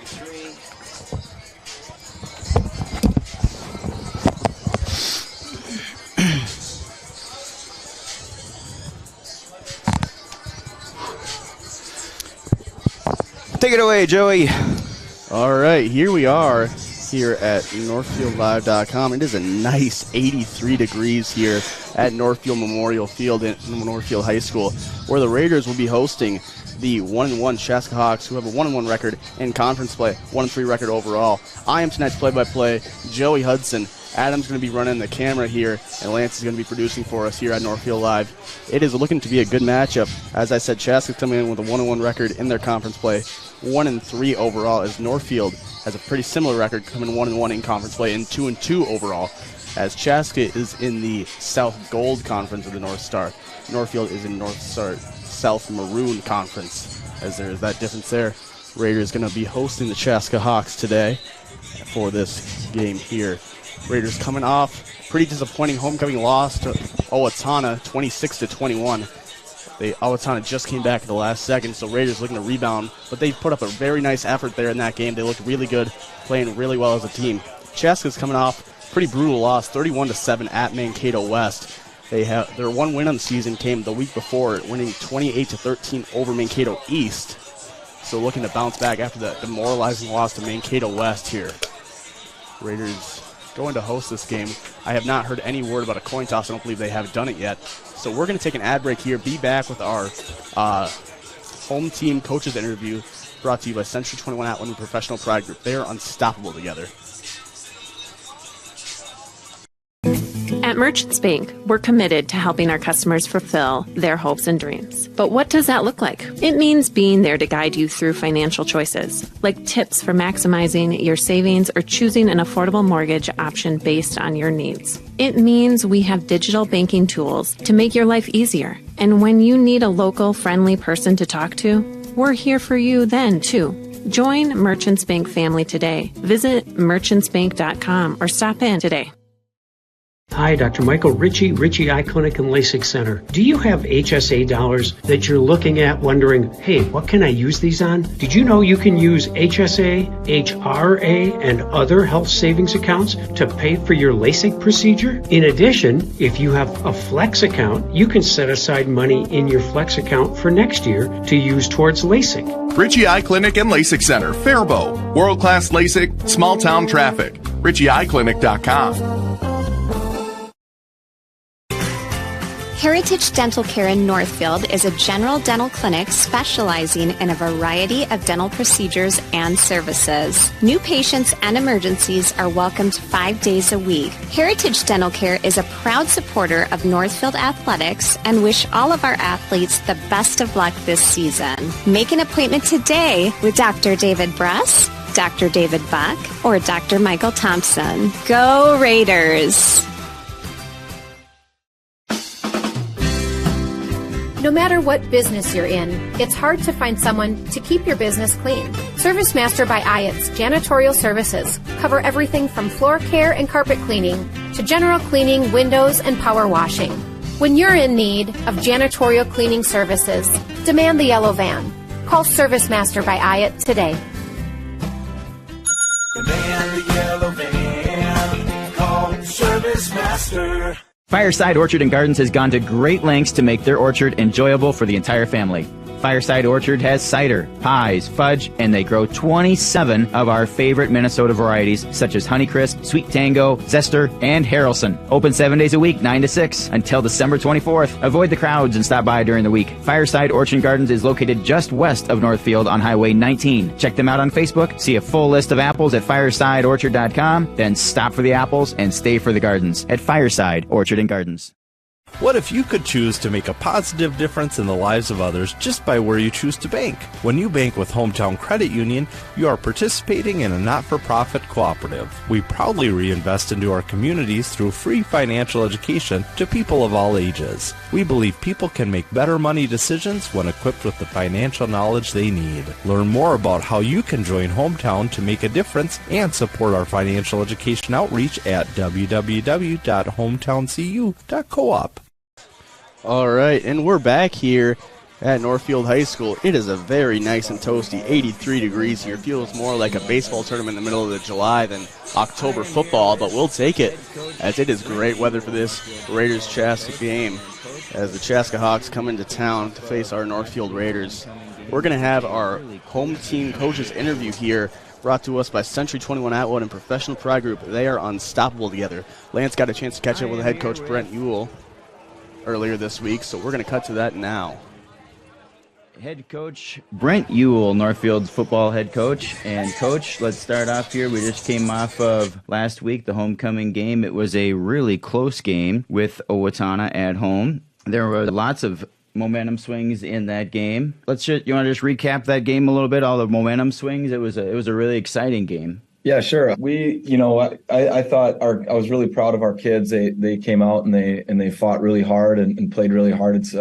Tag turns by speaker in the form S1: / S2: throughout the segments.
S1: Three.
S2: Take it away, Joey.
S3: All right, here we are here at NorthfieldLive.com. It is a nice 83 degrees here at Northfield Memorial Field in Northfield High School, where the Raiders will be hosting the 1-1 Chaska Hawks, who have a 1-1 record in conference play, 1-3 record overall. I am tonight's play-by-play, Joey Hudson. Adam's going to be running the camera here, and Lance is going to be producing for us here at Northfield Live. It is looking to be a good matchup. As I said, Chaska's coming in with a 1-1 record in their conference play, 1-3 overall, as Northfield has a pretty similar record, coming 1-1 in conference play and 2-2 overall, as Chaska is in the South Gold Conference of the North Star. Northfield is in North Star South Maroon Conference, as there is that difference there. Raiders going to be hosting the Chaska Hawks today for this game here. Raiders coming off pretty disappointing homecoming loss to Owatonna, 26-21. Owatonna just came back at the last second, so Raiders looking to rebound, but they put up a very nice effort there in that game. They looked really good, playing really well as a team. Chaska's coming off pretty brutal loss, 31-7 at Mankato West. Their one win on the season came the week before, winning 28-13 over Mankato East. So looking to bounce back after the demoralizing loss to Mankato West here. Raiders going to host this game. I have not heard any word about a coin toss. I don't believe they have done it yet. So we're going to take an ad break here, be back with our home team coaches interview, brought to you by Century 21 Outland Professional Pride Group. They are unstoppable together.
S4: At Merchants Bank, we're committed to helping our customers fulfill their hopes and dreams. But what does that look like? It means being there to guide you through financial choices, like tips for maximizing your savings or choosing an affordable mortgage option based on your needs. It means we have digital banking tools to make your life easier. And when you need a local, friendly person to talk to, we're here for you then, too. Join Merchants Bank family today. Visit merchantsbank.com or stop in today.
S5: Hi, Dr. Michael Ritchie Eye Clinic and LASIK Center. Do you have HSA dollars that you're looking at wondering, hey, what can I use these on? Did you know you can use HSA, HRA, and other health savings accounts to pay for your LASIK procedure? In addition, if you have a Flex account, you can set aside money in your Flex account for next year to use towards LASIK.
S6: Ritchie Eye Clinic and LASIK Center, Faribault. World-class LASIK, small-town traffic. RitchieEyeClinic.com.
S7: Heritage Dental Care in Northfield is a general dental clinic specializing in a variety of dental procedures and services. New patients and emergencies are welcomed 5 days a week. Heritage Dental Care is a proud supporter of Northfield Athletics and wish all of our athletes the best of luck this season. Make an appointment today with Dr. David Bruss, Dr. David Buck, or Dr. Michael Thompson. Go Raiders!
S8: No matter what business you're in, it's hard to find someone to keep your business clean. ServiceMaster by Ayatt's Janitorial Services cover everything from floor care and carpet cleaning to general cleaning, windows, and power washing. When you're in need of janitorial cleaning services, demand the yellow van. Call ServiceMaster by Ayatt today.
S9: Demand the yellow van. Call ServiceMaster.
S10: Fireside Orchard and Gardens has gone to great lengths to make their orchard enjoyable for the entire family. Fireside Orchard has cider, pies, fudge, and they grow 27 of our favorite Minnesota varieties, such as Honeycrisp, Sweet Tango, Zester, and Harrelson. Open 7 days a week, 9 to 6, until December 24th. Avoid the crowds and stop by during the week. Fireside Orchard and Gardens is located just west of Northfield on Highway 19. Check them out on Facebook, see a full list of apples at firesideorchard.com, then stop for the apples and stay for the gardens at Fireside Orchard and Gardens.
S11: What if you could choose to make a positive difference in the lives of others just by where you choose to bank? When you bank with Hometown Credit Union, you are participating in a not-for-profit cooperative. We proudly reinvest into our communities through free financial education to people of all ages. We believe people can make better money decisions when equipped with the financial knowledge they need. Learn more about how you can join Hometown to make a difference and support our financial education outreach at www.hometowncu.coop.
S3: All right, and we're back here at Northfield High School. It is a very nice and toasty 83 degrees here. Feels more like a baseball tournament in the middle of July than October football, but we'll take it as it is great weather for this Raiders-Chaska game as the Chaska Hawks come into town to face our Northfield Raiders. We're going to have our home team coaches interview here, brought to us by Century 21 Atwood and Professional Pride Group. They are unstoppable together. Lance got a chance to catch up with head coach Brent Ewell earlier this week, so we're going to cut to that now.
S10: Head coach Brent Ewell, Northfield's football head coach. And coach, let's start off here. We just came off of last week, the homecoming game. It was a really close game with Owatonna at home. There were lots of momentum swings in that game. You want to just recap that game a little bit, all the momentum swings? It was a really exciting game.
S1: Yeah, sure. I thought I was really proud of our kids. They came out and they fought really hard and played really hard. It's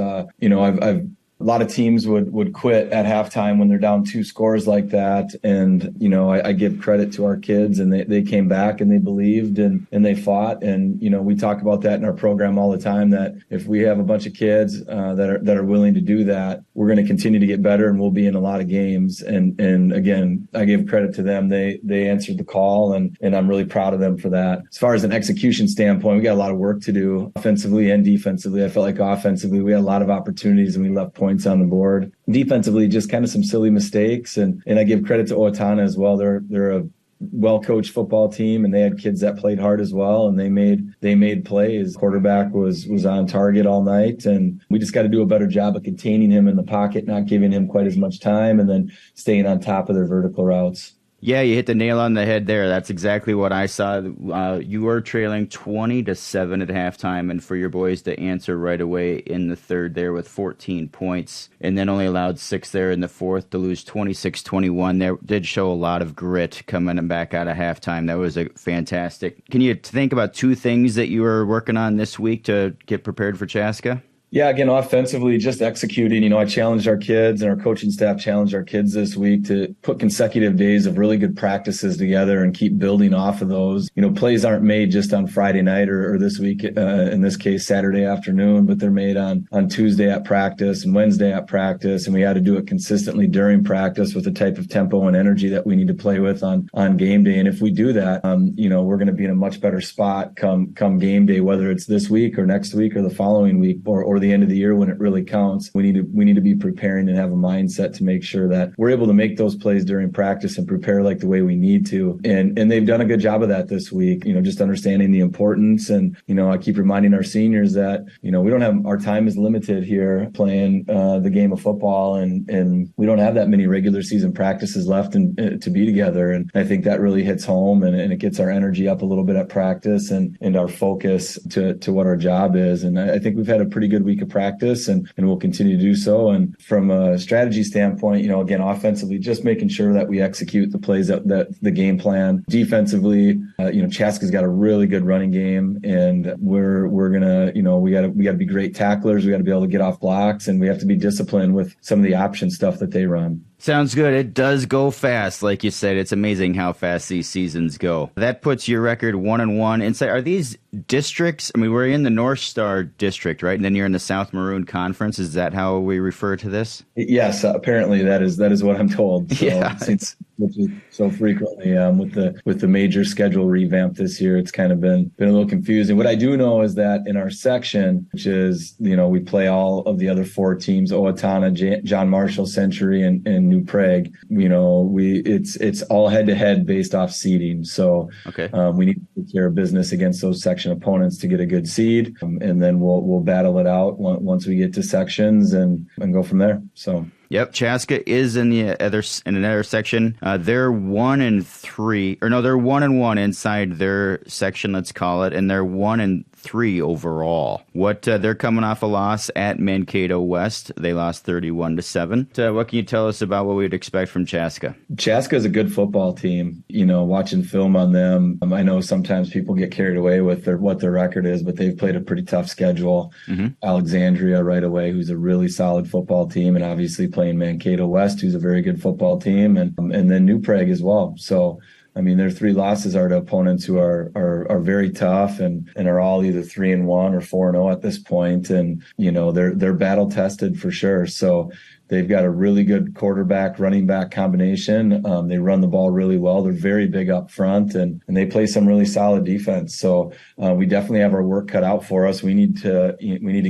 S1: a lot of teams would quit at halftime when they're down 2 scores like that. And, I give credit to our kids, and they came back and they believed and they fought. And, we talk about that in our program all the time, that if we have a bunch of kids that are willing to do that, we're going to continue to get better and we'll be in a lot of games. And again, I give credit to them. They answered the call, and I'm really proud of them for that. As far as an execution standpoint, we got a lot of work to do offensively and defensively. I felt like offensively, we had a lot of opportunities and we left points on the board. Defensively, just kind of some silly mistakes. And I give credit to Owatonna as well. They're a well-coached football team, and they had kids that played hard as well, and they made plays. Quarterback was on target all night, and we just got to do a better job of containing him in the pocket, not giving him quite as much time, and then staying on top of their vertical routes.
S10: Yeah, you hit the nail on the head there. That's exactly what I saw. You were trailing 20-7 at halftime, and for your boys to answer right away in the third there with 14 points, and then only allowed 6 there in the fourth to lose 26-21. There did show a lot of grit coming back out of halftime. That was a fantastic. Can you think about 2 things that you were working on this week to get prepared for Chaska?
S1: Yeah, again, offensively, just executing. I challenged our kids, and our coaching staff challenged our kids this week to put consecutive days of really good practices together and keep building off of those. Plays aren't made just on Friday night or this week, in this case, Saturday afternoon, but they're made on Tuesday at practice and Wednesday at practice. And we had to do it consistently during practice with the type of tempo and energy that we need to play with on game day. And if we do that, we're going to be in a much better spot come game day, whether it's this week or next week or the following week or the end of the year when it really counts. We need to be preparing and have a mindset to make sure that we're able to make those plays during practice and prepare like the way we need to. And they've done a good job of that this week, just understanding the importance. And, I keep reminding our seniors that, we don't have, our time is limited here playing the game of football, and we don't have that many regular season practices left to be together. And I think that really hits home, and it gets our energy up a little bit at practice and our focus to what our job is. And I think we've had a pretty good week of practice, and we'll continue to do so. And from a strategy standpoint, again, offensively, just making sure that we execute the plays that the game plan. Defensively, Chaska's got a really good running game, and we're gonna, we got to be great tacklers. We got to be able to get off blocks, and we have to be disciplined with some of the option stuff that they run.
S10: Sounds good. It does go fast. Like you said, it's amazing how fast these seasons go. That puts your record 1-1. Inside, are these districts? I mean, we're in the North Star district, right? And then you're in the South Maroon Conference. Is that how we refer to this?
S1: Yes, apparently that is what I'm told. So,
S10: yeah.
S1: So frequently with the major schedule revamp this year, it's kind of been a little confusing. What I do know is that in our section, which is, we play all of the other 4 teams, Owatonna, John Marshall, Century, and New Prague. It's all head to head based off seeding. So
S10: okay.
S1: We need to take care of business against those section opponents to get a good seed, and then we'll battle it out once we get to sections and go from there. So.
S10: Yep, Chaska is in another section. They're 1-3, or no, they're 1-1 inside their section, let's call it, and they're 1-3 overall. They're coming off a loss at Mankato West. They lost 31-7. What can you tell us about what we'd expect from Chaska?
S1: Chaska is a good football team. Watching film on them, I know sometimes people get carried away with what their record is, but they've played a pretty tough schedule. Mm-hmm. Alexandria right away, who's a really solid football team, and obviously playing Mankato West, who's a very good football team, and then New Prague as well. So I mean, their 3 losses are to opponents who are very tough and are all either 3-1 or 4-0 at this point. And, you know, they're battle tested for sure. So they've got a really good quarterback, running back combination. They run the ball really well. They're very big up front, and they play some really solid defense. So we definitely have our work cut out for us. We need to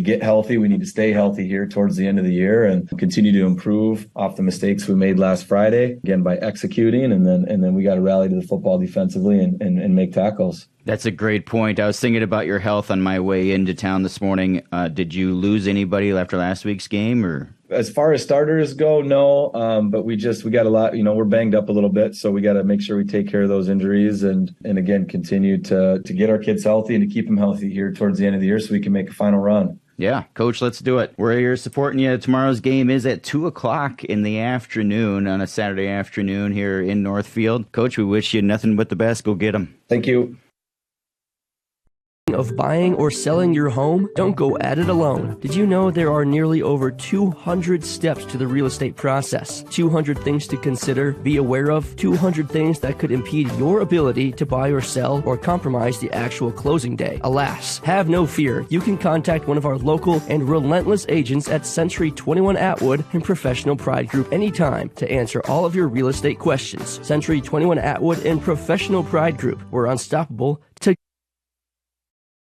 S1: get healthy. We need to stay healthy here towards the end of the year and continue to improve off the mistakes we made last Friday, again, by executing. And then we got to rally to the football defensively and make tackles.
S10: That's a great point. I was thinking about your health on my way into town this morning. Did you lose anybody after last week's game, or?
S1: As far as starters go, no. But we got a lot, we're banged up a little bit, so we got to make sure we take care of those injuries and again, continue to get our kids healthy and to keep them healthy here towards the end of the year so we can make a final run.
S10: Yeah, Coach, let's do it. We're here supporting you. Tomorrow's game is at 2 o'clock in the afternoon on a Saturday afternoon here in Northfield. Coach, we wish you nothing but the best. Go get them.
S1: Thank you.
S12: Of buying or selling your home? Don't go at it alone. Did you know there are nearly over 200 steps to the real estate process? 200 things to consider, be aware of, 200 things that could impede your ability to buy or sell or compromise the actual closing day. Alas, have no fear. You can contact one of our local and relentless agents at Century 21 Atwood and Professional Pride Group anytime to answer all of your real estate questions. Century 21 Atwood and Professional Pride Group. We're unstoppable to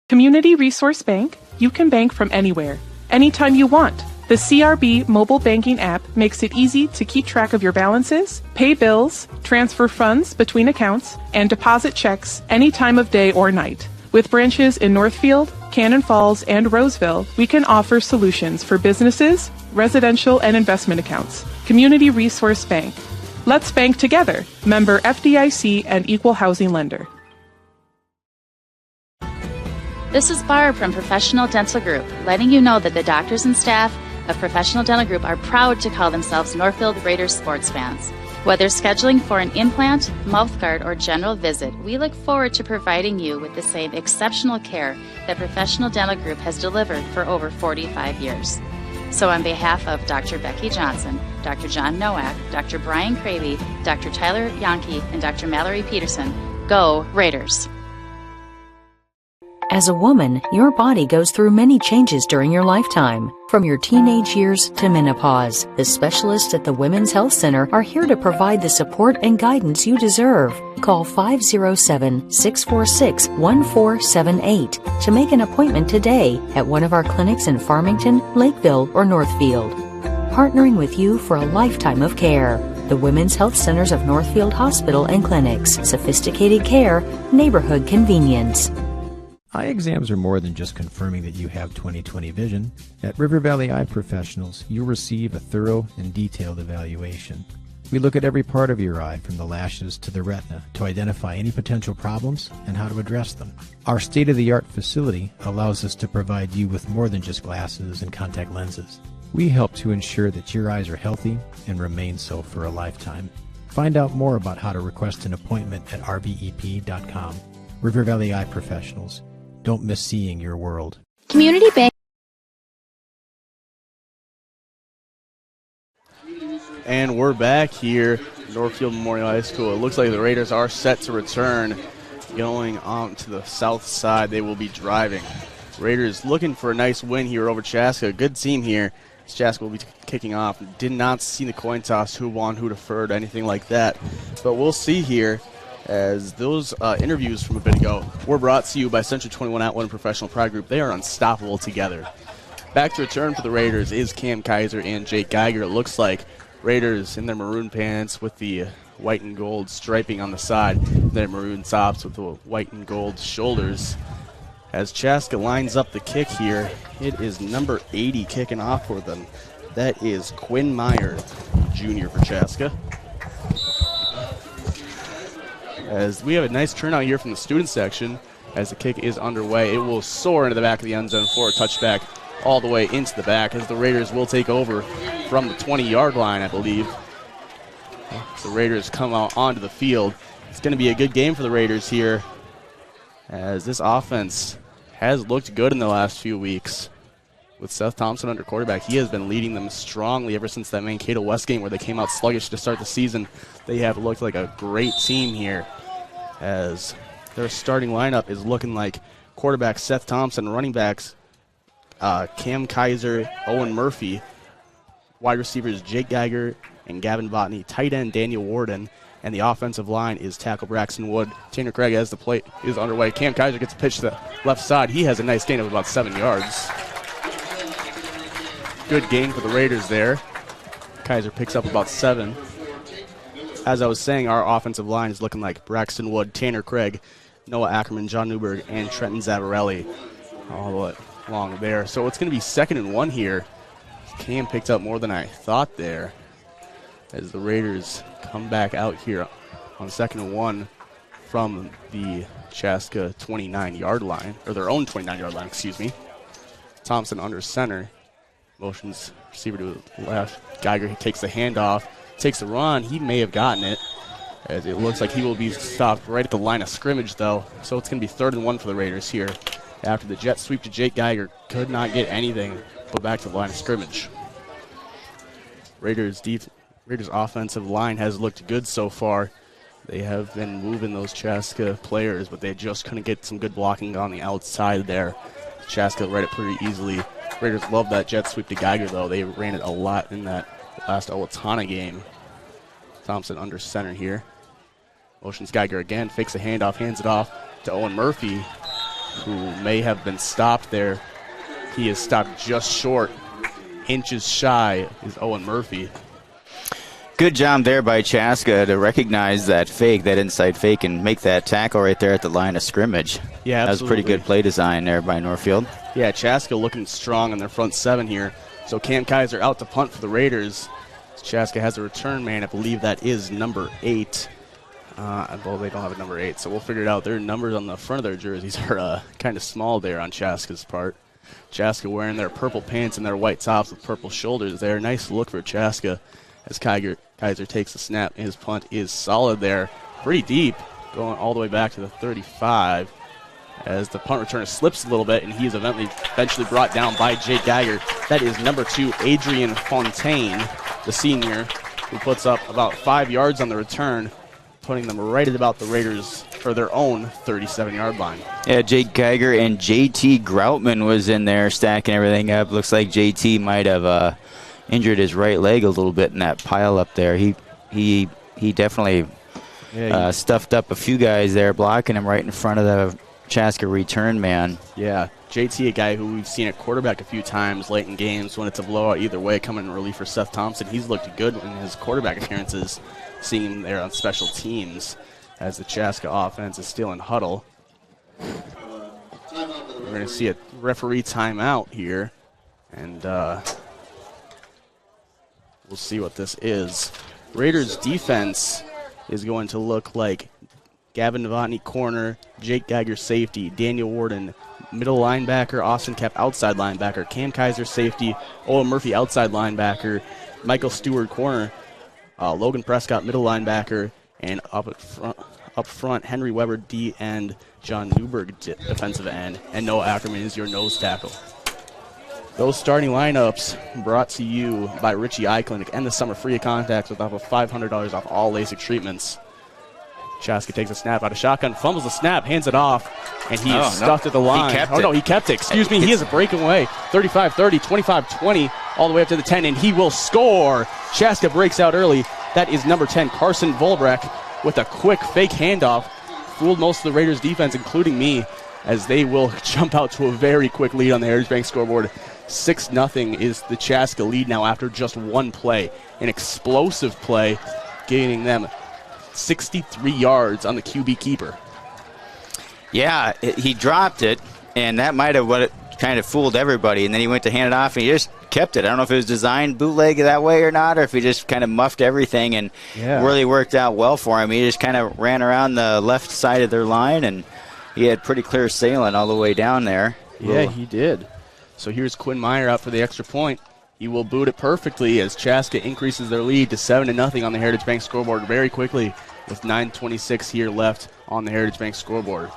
S13: Community Resource Bank, you can bank from anywhere, anytime you want. The CRB mobile banking app makes it easy to keep track of your balances, pay bills, transfer funds between accounts, and deposit checks any time of day or night. With branches in Northfield, Cannon Falls, and Roseville, we can offer solutions for businesses, residential, and investment accounts. Community Resource Bank. Let's bank together. Member FDIC and Equal Housing Lender.
S14: This is Barb from Professional Dental Group, letting you know that the doctors and staff of Professional Dental Group are proud to call themselves Northfield Raiders sports fans. Whether scheduling for an implant, mouthguard, or general visit, we look forward to providing you with the same exceptional care that Professional Dental Group has delivered for over 45 years. So on behalf of Dr. Becky Johnson, Dr. John Nowak, Dr. Brian Cravey, Dr. Tyler Yonke, and Dr. Mallory Peterson, go Raiders!
S15: As a woman, your body goes through many changes during your lifetime. From your teenage years to menopause, the specialists at the Women's Health Center are here to provide the support and guidance you deserve. Call 507-646-1478 to make an appointment today at one of our clinics in Farmington, Lakeville, or Northfield. Partnering with you for a lifetime of care. The Women's Health Centers of Northfield Hospital and Clinics. Sophisticated care, neighborhood convenience.
S16: Eye exams are more than just confirming that you have 20/20 vision. At River Valley Eye Professionals, you'll receive a thorough and detailed evaluation. We look at every part of your eye, from the lashes to the retina, to identify any potential problems and how to address them. Our state-of-the-art facility allows us to provide you with more than just glasses and contact lenses. We help to ensure that your eyes are healthy and remain so for a lifetime. Find out more about how to request an appointment at rvep.com. River Valley Eye Professionals. Don't miss seeing your world.
S14: Community Bank.
S3: And we're back here at Northfield Memorial High School. It looks like the Raiders are set to return. Going on to the south side, they will be driving. Raiders looking for a nice win here over Chaska. Good team here. Chaska will be kicking off. Did not see the coin toss, who won, who deferred, anything like that. But we'll see here, as those interviews from a bit ago were brought to you by Century 21 Atwood and Professional Pride Group. They are unstoppable together. Back to return for the Raiders is Cam Kaiser and Jake Geiger. It looks like Raiders in their maroon pants with the white and gold striping on the side, their maroon tops with the white and gold shoulders. As Chaska lines up the kick here, it is number 80 kicking off for them. That is Quinn Meyer, Jr. for Chaska. As we have a nice turnout here from the student section as the kick is underway. It will soar into the back of the end zone for a touchback all the way into the back, as the Raiders will take over from the 20-yard line, I believe. The Raiders come out onto the field. It's going to be a good game for the Raiders here, as this offense has looked good in the last few weeks. With Seth Thompson under quarterback, he has been leading them strongly ever since that Mankato West game where they came out sluggish to start the season. They have looked like a great team here. as their starting lineup is looking like quarterback Seth Thompson, running backs Cam Kaiser, Owen Murphy, wide receivers Jake Geiger and Gavin Botany, tight end Daniel Warden, and the offensive line is tackle Braxton Wood. Tanner Craig, as the play is underway. Cam Kaiser gets a pitch to the left side. He has a nice gain of about 7 yards. Good gain for the Raiders there. Kaiser picks up about 7. As I was saying, our offensive line is looking like Braxton Wood, Tanner Craig, Noah Ackerman, John Newberg, and Trenton Zavarelli all the way along there. So it's going to be 2nd and 1 here. Cam picked up more than I thought there as the Raiders come back out here on 2nd and 1 from the Chaska 29-yard line, or their own 29-yard line, excuse me. Thompson under center. Motions receiver to the left. Geiger, he takes the handoff, takes the run. He may have gotten it, as it looks like he will be stopped right at the line of scrimmage, though. So it's going to be 3rd and 1 for the Raiders here. After the jet sweep to Jake Geiger, could not get anything but back to the line of scrimmage. Raiders offensive line has looked good so far. They have been moving those Chaska players, but they just couldn't get some good blocking on the outside there. Chaska read it pretty easily. Raiders love that jet sweep to Geiger, though. They ran it a lot in that last Owatonna game. Thompson under center here. Motions Geiger again, fakes a handoff, hands it off to Owen Murphy, who may have been stopped there. He is stopped just short. Inches shy is Owen Murphy.
S10: Good job there by Chaska to recognize that fake, that inside fake, and make that tackle right there at the line of scrimmage.
S3: Yeah, absolutely.
S10: That was pretty good play design there by Northfield.
S3: Yeah, Chaska looking strong in their front 7 here. So Cam Kaiser out to punt for the Raiders. Chaska has a return man. I believe that is number 8. Well, they don't have a number 8, so we'll figure it out. Their numbers on the front of their jerseys are kind of small there on Chaska's part. Chaska wearing their purple pants and their white tops with purple shoulders there. Nice look for Chaska as Kaiser takes the snap. His punt is solid there. Pretty deep, going all the way back to the 35. As the punt returner slips a little bit, and he is eventually brought down by Jake Geiger. That is number 2, Adrian Fontaine, the senior, who puts up about 5 yards on the return, putting them right at about the Raiders for their own 37-yard line.
S10: Yeah, Jake Geiger and JT Groutman was in there stacking everything up. Looks like JT might have injured his right leg a little bit in that pile up there. He definitely stuffed up a few guys there, blocking him right in front of the Chaska return man.
S3: Yeah, JT, a guy who we've seen at quarterback a few times late in games when it's a blowout either way, coming in relief for Seth Thompson. He's looked good in his quarterback appearances, seeing him there on special teams as the Chaska offense is still in huddle. We're going to see a referee timeout here, and we'll see what this is. Raiders defense is going to look like Gavin Novotny corner, Jake Geiger safety, Daniel Warden middle linebacker, Austin Kapp outside linebacker, Cam Kaiser safety, Owen Murphy outside linebacker, Michael Stewart corner, Logan Prescott middle linebacker, and up front Henry Weber D end, John Newberg defensive end, and Noah Ackerman is your nose tackle. Those starting lineups brought to you by Richie Eye Clinic and the summer free of contacts with up to $500 off all LASIK treatments. Chaska takes a snap out of shotgun, fumbles the snap, hands it off, and he is stuffed at the line. He kept it. Excuse me. He is a breaking away. 35-30, 25-20, all the way up to the 10, and he will score. Chaska breaks out early. That is number 10, Carson Volbrecht, with a quick fake handoff. Fooled most of the Raiders defense, including me, as they will jump out to a very quick lead on the Heritage Bank scoreboard. 6-0 is the Chaska lead now after just one play. An explosive play, gaining them 63 yards on the QB keeper.
S10: Yeah, he dropped it, and that might have kind of fooled everybody, and then he went to hand it off, and he just kept it. I don't know if it was designed bootleg that way or not, or if he just kind of muffed everything, and really worked out well for him. He just kind of ran around the left side of their line, and he had pretty clear sailing all the way down there.
S3: Yeah, he did. So here's Quinn Meyer out for the extra point. He will boot it perfectly as Chaska increases their lead to 7-0 on the Heritage Bank scoreboard very quickly with 9:26 here left on the Heritage Bank scoreboard.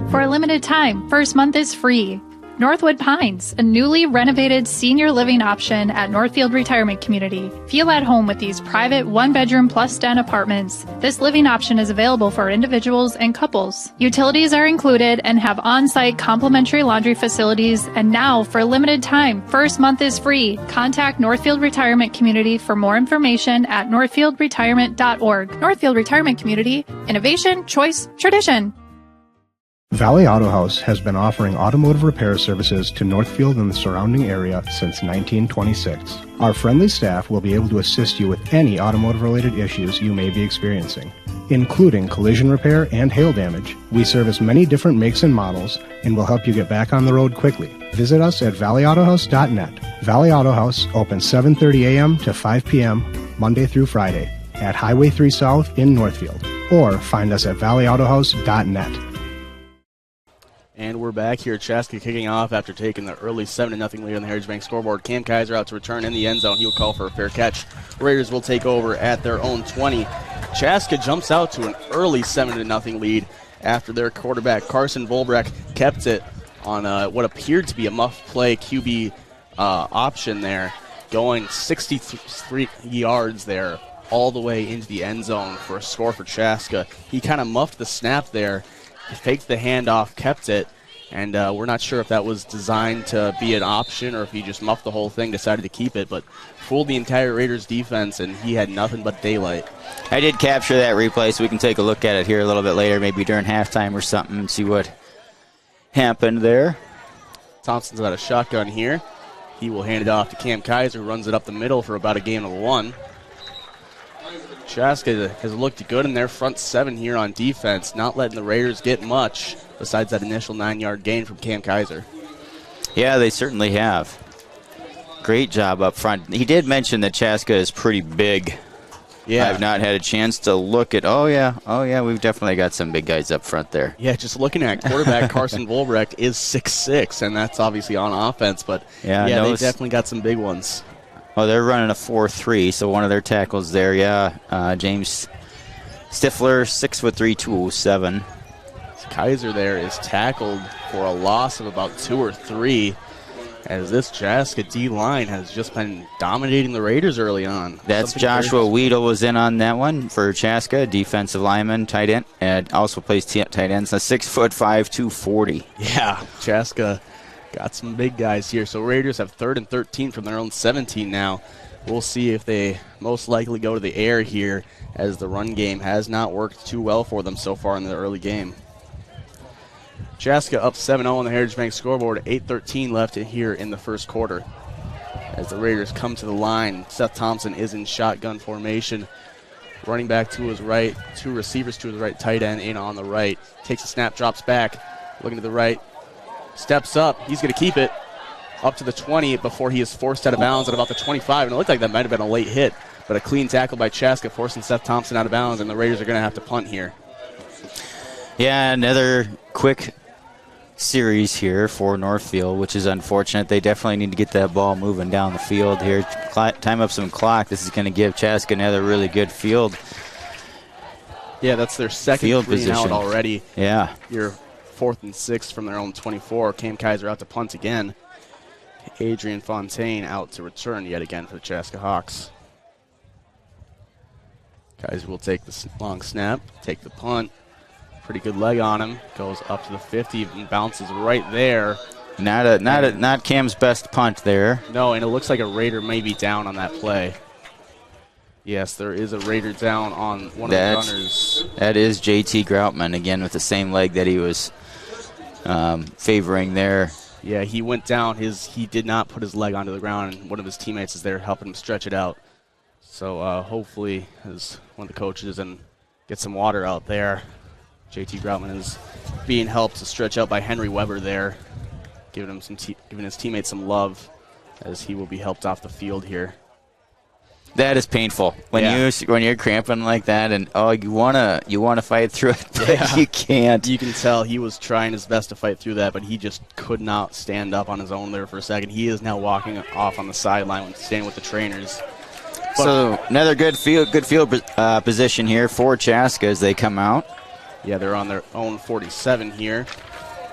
S17: For a limited time, first month is free. Northwood Pines, a newly renovated senior living option at Northfield Retirement Community. Feel at home with these private one-bedroom plus den apartments. This living option is available for individuals and couples. Utilities are included and have on-site complimentary laundry facilities. And now, for a limited time, first month is free. Contact Northfield Retirement Community for more information at northfieldretirement.org. Northfield Retirement Community, innovation, choice, tradition.
S18: Valley Auto House has been offering automotive repair services to Northfield and the surrounding area since 1926. Our friendly staff will be able to assist you with any automotive-related issues you may be experiencing, including collision repair and hail damage. We service many different makes and models and will help you get back on the road quickly. Visit us at valleyautohouse.net. Valley Auto House opens 7:30 a.m. to 5 p.m. Monday through Friday at Highway 3 South in Northfield, or find us at valleyautohouse.net.
S3: And we're back here. Chaska kicking off after taking the early 7-0 lead on the Heritage Bank scoreboard. Cam Kaiser out to return in the end zone. He'll call for a fair catch. Raiders will take over at their own 20. Chaska jumps out to an early 7-0 lead after their quarterback Carson Volbrecht kept it on what appeared to be a muff play QB option there, going 63 yards there all the way into the end zone for a score for Chaska. He kind of muffed the snap there. He faked the handoff, kept it, and we're not sure if that was designed to be an option or if he just muffed the whole thing, decided to keep it, but fooled the entire Raiders defense, and he had nothing but daylight.
S10: I did capture that replay, so we can take a look at it here a little bit later, maybe during halftime or something, and see what happened there.
S3: Thompson's got a shotgun here. He will hand it off to Cam Kaiser, who runs it up the middle for about a gain of 1. Chaska has looked good in their front 7 here on defense, not letting the Raiders get much besides that initial 9-yard gain from Cam Kaiser.
S10: Yeah, they certainly have. Great job up front. He did mention that Chaska is pretty big. Yeah. I've not had a chance to look at, oh yeah, we've definitely got some big guys up front there.
S3: Yeah, just looking at quarterback Carson Volbrecht is 6'6", and that's obviously on offense, but yeah they definitely got some big ones.
S10: Oh, they're running a 4-3, so one of their tackles there, James Stifler, 6'3", 207.
S3: Kaiser there is tackled for a loss of about 2 or 3, as this Chaska D-line has just been dominating the Raiders early on.
S10: That's Joshua Weedle was in on that one for Chaska, defensive lineman, tight end, and also plays tight ends, a 6'5", 240.
S3: Yeah, Chaska got some big guys here. So Raiders have 3rd and 13 from their own 17 now. We'll see if they most likely go to the air here, as the run game has not worked too well for them so far in the early game. Chaska up 7-0 on the Heritage Bank scoreboard, 8:13 left here in the first quarter. As the Raiders come to the line, Seth Thompson is in shotgun formation. Running back to his right, 2 receivers to his right, tight end in on the right. Takes a snap, drops back, looking to the right. Steps up. He's going to keep it up to the 20 before he is forced out of bounds at about the 25. And it looked like that might have been a late hit, but a clean tackle by Chaska forcing Seth Thompson out of bounds, and the Raiders are going to have to punt here.
S10: Yeah, another quick series here for Northfield, which is unfortunate. They definitely need to get that ball moving down the field here. Time up some clock. This is going to give Chaska another really good field.
S3: Yeah, that's their second
S10: field
S3: 3
S10: position
S3: and out already.
S10: Yeah.
S3: You're 4th and 6 from their own 24. Cam Kaiser out to punt again. Adrian Fontaine out to return yet again for the Chaska Hawks. Kaiser will take the long snap, take the punt. Pretty good leg on him. Goes up to the 50 and bounces right there.
S10: Not Cam's best punt there.
S3: No, and it looks like a Raider may be down on that play. Yes, there is a Raider down on one of the runners.
S10: That is JT Groutman, again with the same leg that he was favoring there.
S3: Yeah, he went down. He did not put his leg onto the ground, and one of his teammates is there helping him stretch it out. So hopefully, as one of the coaches, and get some water out there. JT Groutman is being helped to stretch out by Henry Weber there, giving his teammates some love, as he will be helped off the field here.
S10: That is painful when you're cramping like that, and you wanna fight through it, but you can't.
S3: You can tell he was trying his best to fight through that, but he just could not stand up on his own there for a second. He is now walking off on the sideline, standing with the trainers.
S10: So another good field position here for Chaska as they come out.
S3: Yeah, they're on their own 47 here.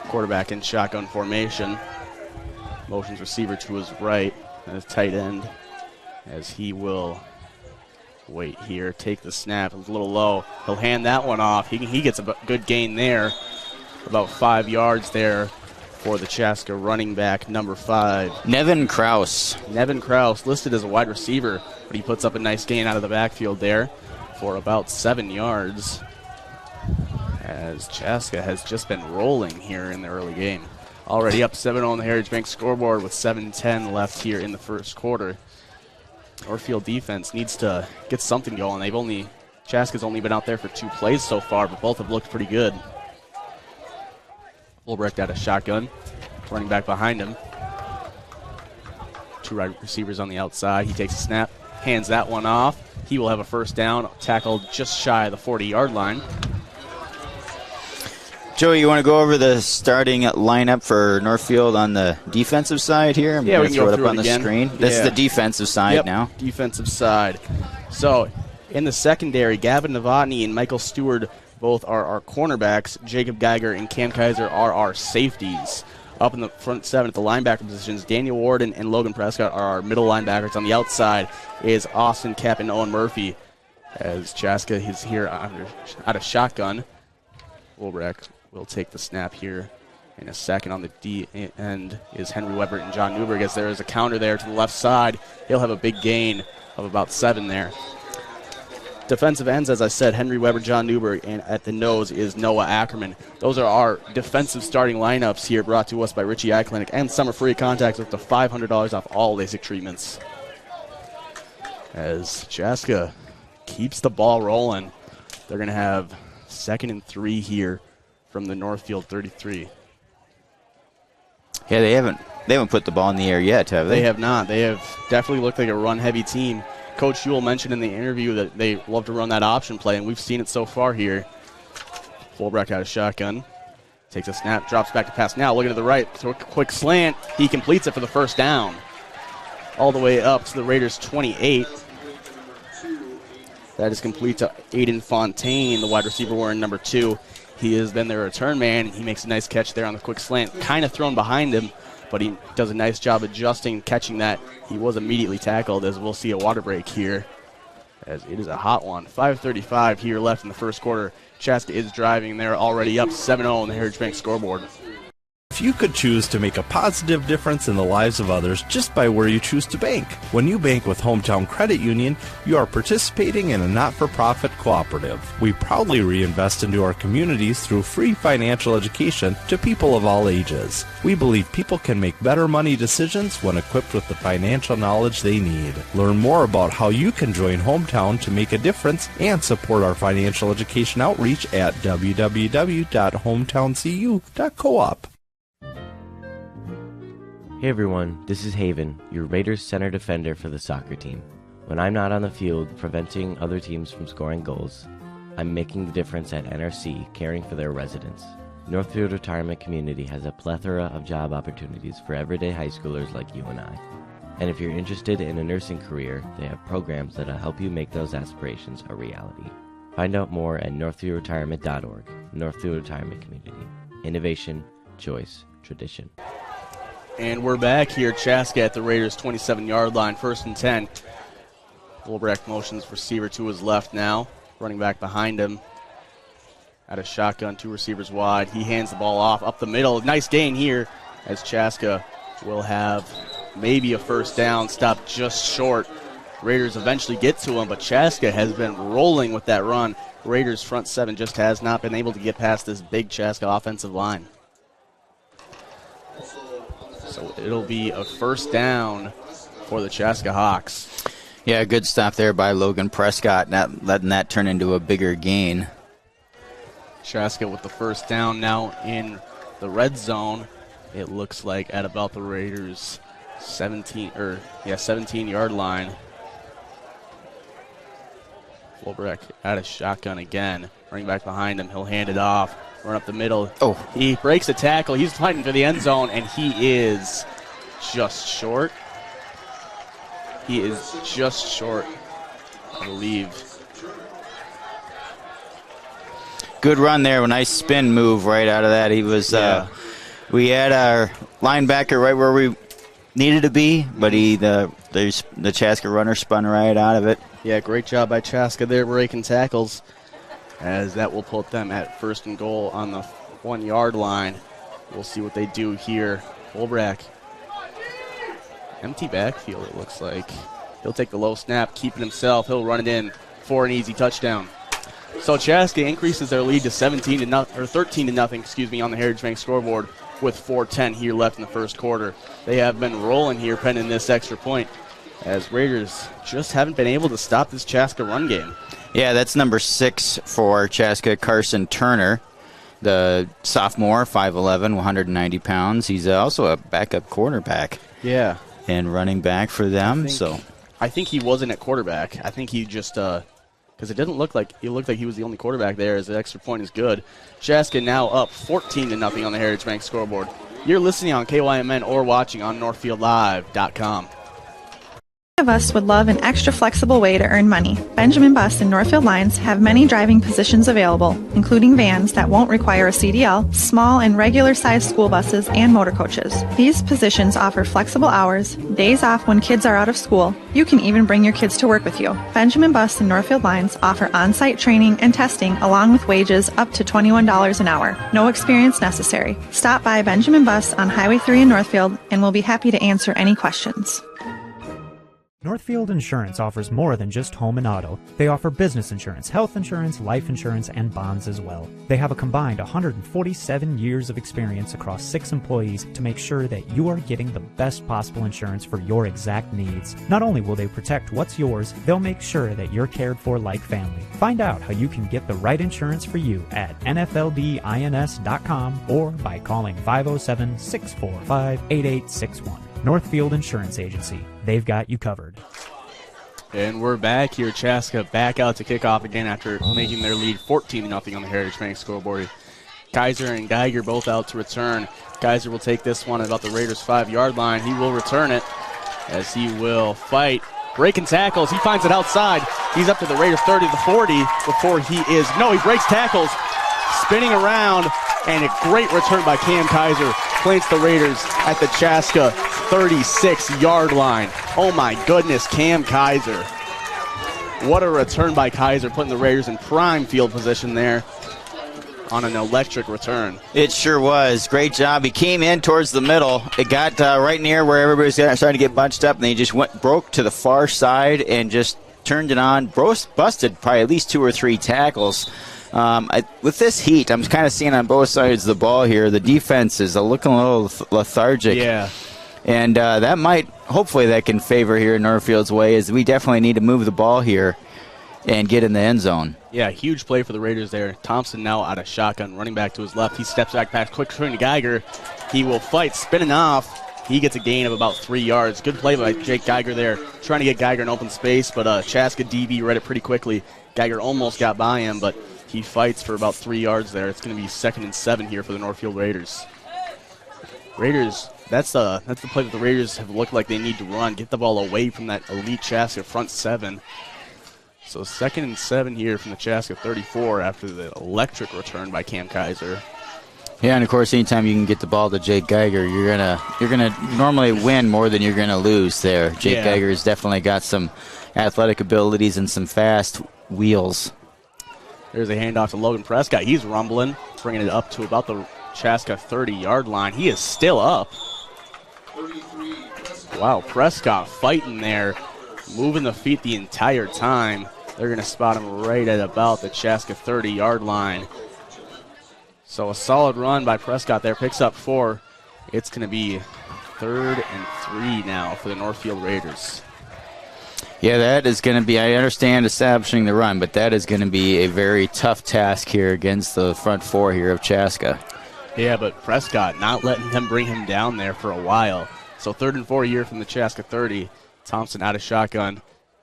S3: Quarterback in shotgun formation. Motions receiver to his right, and his tight end, as he will wait here, take the snap. It's a little low. He'll hand that one off. He gets a good gain there, about 5 yards there for the Chaska running back, number 5.
S10: Nevin Kraus.
S3: Nevin Kraus, listed as a wide receiver, but he puts up a nice gain out of the backfield there for about 7 yards, as Chaska has just been rolling here in the early game. Already up 7-0 on the Heritage Bank scoreboard with 7:10 left here in the first quarter. Northfield defense needs to get something going. Chaska's only been out there for 2 plays so far, but both have looked pretty good. Ulbrecht out of shotgun, running back behind him. 2 wide receivers on the outside. He takes a snap, hands that one off. He will have a first down, tackled just shy of the 40-yard line.
S10: Joey, you want to go over the starting lineup for Northfield on the defensive side here? I'm going to throw it up on the screen. This is the defensive side now.
S3: Defensive side. So, in the secondary, Gavin Novotny and Michael Stewart both are our cornerbacks. Jacob Geiger and Cam Kaiser are our safeties. Up in the front 7 at the linebacker positions, Daniel Warden and Logan Prescott are our middle linebackers. On the outside is Austin Kapp and Owen Murphy, as Chaska is here out of shotgun. Ulbrecht will take the snap here in a second. On the D end is Henry Weber and John Newberg, as there is a counter there to the left side. He'll have a big gain of about 7 there. Defensive ends, as I said, Henry Weber, John Newberg, and at the nose is Noah Ackerman. Those are our defensive starting lineups here, brought to us by Richie Eye Clinic and Summer Free Contacts, up to $500 off all LASIK treatments. As Chaska keeps the ball rolling, they're going to have 2nd and 3 here from the Northfield 33.
S10: Yeah, they haven't put the ball in the air yet, have they?
S3: They have not. They have definitely looked like a run-heavy team. Coach Ewell mentioned in the interview that they love to run that option play, and we've seen it so far here. Ulbrecht out of shotgun. Takes a snap, drops back to pass now, looking to the right. So a quick slant. He completes it for the first down. All the way up to the Raiders' 28. That is complete to Aiden Fontaine, the wide receiver wearing number 2. He has been their return man. He makes a nice catch there on the quick slant. Kind of thrown behind him, but he does a nice job adjusting, catching that. He was immediately tackled, as we'll see a water break here, as it is a hot one. 5:35 here left in the first quarter. Chaska is driving. They're already up 7-0 on the Heritage Bank scoreboard.
S11: If you could choose to make a positive difference in the lives of others just by where you choose to bank. When you bank with Hometown Credit Union, you are participating in a not-for-profit cooperative. We proudly reinvest into our communities through free financial education to people of all ages. We believe people can make better money decisions when equipped with the financial knowledge they need. Learn more about how you can join Hometown to make a difference and support our financial education outreach at www.hometowncu.coop.
S19: Hey everyone, this is Haven, your Raiders center defender for the soccer team. When I'm not on the field preventing other teams from scoring goals, I'm making the difference at NRC, caring for their residents. Northfield Retirement Community has a plethora of job opportunities for everyday high schoolers like you and I. And if you're interested in a nursing career, they have programs that'll help you make those aspirations a reality. Find out more at northfieldretirement.org. Northfield Retirement Community. Innovation, choice, tradition.
S3: And we're back here, Chaska at the Raiders' 27-yard line, 1st and 10. Ulbrecht motions receiver to his left now, running back behind him. Out of shotgun, 2 receivers wide. He hands the ball off up the middle. Nice gain here, as Chaska will have maybe a first down, stopped just short. Raiders eventually get to him, but Chaska has been rolling with that run. Raiders' front 7 just has not been able to get past this big Chaska offensive line. So it'll be a first down for the Chaska Hawks.
S10: Yeah, good stop there by Logan Prescott, not letting that turn into a bigger gain.
S3: Chaska with the first down now in the red zone. It looks like at about the Raiders' 17-yard line. Ulbrecht out of shotgun again. Running back behind him. He'll hand it off. Run up the middle.
S10: Oh.
S3: He breaks a tackle. He's fighting for the end zone, and he is just short. He is just short, I believe.
S10: Good run there. A nice spin move right out of that. He was. We had our linebacker right where we needed to be, but the Chaska runner spun right out of it.
S3: Yeah, great job by Chaska there breaking tackles, as that will put them at 1st and goal on the 1-yard line. We'll see what they do here. Olbrach. Empty backfield, it looks like. He'll take the low snap, keep it himself. He'll run it in for an easy touchdown. So Chaska increases their lead to 13 to nothing, on the Heritage Bank scoreboard with 4:10 here left in the first quarter. They have been rolling here, pending this extra point, as Raiders just haven't been able to stop this Chaska run game.
S10: Yeah, that's number 6 for Chaska, Carson Turner, the sophomore, 5'11", 190 pounds. He's also a backup quarterback.
S3: Yeah.
S10: And running back for them.
S3: I think he wasn't at quarterback. I think he just because it didn't look like he was the only quarterback there, as the extra point is good. Chaska now up 14 to nothing on the Heritage Bank scoreboard. You're listening on KYMN or watching on NorthfieldLive.com.
S20: Of us would love an extra flexible way to earn money. Benjamin Bus and Northfield Lines have many driving positions available, including vans that won't require a CDL, small and regular-sized school buses, and motor coaches. These positions offer flexible hours, days off when kids are out of school. You can even bring your kids to work with you. Benjamin Bus and Northfield Lines offer on-site training and testing along with wages up to $21 an hour. No experience necessary. Stop by Benjamin Bus on Highway 3 in Northfield and we'll be happy to answer any questions.
S21: Northfield Insurance offers more than just home and auto. They offer business insurance, health insurance, life insurance, and bonds as well. They have a combined 147 years of experience across 6 employees to make sure that you are getting the best possible insurance for your exact needs. Not only will they protect what's yours, they'll make sure that you're cared for like family. Find out how you can get the right insurance for you at nfldins.com or by calling 507-645-8861. Northfield Insurance Agency. They've got you covered.
S3: And we're back here. Chaska back out to kick off again after making their lead 14-0 on the Heritage Bank scoreboard. Kaiser and Geiger both out to return. Kaiser will take this one at about the Raiders' 5-yard line. He will return it as he will fight. Breaking tackles. He finds it outside. He's up to the Raiders' 30 to 40 before he breaks tackles. Spinning around, and a great return by Cam Kaiser plants the Raiders at the Chaska 36-yard line. Oh my goodness, Cam Kaiser. What a return by Kaiser, putting the Raiders in prime field position there on an electric return.
S10: It sure was. Great job. He came in towards the middle. It got right near where everybody's starting to get bunched up, and then he just broke to the far side and just turned it on. Busted probably at least 2 or 3 tackles. With this heat, I'm kind of seeing on both sides of the ball here, the defense is looking a little lethargic.
S3: Yeah.
S10: And hopefully that can favor here in Northfield's way, as we definitely need to move the ball here and get in the end zone.
S3: Yeah, huge play for the Raiders there. Thompson now out of shotgun, running back to his left. He steps back past quick turn to Geiger. He will fight, spinning off. He gets a gain of about 3 yards. Good play by Jake Geiger there, trying to get Geiger in open space, but Chaska DB read it pretty quickly. Geiger almost got by him, but he fights for about 3 yards there. It's going to be 2nd and 7 here for the Northfield Raiders. That's the play that the Raiders have looked like they need to run. Get the ball away from that elite Chaska front 7. So 2nd and 7 here from the Chaska 34 after the electric return by Cam Kaiser.
S10: Yeah, and of course, anytime you can get the ball to Jake Geiger, you're gonna normally win more than you're gonna lose there. Jake Geiger has definitely got some athletic abilities and some fast wheels.
S3: There's a handoff to Logan Prescott. He's rumbling, bringing it up to about the Chaska 30-yard line. He is still up. Wow, Prescott fighting there, moving the feet the entire time. They're going to spot him right at about the Chaska 30-yard line. So a solid run by Prescott there, picks up 4. It's going to be 3rd and 3 now for the Northfield Raiders.
S10: Yeah, that is going to be, I understand establishing the run, but that is going to be a very tough task here against the front 4 here of Chaska.
S3: Yeah, but Prescott not letting them bring him down there for a while. So 3rd and 4 here from the Chaska 30. Thompson out of shotgun.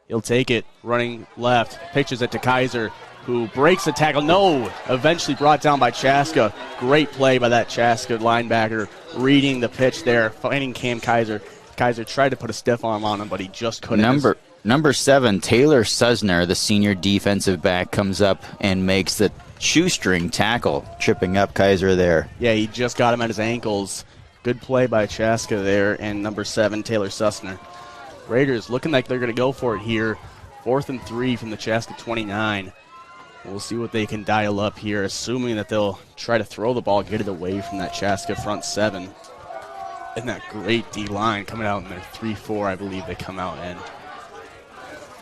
S3: He'll take it, running left, pitches it to Kaiser, who breaks the tackle. No, eventually brought down by Chaska. Great play by that Chaska linebacker, reading the pitch there, finding Cam Kaiser. Kaiser tried to put a stiff arm on him, but he just couldn't.
S10: Number 7, Taylor Susner, the senior defensive back, comes up and makes the shoestring tackle, tripping up Kaiser there.
S3: Yeah, he just got him at his ankles. Good play by Chaska there, and number 7, Taylor Sussner. Raiders looking like they're going to go for it here. 4th and 3 from the Chaska 29. We'll see what they can dial up here, assuming that they'll try to throw the ball, get it away from that Chaska front 7. And that great D-line coming out in their 3-4, I believe they come out in.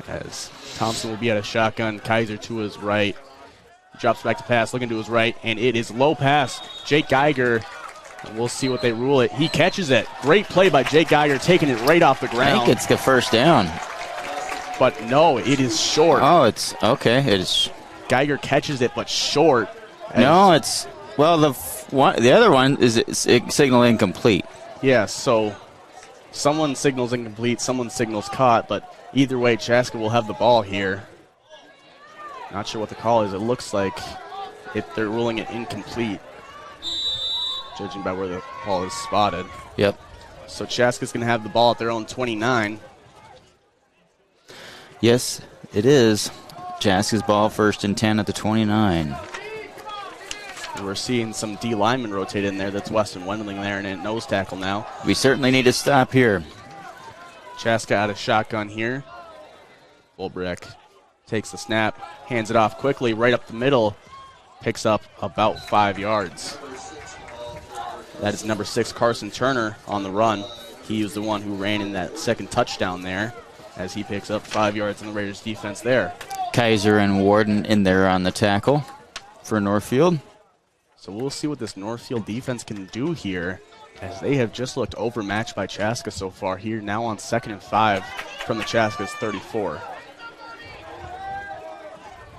S3: As Thompson will be at a shotgun, Kaiser to his right. Drops back to pass, looking to his right, and it is low pass. Jake Geiger, and we'll see what they rule it. He catches it. Great play by Jake Geiger, taking it right off the ground.
S10: I think it's the first down.
S3: But no, it is short.
S10: Oh, it's okay. It is.
S3: Geiger catches it, but short.
S10: No, it's well. The other one is signal incomplete.
S3: Yeah, so someone signals incomplete, someone signals caught, but either way, Chaska will have the ball here. Not sure what the call is. It looks like they're ruling it incomplete, judging by where the ball is spotted.
S10: Yep.
S3: So Chaska's going to have the ball at their own 29.
S10: Yes, it is. Chaska's ball, 1st and 10 at the 29.
S3: We're seeing some D linemen rotate in there. That's Weston Wendling there and a nose tackle now.
S10: We certainly need to stop here.
S3: Chaska out of shotgun here. Bulbrecht takes the snap, hands it off quickly right up the middle, picks up about 5 yards. That is number 6, Carson Turner, on the run. He was the one who ran in that second touchdown there, as he picks up 5 yards in the Raiders defense there.
S10: Kaiser and Warden in there on the tackle for Northfield.
S3: So we'll see what this Northfield defense can do here, as they have just looked overmatched by Chaska so far here, now on 2nd and 5 from the Chaska's 34.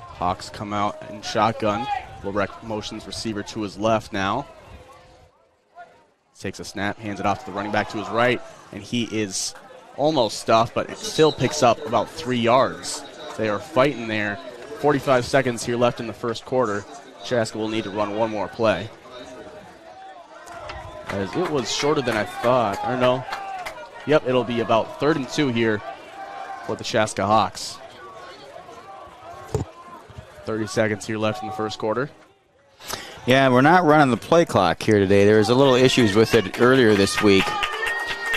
S3: Hawks come out in shotgun. Bulbrecht motions receiver to his left now. Takes a snap, hands it off to the running back to his right, and he is almost stuffed, but it still picks up about 3 yards. They are fighting there. 45 seconds here left in the first quarter. Chaska will need to run one more play, as it was shorter than I thought. Or no. Yep, it'll be about 3rd and 2 here for the Chaska Hawks. 30 seconds here left in the first quarter.
S10: Yeah, we're not running the play clock here today. There was a little issues with it earlier this week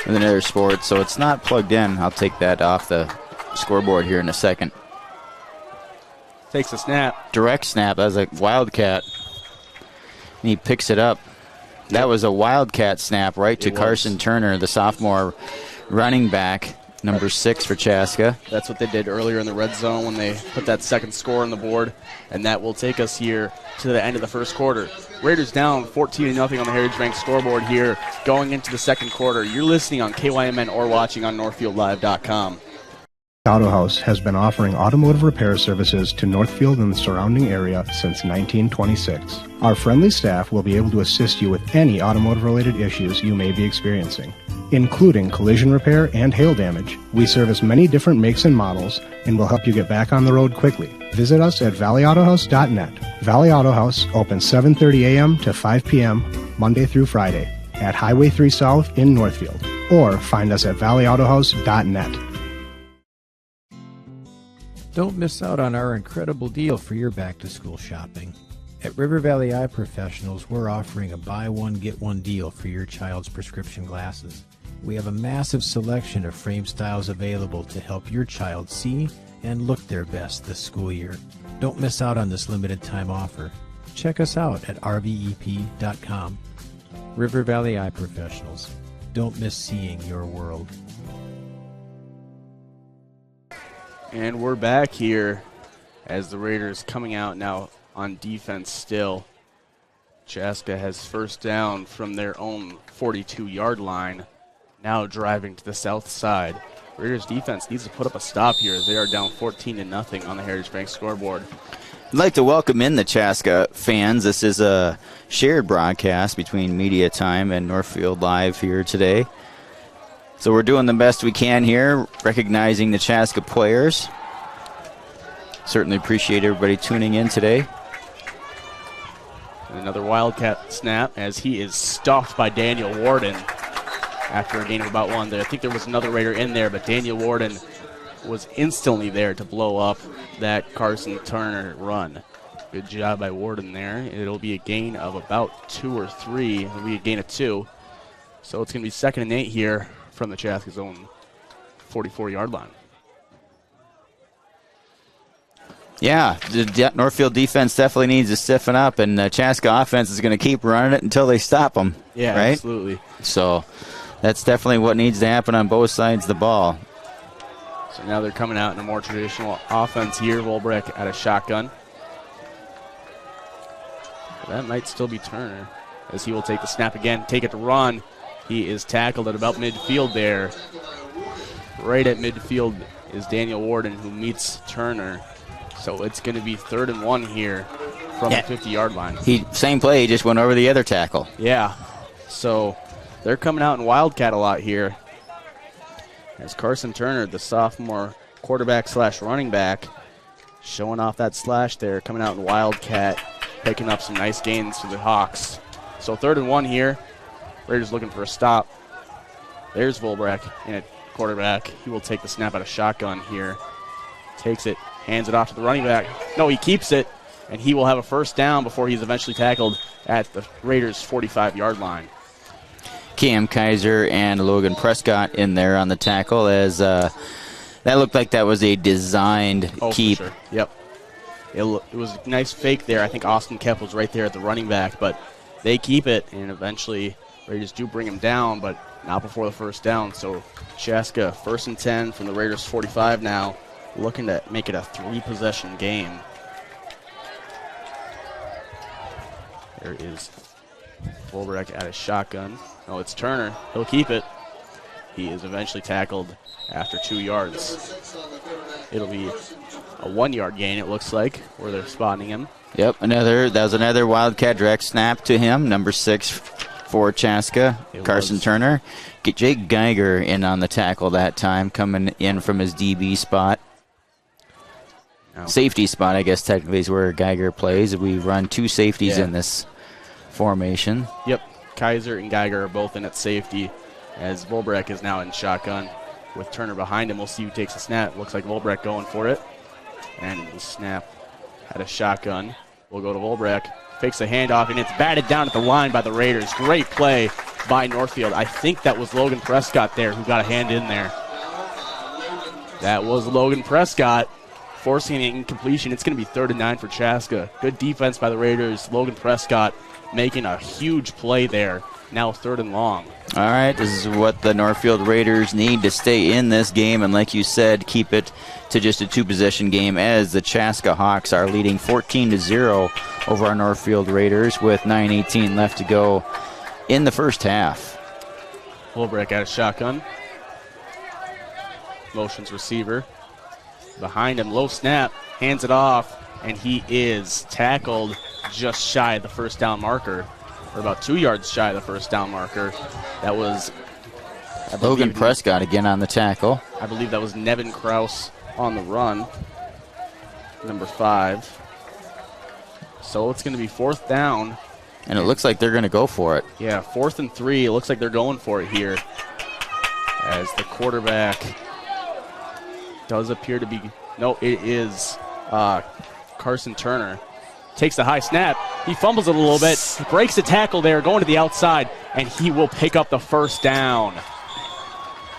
S10: in another sport, so it's not plugged in. I'll take that off the scoreboard here in a second.
S3: Takes a snap.
S10: Direct snap. That was a Wildcat. And he picks it up. That was a Wildcat snap right to Carson Turner, the sophomore running back, number 6 for Chaska.
S3: That's what they did earlier in the red zone when they put that second score on the board. And that will take us here to the end of the first quarter. Raiders down 14-0 on the Heritage Bank scoreboard here going into the second quarter. You're listening on KYMN or watching on NorthfieldLive.com.
S18: Auto House has been offering automotive repair services to Northfield and the surrounding area since 1926. Our friendly staff will be able to assist you with any automotive-related issues you may be experiencing, including collision repair and hail damage. We service many different makes and models and will help you get back on the road quickly. Visit us at valleyautohouse.net. Valley Auto House opens 7:30 a.m. to 5 p.m. Monday through Friday at Highway 3 South in Northfield, or find us at valleyautohouse.net.
S16: Don't miss out on our incredible deal for your back-to-school shopping. At River Valley Eye Professionals, we're offering a buy one, get one deal for your child's prescription glasses. We have a massive selection of frame styles available to help your child see and look their best this school year. Don't miss out on this limited time offer. Check us out at rvep.com. River Valley Eye Professionals. Don't miss seeing your world.
S3: And we're back here as the Raiders coming out now on defense still. Chaska has first down from their own 42-yard line, now driving to the south side. Raiders defense needs to put up a stop here. They are down 14-0 on the Heritage Bank scoreboard.
S10: I'd like to welcome in the Chaska fans. This is a shared broadcast between Media Time and Northfield Live here today. So we're doing the best we can here, recognizing the Chaska players. Certainly appreciate everybody tuning in today.
S3: And another Wildcat snap as he is stuffed by Daniel Warden after a gain of about 1 there. I think there was another Raider in there, but Daniel Warden was instantly there to blow up that Carson Turner run. Good job by Warden there. It'll be a gain of about 2 or 3. It'll be a gain of 2. So it's going to be 2nd and 8 here from the Chaska's own 44-yard line.
S10: Yeah, the Northfield defense definitely needs to stiffen up, and the Chaska offense is going to keep running it until they stop them.
S3: Yeah,
S10: right?
S3: Absolutely.
S10: So that's definitely what needs to happen on both sides of the ball.
S3: So now they're coming out in a more traditional offense here. Volbrecht at a shotgun. That might still be Turner, as he will take the snap again, take it to run. He is tackled at about midfield there. Right at midfield is Daniel Warden, who meets Turner. So it's going to be 3rd and 1 here from the 50-yard line.
S10: Same play, he just went over the other tackle.
S3: Yeah. So they're coming out in Wildcat a lot here. As Carson Turner, the sophomore quarterback / running back, showing off that slash there, coming out in Wildcat, picking up some nice gains for the Hawks. So 3rd and 1 here. Raiders looking for a stop. There's Volbrecht in at quarterback. He will take the snap out of shotgun here. Takes it, hands it off to the running back. No, he keeps it, and he will have a 1st down before he's eventually tackled at the Raiders' 45-yard line.
S10: Cam Kaiser and Logan Prescott in there on the tackle, as that looked like that was a designed keep.
S3: For sure. Yep. It was a nice fake there. I think Austin Kep was right there at the running back, but they keep it, and eventually Raiders do bring him down, but not before the 1st down. So Chaska, 1st and 10 from the Raiders' 45 now, looking to make it a 3-possession game. There is Volbrecht at a shotgun. No, it's Turner. He'll keep it. He is eventually tackled after 2 yards. It'll be a 1-yard gain, it looks like, where they're spotting him.
S10: Yep, that was another Wildcat direct snap to him, number 6 for Chaska, Carson Turner. Get Jake Geiger in on the tackle that time, coming in from his DB spot. Safety spot, I guess, technically is where Geiger plays. We run 2 safeties in this formation.
S3: Yep, Kaiser and Geiger are both in at safety, as Volbrecht is now in shotgun with Turner behind him. We'll see who takes the snap. Looks like Volbrecht going for it. And the snap had a shotgun. We'll go to Volbrecht. Fakes the handoff, and it's batted down at the line by the Raiders. Great play by Northfield. I think that was Logan Prescott there who got a hand in there. That was Logan Prescott forcing an incompletion. It's going to be 3rd and 9 for Chaska. Good defense by the Raiders. Logan Prescott making a huge play there. Now 3rd and long.
S10: All right, this is what the Northfield Raiders need to stay in this game, and like you said, keep it to just a 2-possession game, as the Chaska Hawks are leading 14-0 over our Northfield Raiders with 9:18 left to go in the 1st half.
S3: Volbrecht out of shotgun. Motions receiver. Behind him, low snap, hands it off, and he is tackled just shy of the 1st down marker, or about 2 yards shy of the 1st down marker. That was
S10: Logan Prescott again on the tackle.
S3: I believe that was Nevin Kraus on the run, number 5. So it's going to be 4th down.
S10: And it looks like they're going to go for it.
S3: Yeah, 4th and 3. It looks like they're going for it here, as the quarterback does appear to be, no, it is Carson Turner. Takes the high snap. He fumbles it a little bit, breaks the tackle there, going to the outside, and he will pick up the 1st down.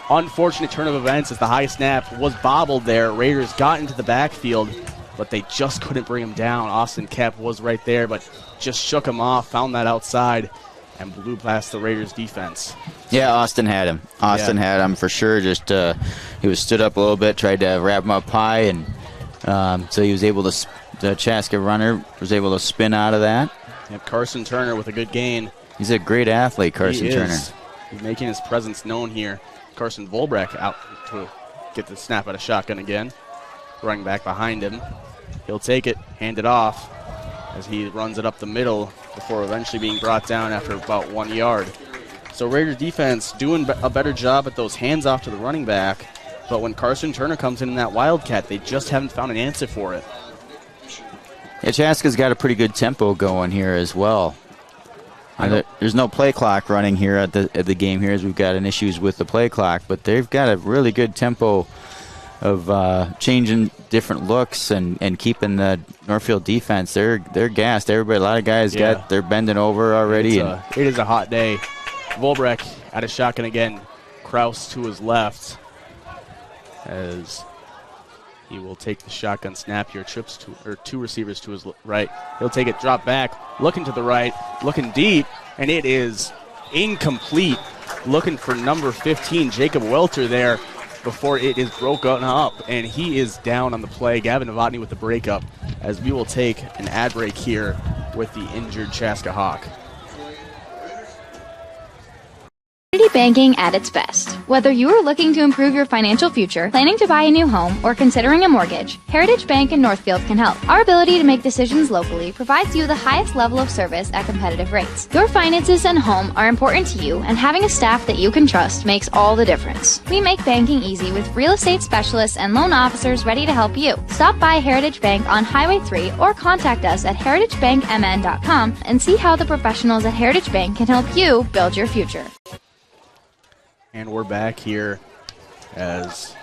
S3: Unfortunate turn of events as the high snap was bobbled there. Raiders got into the backfield, but they just couldn't bring him down. Austin Kep was right there, but just shook him off, found that outside, and blew past the Raiders defense.
S10: Yeah, Austin had him. Had him for sure. Just he was stood up a little bit, tried to wrap him up high, and so he was able to. The Chaska runner was able to spin out of that.
S3: Yep, Carson Turner with a good gain.
S10: He's a great athlete, Carson Turner.
S3: He's making his presence known here. Carson Volbrecht out to get the snap out of shotgun again. Running back behind him. He'll take it, hand it off as he runs it up the middle before eventually being brought down after about 1 yard. So Raiders defense doing a better job at those hands off to the running back, but when Carson Turner comes in that Wildcat, they just haven't found an answer for it.
S10: Yeah, Chaska's got a pretty good tempo going here as well. There's no play clock running here at the game here, as we've got an issues with the play clock, but they've got a really good tempo of changing different looks and keeping the Northfield defense. They're gassed. Everybody, a lot of guys they're bending over already.
S3: It is a hot day Volbrek out of shotgun again. Kraus to his left as he will take the shotgun snap here. Trips two receivers to his right. He'll take it, drop back, looking to the right, looking deep, and it is incomplete. Looking for number 15, Jacob Welter there before it is broken up, and he is down on the play. Gavin Novotny with the breakup as we will take an ad break here with the injured Chaska Hawk.
S2: Community banking at its best. Whether you are looking to improve your financial future, planning to buy a new home, or considering a mortgage, Heritage Bank in Northfield can help. Our ability to make decisions locally provides you the highest level of service at competitive rates. Your finances and home are important to you, and having a staff that you can trust makes all the difference. We make banking easy with real estate specialists and loan officers ready to help you. Stop by Heritage Bank on Highway 3 or contact us at heritagebankmn.com and see how the professionals at Heritage Bank can help you build your future.
S3: And we're back here as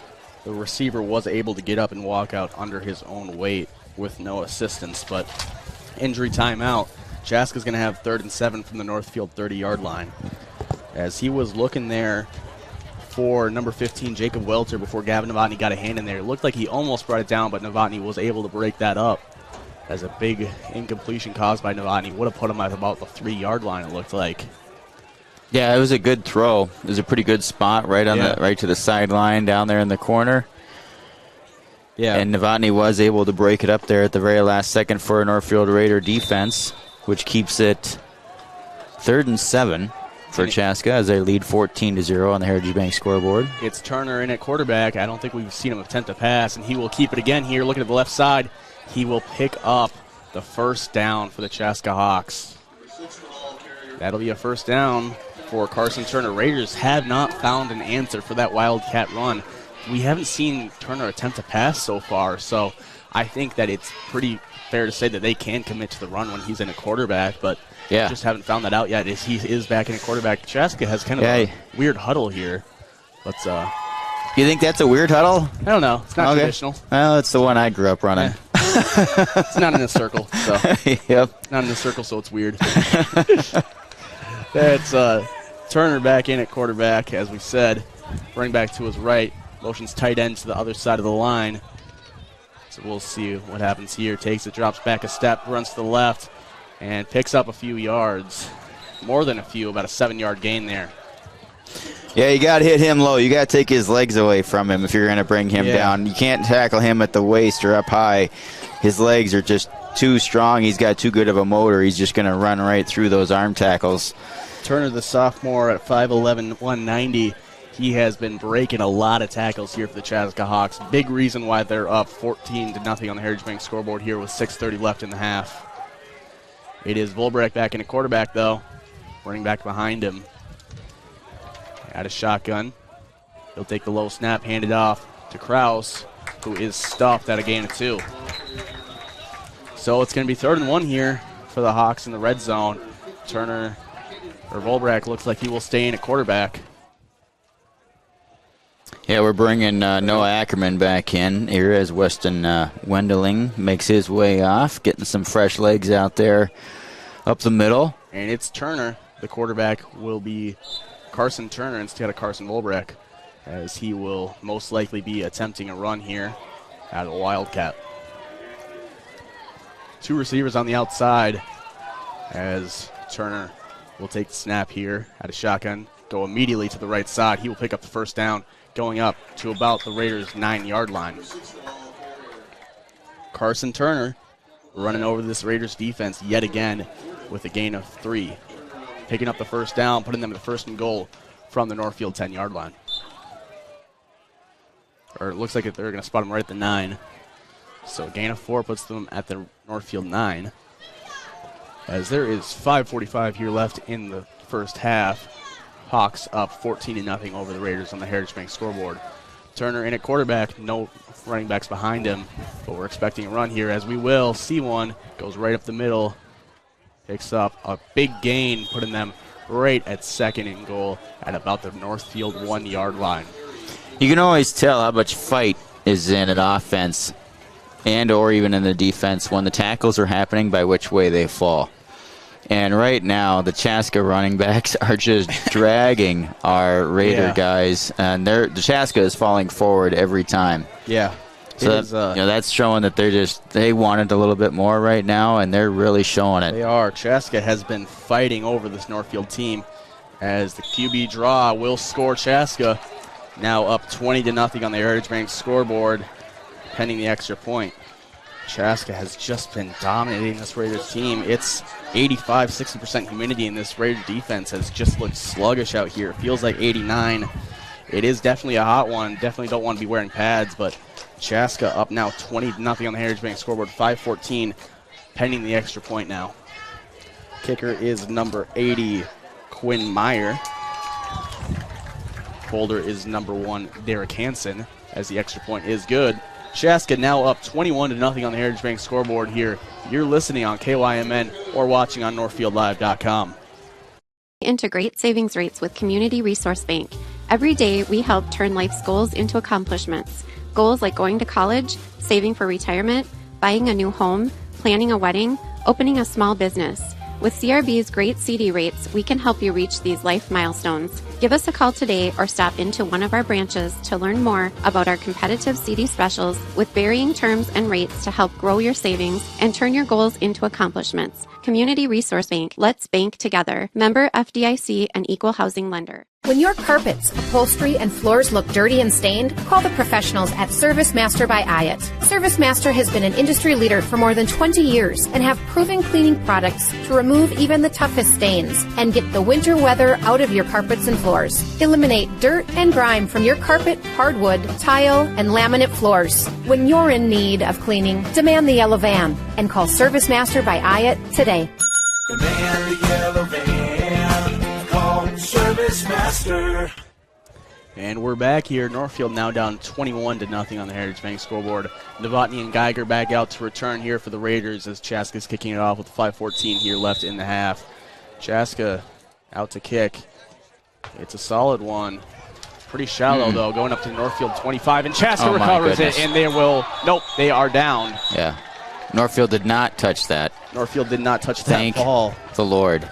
S3: the receiver was able to get up and walk out under his own weight with no assistance, but injury timeout. Chaska's going to have 3rd and 7 from the Northfield 30-yard line. As he was looking there for number 15, Jacob Welter, before Gavin Novotny got a hand in there. It looked like he almost brought it down, but Novotny was able to break that up as a big incompletion caused by Novotny. Would have put him at about the 3-yard line, it looked like.
S10: Yeah, it was a good throw. It was a pretty good spot right on right to the sideline down there in the corner.
S3: Yeah.
S10: And Novotny was able to break it up there at the very last second for a Northfield Raider defense, which keeps it 3rd and 7 for Chaska as they lead 14-0 on the Heritage Bank scoreboard.
S3: It's Turner in at quarterback. I don't think we've seen him attempt a pass, and he will keep it again here. Looking at the left side, he will pick up the first down for the Chaska Hawks. That'll be a first down for Carson Turner. Raiders have not found an answer for that Wildcat run. We haven't seen Turner attempt a pass so far, so I think that it's pretty fair to say that they can commit to the run when he's in a quarterback, but just haven't found that out yet. He is back in a quarterback. Chaska has kind of a weird huddle here. Let's.
S10: You think that's a weird huddle?
S3: I don't know. It's not traditional.
S10: Well, it's the one I grew up running.
S3: It's not in a circle, so.
S10: Yep.
S3: Not in a circle, so it's weird. That's Turner back in at quarterback, as we said. Running back to his right. Motions tight end to the other side of the line. So we'll see what happens here. Takes it, drops back a step, runs to the left, and picks up a few yards. More than a few, about a 7-yard gain there.
S10: Yeah, you got to hit him low. You got to take his legs away from him if you're going to bring him down. You can't tackle him at the waist or up high. His legs are just too strong. He's got too good of a motor. He's just going to run right through those arm tackles.
S3: Turner, the sophomore, at 5'11", 190. He has been breaking a lot of tackles here for the Chaska Hawks. Big reason why they're up 14-0 on the Heritage Bank scoreboard here with 6:30 left in the half. It is Volbrek back in a quarterback, though. Running back behind him. Out of shotgun. He'll take the low snap, hand it off to Kraus, who is stuffed at a gain of 2. So it's going to be 3rd and 1 here for the Hawks in the red zone. Turner, or Volbrek, looks like he will stay in at quarterback.
S10: Yeah, we're bringing Noah Ackerman back in here as Weston Wendeling makes his way off, getting some fresh legs out there up the middle.
S3: And it's Turner. The quarterback will be Carson Turner instead of Carson Volbrek, as he will most likely be attempting a run here out of the Wildcat. 2 receivers on the outside as Turner will take the snap here out of shotgun, go immediately to the right side. He will pick up the first down, going up to about the Raiders' 9-yard line. Carson Turner running over this Raiders defense yet again with a gain of 3. Picking up the first down, putting them at the 1st and goal from the Northfield 10-yard line. Or it looks like they're going to spot them right at the 9. So a gain of 4 puts them at the Northfield 9. As there is 5:45 here left in the first half. Hawks up 14-0 over the Raiders on the Heritage Bank scoreboard. Turner in at quarterback, no running backs behind him, but we're expecting a run here, as we will see one. Goes right up the middle, picks up a big gain, putting them right at 2nd and goal at about the Northfield 1-yard line.
S10: You can always tell how much fight is in an offense and or even in the defense when the tackles are happening by which way they fall. And right now, the Chaska running backs are just dragging our Raider guys, and the Chaska is falling forward every time.
S3: Yeah.
S10: So that's showing that they want it a little bit more right now, and they're really showing it.
S3: They are. Chaska has been fighting over this Northfield team as the QB draw will score Chaska. Now up 20-0 on the Heritage Bank scoreboard, pending the extra point. Chaska has just been dominating this Raiders team. It's 85-60% humidity, and this Raider defense has just looked sluggish out here. It feels like 89. It is definitely a hot one. Definitely don't want to be wearing pads, but Chaska up now 20-0 on the Heritage Bank scoreboard, 5:14, pending the extra point now. Kicker is number 80, Quinn Meyer. Holder is number 1, Derek Hansen, as the extra point is good. Chaska now up 21-0 on the Heritage Bank scoreboard here. You're listening on KYMN or watching on NorthfieldLive.com.
S7: Integrate savings rates with Community Resource Bank. Every day, we help turn life's goals into accomplishments. Goals like going to college, saving for retirement, buying a new home, planning a wedding, opening a small business. With CRB's great CD rates, we can help you reach these life milestones. Give us a call today or stop into one of our branches to learn more about our competitive CD specials with varying terms and rates to help grow your savings and turn your goals into accomplishments. Community Resource Bank. Let's bank together. Member FDIC and Equal Housing Lender.
S8: When your carpets, upholstery, and floors look dirty and stained, call the professionals at Service Master by Hyatt. Service Master has been an industry leader for more than 20 years and have proven cleaning products to remove even the toughest stains and get the winter weather out of your carpets and floors. Eliminate dirt and grime from your carpet, hardwood, tile, and laminate floors. When you're in need of cleaning, demand the yellow van and call Service Master by Hyatt today.
S9: Demand the yellow van. Call Service Master.
S3: And we're back here. Northfield now down 21-0 on the Heritage Bank scoreboard. Novotny and Geiger back out to return here for the Raiders as Chaska's kicking it off with 5:14 here left in the half. Chaska out to kick. It's a solid one. Pretty shallow, though, going up to Northfield 25, and Chaska recovers it, and they will, nope, they are down.
S10: Yeah. Northfield did not touch that.
S3: Northfield did not touch that ball.
S10: Thank the Lord.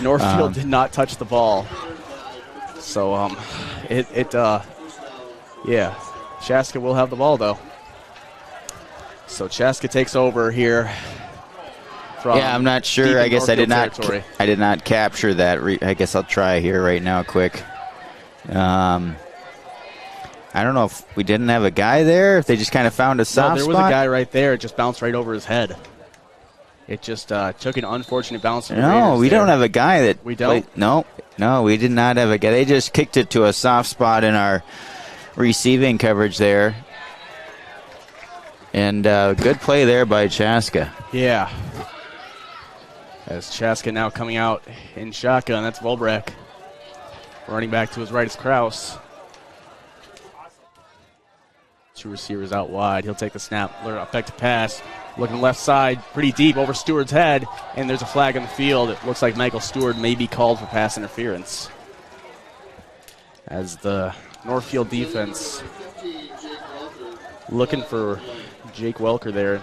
S3: Northfield did not touch the ball. So, yeah, Chaska will have the ball, though. So Chaska takes over here.
S10: Yeah, I'm not sure. I guess I did not capture that. I guess I'll try here right now, quick. I don't know if we didn't have a guy there, if they just kind of found a soft
S3: spot. No, there was
S10: spot.
S3: a guy right there. It just bounced right over his head. It just took an unfortunate bounce.
S10: No, we don't have a guy that.
S3: We don't?
S10: No, we did not have a guy. They just kicked it to a soft spot in our receiving coverage there. And good play there by Chaska.
S3: Yeah. As Chaska now coming out in shotgun, that's Volbrek. Running back to his right is Kraus. Two receivers out wide. He'll take the snap. Effective pass. Looking left side, pretty deep over Stewart's head, and there's a flag on the field. It looks like Michael Stewart may be called for pass interference. As the Northfield defense looking for Jake Welker there,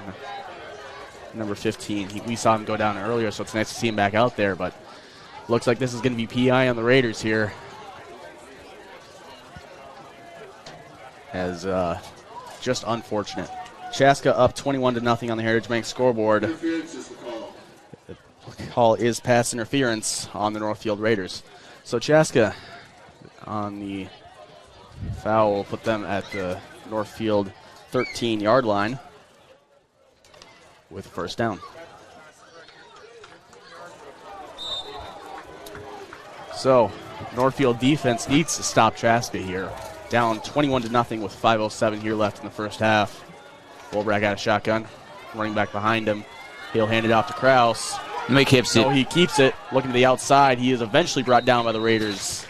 S3: number 15. We saw him go down earlier, so it's nice to see him back out there, but looks like this is going to be PI on the Raiders here. As just unfortunate. Chaska up 21-0 on the Heritage Bank scoreboard. The call is pass interference on the Northfield Raiders. So Chaska on the foul will put them at the Northfield 13-yard line with a first down. So Northfield defense needs to stop Chaska here. Down 21-0 with 5:07 here left in the first half. Wolbrach got a shotgun. Running back behind him. He'll hand it off to Kraus.
S10: He keeps it.
S3: He keeps it. Looking to the outside. He is eventually brought down by the Raiders.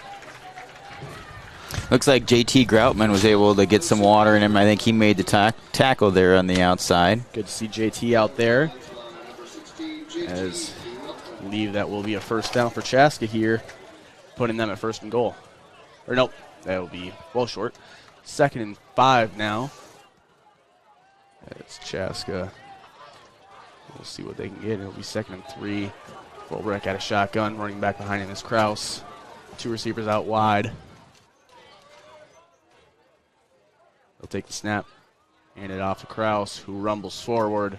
S10: Looks like JT Groutman was able to get some water in him. I think he made the tackle there on the outside.
S3: Good to see JT out there. As I believe that will be a first down for Chaska here, putting them at 1st and goal. Or nope, that will be well short. 2nd and 5 now. It's Chaska We'll see what they can get. It'll be 2nd and 3. Fullback out of shotgun. Running back behind him is Kraus. 2 receivers out wide. They'll take the snap. Hand it off to Kraus, who rumbles forward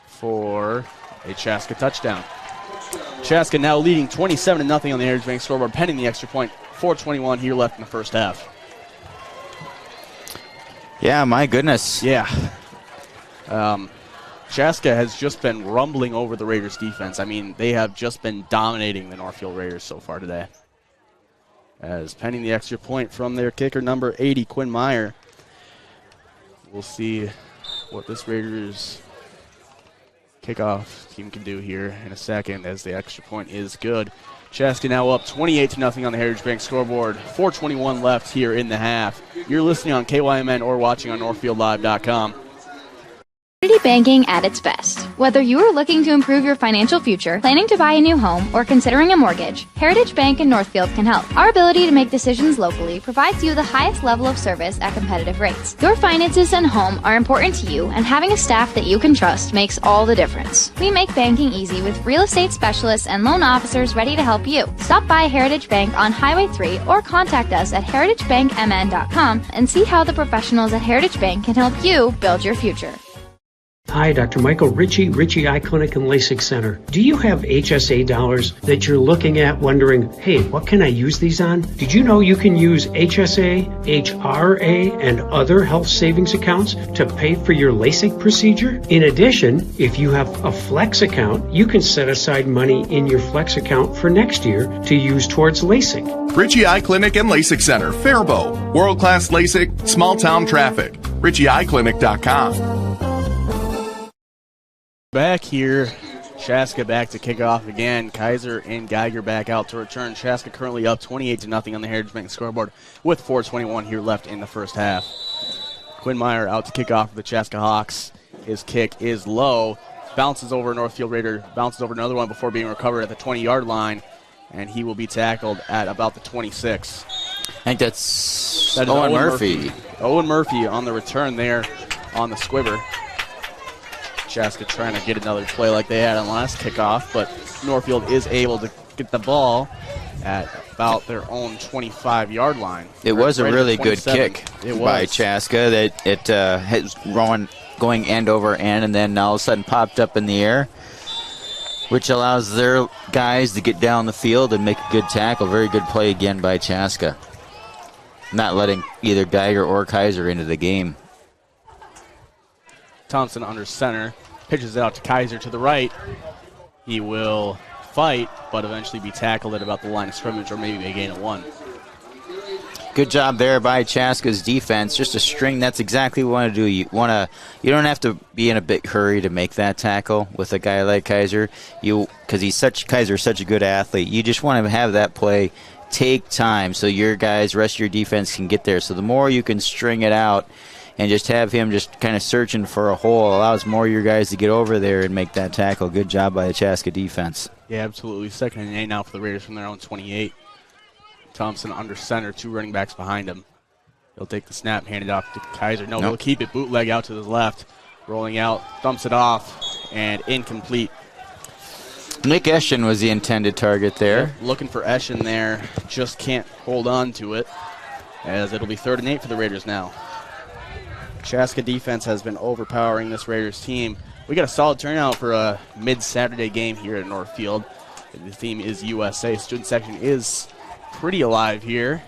S3: for a Chaska touchdown. Chaska now leading 27-0 on the Heritage Bank scoreboard, pending the extra point. 4:21 here left in the first half.
S10: Yeah, my goodness.
S3: Yeah. Chaska has just been rumbling over the Raiders' defense. I mean, they have just been dominating the Northfield Raiders so far today. As pending the extra point from their kicker, number 80, Quinn Meyer. We'll see what this Raiders kickoff team can do here in a second, as the extra point is good. Chaska now up 28-0 on the Heritage Bank scoreboard. 4:21 left here in the half. You're listening on KYMN or watching on NorthfieldLive.com.
S2: Community banking at its best. Whether you are looking to improve your financial future, planning to buy a new home, or considering a mortgage, Heritage Bank in Northfield can help. Our ability to make decisions locally provides you the highest level of service at competitive rates. Your finances and home are important to you, and having a staff that you can trust makes all the difference. We make banking easy with real estate specialists and loan officers ready to help you. Stop by Heritage Bank on Highway 3 or contact us at heritagebankmn.com and see how the professionals at Heritage Bank can help you build your future.
S5: Hi, Dr. Michael Ritchie Eye Clinic and LASIK Center. Do you have HSA dollars that you're looking at wondering, hey, what can I use these on? Did you know you can use HSA, HRA, and other health savings accounts to pay for your LASIK procedure? In addition, if you have a Flex account, you can set aside money in your Flex account for next year to use towards LASIK.
S6: Ritchie Eye Clinic and LASIK Center, Faribault. World-class LASIK, small-town traffic. RitchieEyeClinic.com.
S3: Back here, Chaska back to kick off again. Kaiser and Geiger back out to return. Chaska currently up 28-0 on the Heritage Bank scoreboard with 4:21 here left in the first half. Quinn Meyer out to kick off for the Chaska Hawks. His kick is low. Bounces over a Northfield Raider. Bounces over another one before being recovered at the 20-yard line. And he will be tackled at about the 26.
S10: I think that's Owen Murphy.
S3: Owen Murphy on the return there on the squibber. Chaska trying to get another play like they had on last kickoff, but Northfield is able to get the ball at about their own 25-yard line.
S10: It was a really good kick by Chaska that it has going end over end, and then all of a sudden popped up in the air, which allows their guys to get down the field and make a good tackle. Very good play again by Chaska, not letting either Geiger or Kaiser into the game.
S3: Thompson under center, pitches it out to Kaiser to the right. He will fight, but eventually be tackled at about the line of scrimmage, or maybe they gain a 1.
S10: Good job there by Chaska's defense. Just a string. That's exactly what you want to do. You don't have to be in a big hurry to make that tackle with a guy like Kaiser. Because Kaiser's such a good athlete. You just want to have that play take time so your guys, rest of your defense can get there. So the more you can string it out and just have him just kind of searching for a hole, allows more of your guys to get over there and make that tackle. Good job by the Chaska defense.
S3: Yeah, absolutely. 2nd and 8 now for the Raiders from their own 28. Thompson under center, 2 running backs behind him. He'll take the snap, hand it off to Kaiser. No, he'll keep it, bootleg out to his left. Rolling out, thumps it off, and incomplete.
S10: Nick Eschen was the intended target there.
S3: Yeah, looking for Eschen there, just can't hold on to it, as it'll be 3rd and 8 for the Raiders now. Chaska defense has been overpowering this Raiders team. We got a solid turnout for a mid-Saturday game here at Northfield. The theme is USA. Student section is pretty alive here,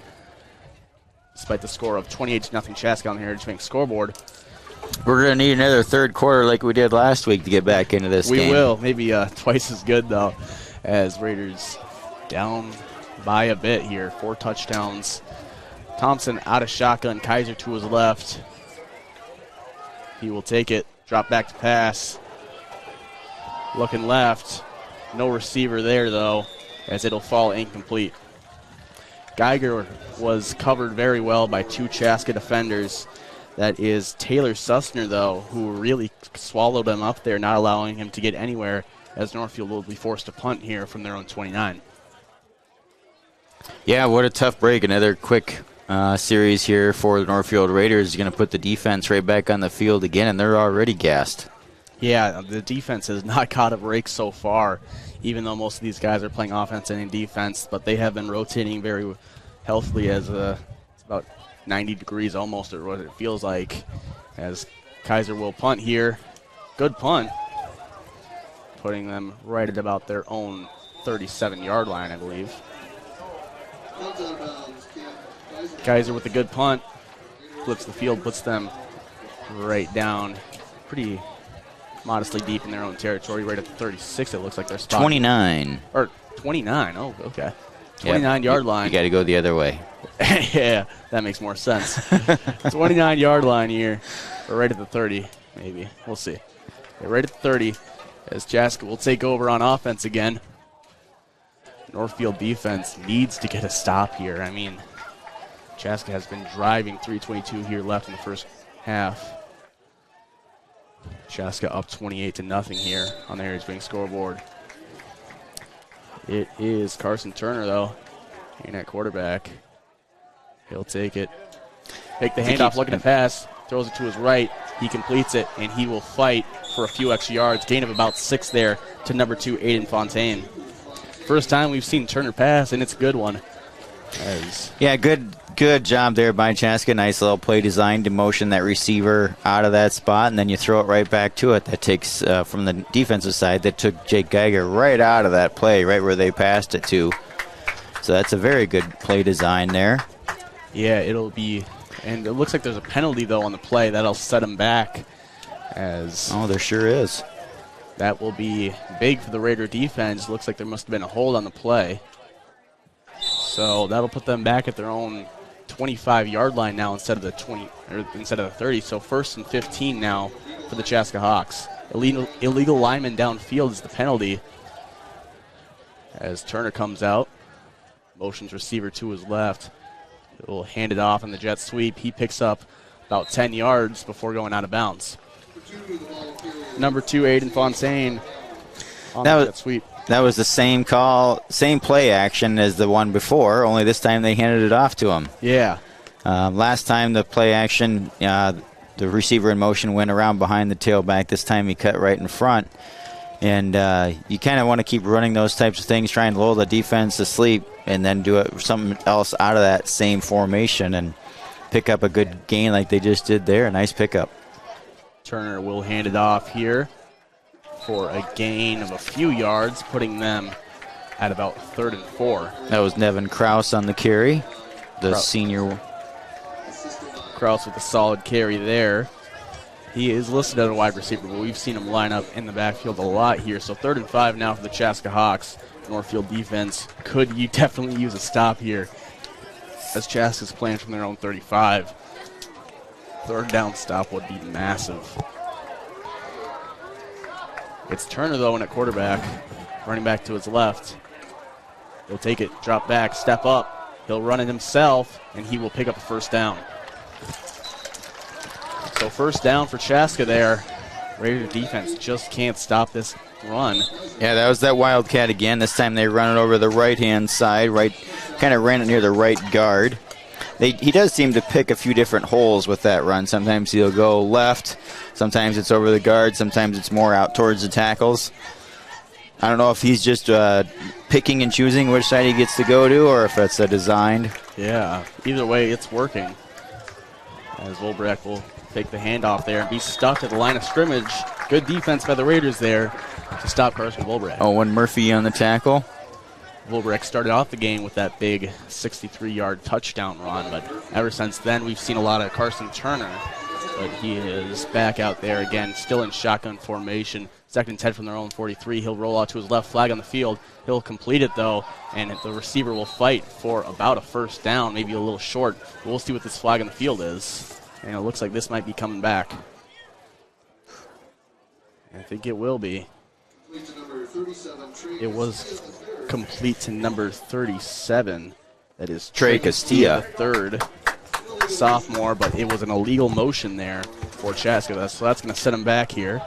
S3: despite the score of 28-0 Chaska on the Heritage Bank scoreboard.
S10: We're going to need another third quarter like we did last week to get back into this game.
S3: We will. Maybe twice as good, though, as Raiders down by a bit here. 4 touchdowns. Thompson out of shotgun. Kaiser to his left. He will take it, drop back to pass. Looking left. No receiver there, though, as it'll fall incomplete. Geiger was covered very well by 2 Chaska defenders. That is Taylor Sussner, though, who really swallowed him up there, not allowing him to get anywhere, as Northfield will be forced to punt here from their own 29.
S10: Yeah, what a tough break. Another quick series here for the Northfield Raiders is going to put the defense right back on the field again, and they're already gassed.
S3: Yeah, the defense has not caught a break so far, even though most of these guys are playing offense and defense, but they have been rotating very healthily as it's about 90 degrees almost, or what it feels like, as Kaiser will punt here. Good punt, putting them right at about their own 37-yard line, I believe. Kaiser with a good punt, flips the field, puts them right down, pretty modestly deep in their own territory, right at the 36. It looks like they're spotted.
S10: 29.
S3: Or 29. Oh, okay. 29-yard line.
S10: You got to go the other way.
S3: Yeah, that makes more sense. 29-yard line here, or right at the 30, maybe. We'll see. Yeah, right at the 30, as Chaska will take over on offense again. Northfield defense needs to get a stop here. I mean, Chaska has been driving. 3:22 here left in the first half. Chaska up 28-0 here on the Heritage Bank scoreboard. It is Carson Turner, though, in at quarterback. He'll take it. Take the handoff, looking to pass. Throws it to his right. He completes it, and he will fight for a few extra yards. Gain of about 6 there to number 2, Aiden Fontaine. First time we've seen Turner pass, and it's a good one.
S10: Yeah, good job there by Chaska. Nice little play design to motion that receiver out of that spot, and then you throw it right back to it. That takes, from the defensive side, that took Jake Geiger right out of that play, right where they passed it to. So that's a very good play design there.
S3: Yeah, it'll be, and it looks like there's a penalty, though, on the play. That'll set him back.
S10: Oh, there sure is.
S3: That will be big for the Raider defense. Looks like there must have been a hold on the play. So that'll put them back at their own 25-yard line now instead of the 30. So 1st and 15 now for the Chaska Hawks. Illegal lineman downfield is the penalty. As Turner comes out, motions receiver to his left. He'll hand it off in the jet sweep. He picks up about 10 yards before going out of bounds. Number 2, Aiden Fontaine on the jet sweep.
S10: That was the same call, same play action as the one before, only this time they handed it off to him.
S3: Yeah.
S10: Last time the play action, the receiver in motion went around behind the tailback. This time he cut right in front. And you kind of want to keep running those types of things, trying to lull the defense to sleep, and then do something else out of that same formation and pick up a good gain like they just did there. A nice pickup.
S3: Turner will hand it off here for a gain of a few yards, putting them at about 3rd and 4.
S10: That was Nevin Krause on the carry, the senior.
S3: Krause with a solid carry there. He is listed as a wide receiver, but we've seen him line up in the backfield a lot here. So 3rd and 5 now for the Chaska Hawks. Northfield defense could definitely use a stop here, as Chaska's playing from their own 35. 3rd down stop would be massive. It's Turner, though, in at quarterback, running back to his left. He'll take it, drop back, step up. He'll run it himself, and he will pick up a 1st down. So 1st down for Chaska there. Raider defense just can't stop this run.
S10: Yeah, that was that Wildcat again. This time they run it over the right-hand side, kind of ran it near the right guard. He does seem to pick a few different holes with that run. Sometimes he'll go left, sometimes it's over the guard, sometimes it's more out towards the tackles. I don't know if he's just picking and choosing which side he gets to go to, or if it's designed.
S3: Yeah, either way, it's working. As Volbrecht will take the handoff there and be stuck at the line of scrimmage. Good defense by the Raiders there to stop Carson Volbrecht.
S10: Owen Murphy on the tackle.
S3: Volbrecht started off the game with that big 63-yard touchdown run, but ever since then we've seen a lot of Carson Turner. But he is back out there again, still in shotgun formation. 2nd and 10 from their own 43. He'll roll out to his left, flag on the field. He'll complete it, though, and the receiver will fight for about a 1st down, maybe a little short. We'll see what this flag on the field is. And it looks like this might be coming back. I think it will be. It was complete to number 37. That is
S10: Trey Castilla,
S3: the 3rd sophomore, but it was an illegal motion there for Chaska. So that's going to set him back here.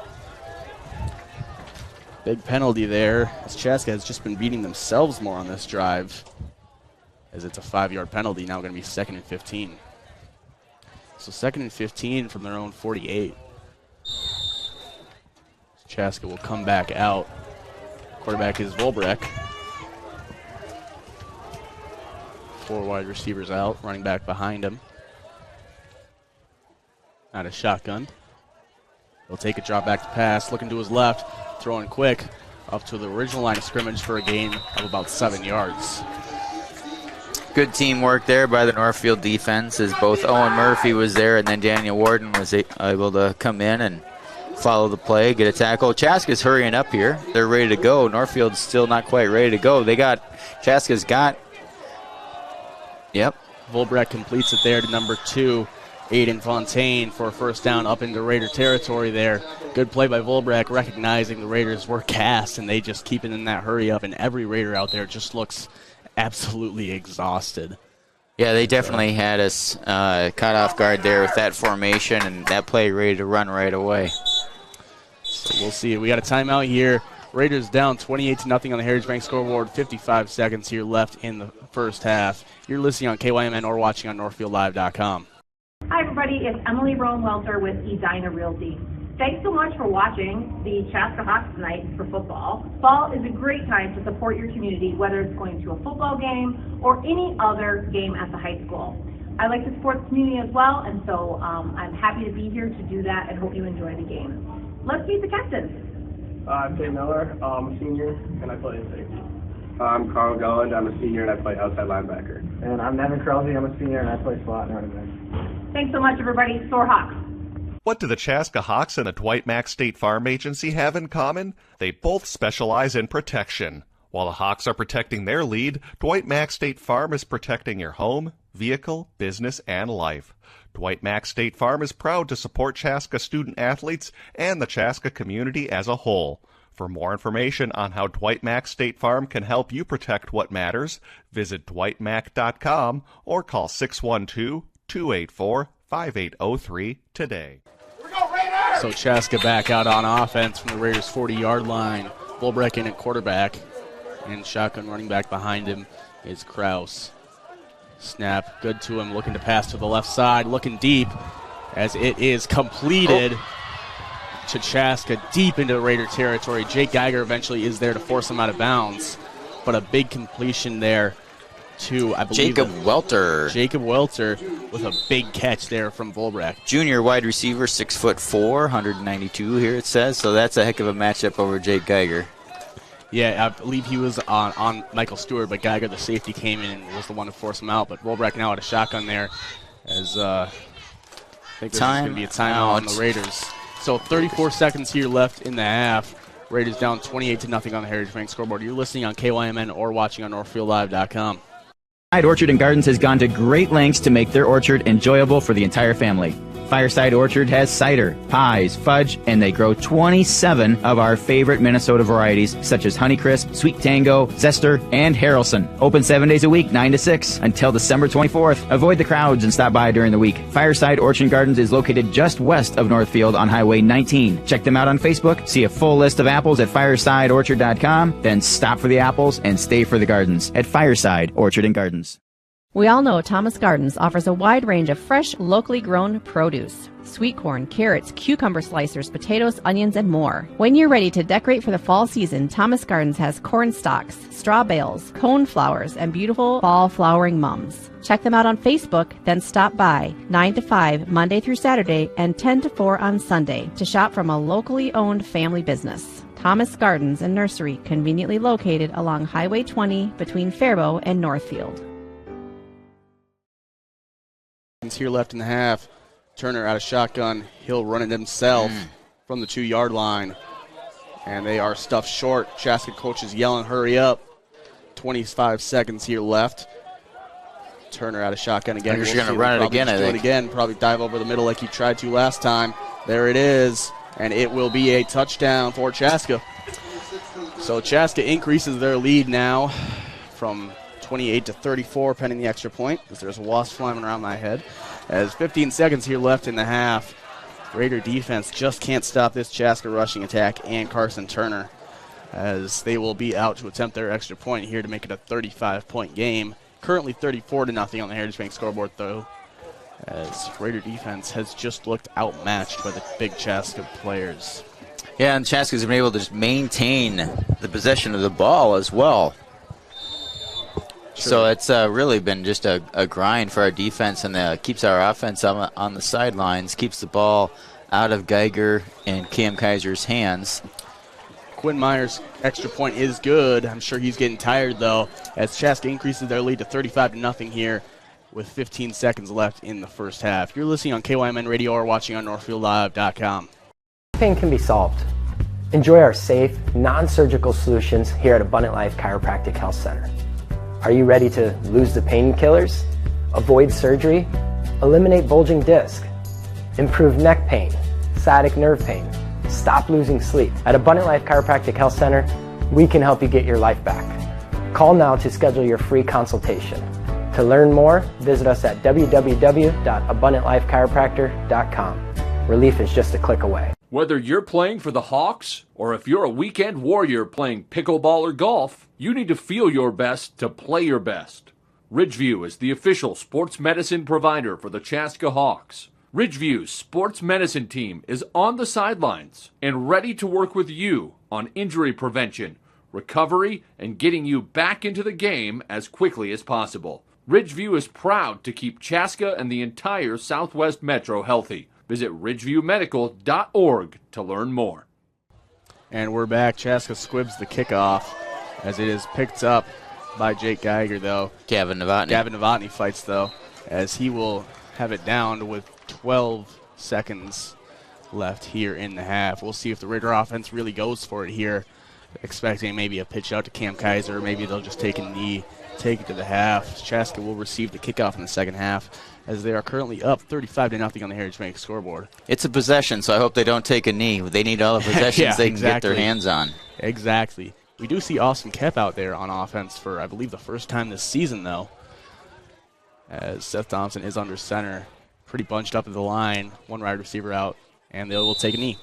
S3: Big penalty there, as Chaska has just been beating themselves more on this drive, as it's a 5-yard penalty, now going to be 2nd and 15. So 2nd and 15 from their own 48. Chaska will come back out. Quarterback is Volbrek. 4 wide receivers out, running back behind him. Out of shotgun. He'll take a drop back to pass, looking to his left, throwing quick up to the original line of scrimmage for a gain of about 7 yards.
S10: Good teamwork there by the Northfield defense as both Owen Murphy was there and then Daniel Warden was able to come in and follow the play, get a tackle. Chaska's hurrying up here. They're ready to go. Northfield's still not quite ready to go. Chaska's got, yep.
S3: Volbrek completes it there to number 2, Aiden Fontaine, for a first down up into Raider territory there. Good play by Volbrek, recognizing the Raiders were cast, and they just keep it in that hurry up, and every Raider out there just looks absolutely exhausted.
S10: Yeah, they definitely had us caught off guard there with that formation and that play ready to run right away.
S3: So we'll see. We got a timeout here. Raiders down 28-0 on the Heritage Bank scoreboard. 55 seconds here left in the first half. You're listening on KYMN or watching on NorthfieldLive.com.
S4: Hi, everybody. It's Emily Rowan-Welter with Edina Realty. Thanks so much for watching the Chaska Hawks tonight for football. Fall is a great time to support your community, whether it's going to a football game or any other game at the high school. I like to support the community as well, and so I'm happy to be here to do that and hope you enjoy the game. Let's meet the captains.
S22: I'm Tate Miller. I'm a senior, and I play safety. I'm Carl Golland. I'm a senior, and I play outside linebacker.
S23: And I'm Nevin Krause. I'm a senior, and I play slot and running back.
S4: Thanks so much, everybody. Soar Hawks.
S6: What do the Chaska Hawks and the Dwight Mack State Farm Agency have in common? They both specialize in protection. While the Hawks are protecting their lead, Dwight Mack State Farm is protecting your home, vehicle, business, and life. Dwight Mack State Farm is proud to support Chaska student-athletes and the Chaska community as a whole. For more information on how Dwight Mack State Farm can help you protect what matters, visit dwightmack.com or call 612-284-5803 today.
S3: So Chaska back out on offense from the Raiders' 40-yard line. Volbrek in at quarterback, and shotgun running back behind him is Krause. Snap, good to him, looking to pass to the left side, looking deep as it is completed to Chaska deep into Raider territory. Jake Geiger eventually is there to force him out of bounds, but a big completion there to, I believe,
S10: Jacob Welter.
S3: Jacob Welter with a big catch there from Volbrek.
S10: Junior wide receiver, 6'4", 192 here it says, so that's a heck of a matchup over Jake Geiger.
S3: Yeah, I believe he was on Michael Stewart, but Geiger, the safety, came in and was the one to force him out. But Volbrek now at a shotgun there, as I think there's going to be a timeout on the Raiders. So 34 seconds here left in the half. Raiders down 28-0 on the Heritage Bank scoreboard. You're listening on KYMN or watching on NorthfieldLive.com.
S10: Orchard and Gardens has gone to great lengths to make their orchard enjoyable for the entire family. Fireside Orchard has cider, pies, fudge, and they grow 27 of our favorite Minnesota varieties, such as Honeycrisp, Sweet Tango, Zester, and Harrelson. Open 7 days a week, 9 to 6, until December 24th. Avoid the crowds and stop by during the week. Fireside Orchard and Gardens is located just west of Northfield on Highway 19. Check them out on Facebook, see a full list of apples at firesideorchard.com, then stop for the apples and stay for the gardens at Fireside Orchard and Gardens.
S24: We all know Thomas Gardens offers a wide range of fresh, locally grown produce. Sweet corn, carrots, cucumber slicers, potatoes, onions, and more. When you're ready to decorate for the fall season, Thomas Gardens has corn stalks, straw bales, cone flowers, and beautiful fall flowering mums. Check them out on Facebook, then stop by 9 to 5 Monday through Saturday and 10 to 4 on Sunday to shop from a locally owned family business. Thomas Gardens and Nursery, conveniently located along Highway 20 between Faribault and Northfield.
S3: Here left in the half. Turner out of shotgun. He'll run it himself from the 2-yard line. And they are stuffed short. Chaska coaches yelling, hurry up. 25 seconds here left. Turner out of shotgun again.
S10: He's going to run it again, I think.
S3: Probably dive over the middle like he tried to last time. There it is. And it will be a touchdown for Chaska. So Chaska increases their lead now from 28-34, pending the extra point, because there's a wasp flying around my head. As 15 seconds here left in the half, Raider defense just can't stop this Chaska rushing attack and Carson Turner, as they will be out to attempt their extra point here to make it a 35-point game. Currently 34-0 on the Heritage Bank scoreboard, though, as Raider defense has just looked outmatched by the big Chaska players.
S1: Yeah, and Chaska's been able to just maintain the possession of the ball as well. So it's really been just a grind for our defense, and keeps our offense on the sidelines, keeps the ball out of Geiger and Cam Kaiser's hands.
S3: Quinn Meyer's extra point is good. I'm sure he's getting tired, though, as Chaska increases their lead to 35-0 here with 15 seconds left in the first half. You're listening on KYMN Radio or watching on NorthfieldLive.com.
S12: Pain can be solved. Enjoy our safe, non-surgical solutions here at Abundant Life Chiropractic Health Center. Are you ready to lose the painkillers, avoid surgery, eliminate bulging disc, improve neck pain, sciatic nerve pain, stop losing sleep? At Abundant Life Chiropractic Health Center, we can help you get your life back. Call now to schedule your free consultation. To learn more, visit us at www.abundantlifechiropractor.com. Relief is just a click away.
S13: Whether you're playing for the Hawks or if you're a weekend warrior playing pickleball or golf, you need to feel your best to play your best. Ridgeview is the official sports medicine provider for the Chaska Hawks. Ridgeview's sports medicine team is on the sidelines and ready to work with you on injury prevention, recovery, and getting you back into the game as quickly as possible. Ridgeview is proud to keep Chaska and the entire Southwest Metro healthy. Visit ridgeviewmedical.org to learn more.
S3: And we're back. Chaska squibs the kickoff as it is picked up by Jake Geiger, though.
S1: Gavin Novotny
S3: fights, though, as he will have it down with 12 seconds left here in the half. We'll see if the Raider offense really goes for it here, expecting maybe a pitch out to Cam Kaiser. Maybe they'll just take a knee, take it to the half. Chaska will receive the kickoff in the second half, as they are currently up 35-0 on the Heritage Bank scoreboard.
S1: It's a possession, so I hope they don't take a knee. They need all the possessions they can get their hands on.
S3: Exactly. We do see Austin Kep out there on offense for, I believe, the first time this season, though, as Seth Thompson is under center, pretty bunched up at the line, one wide receiver out, and they will take a knee.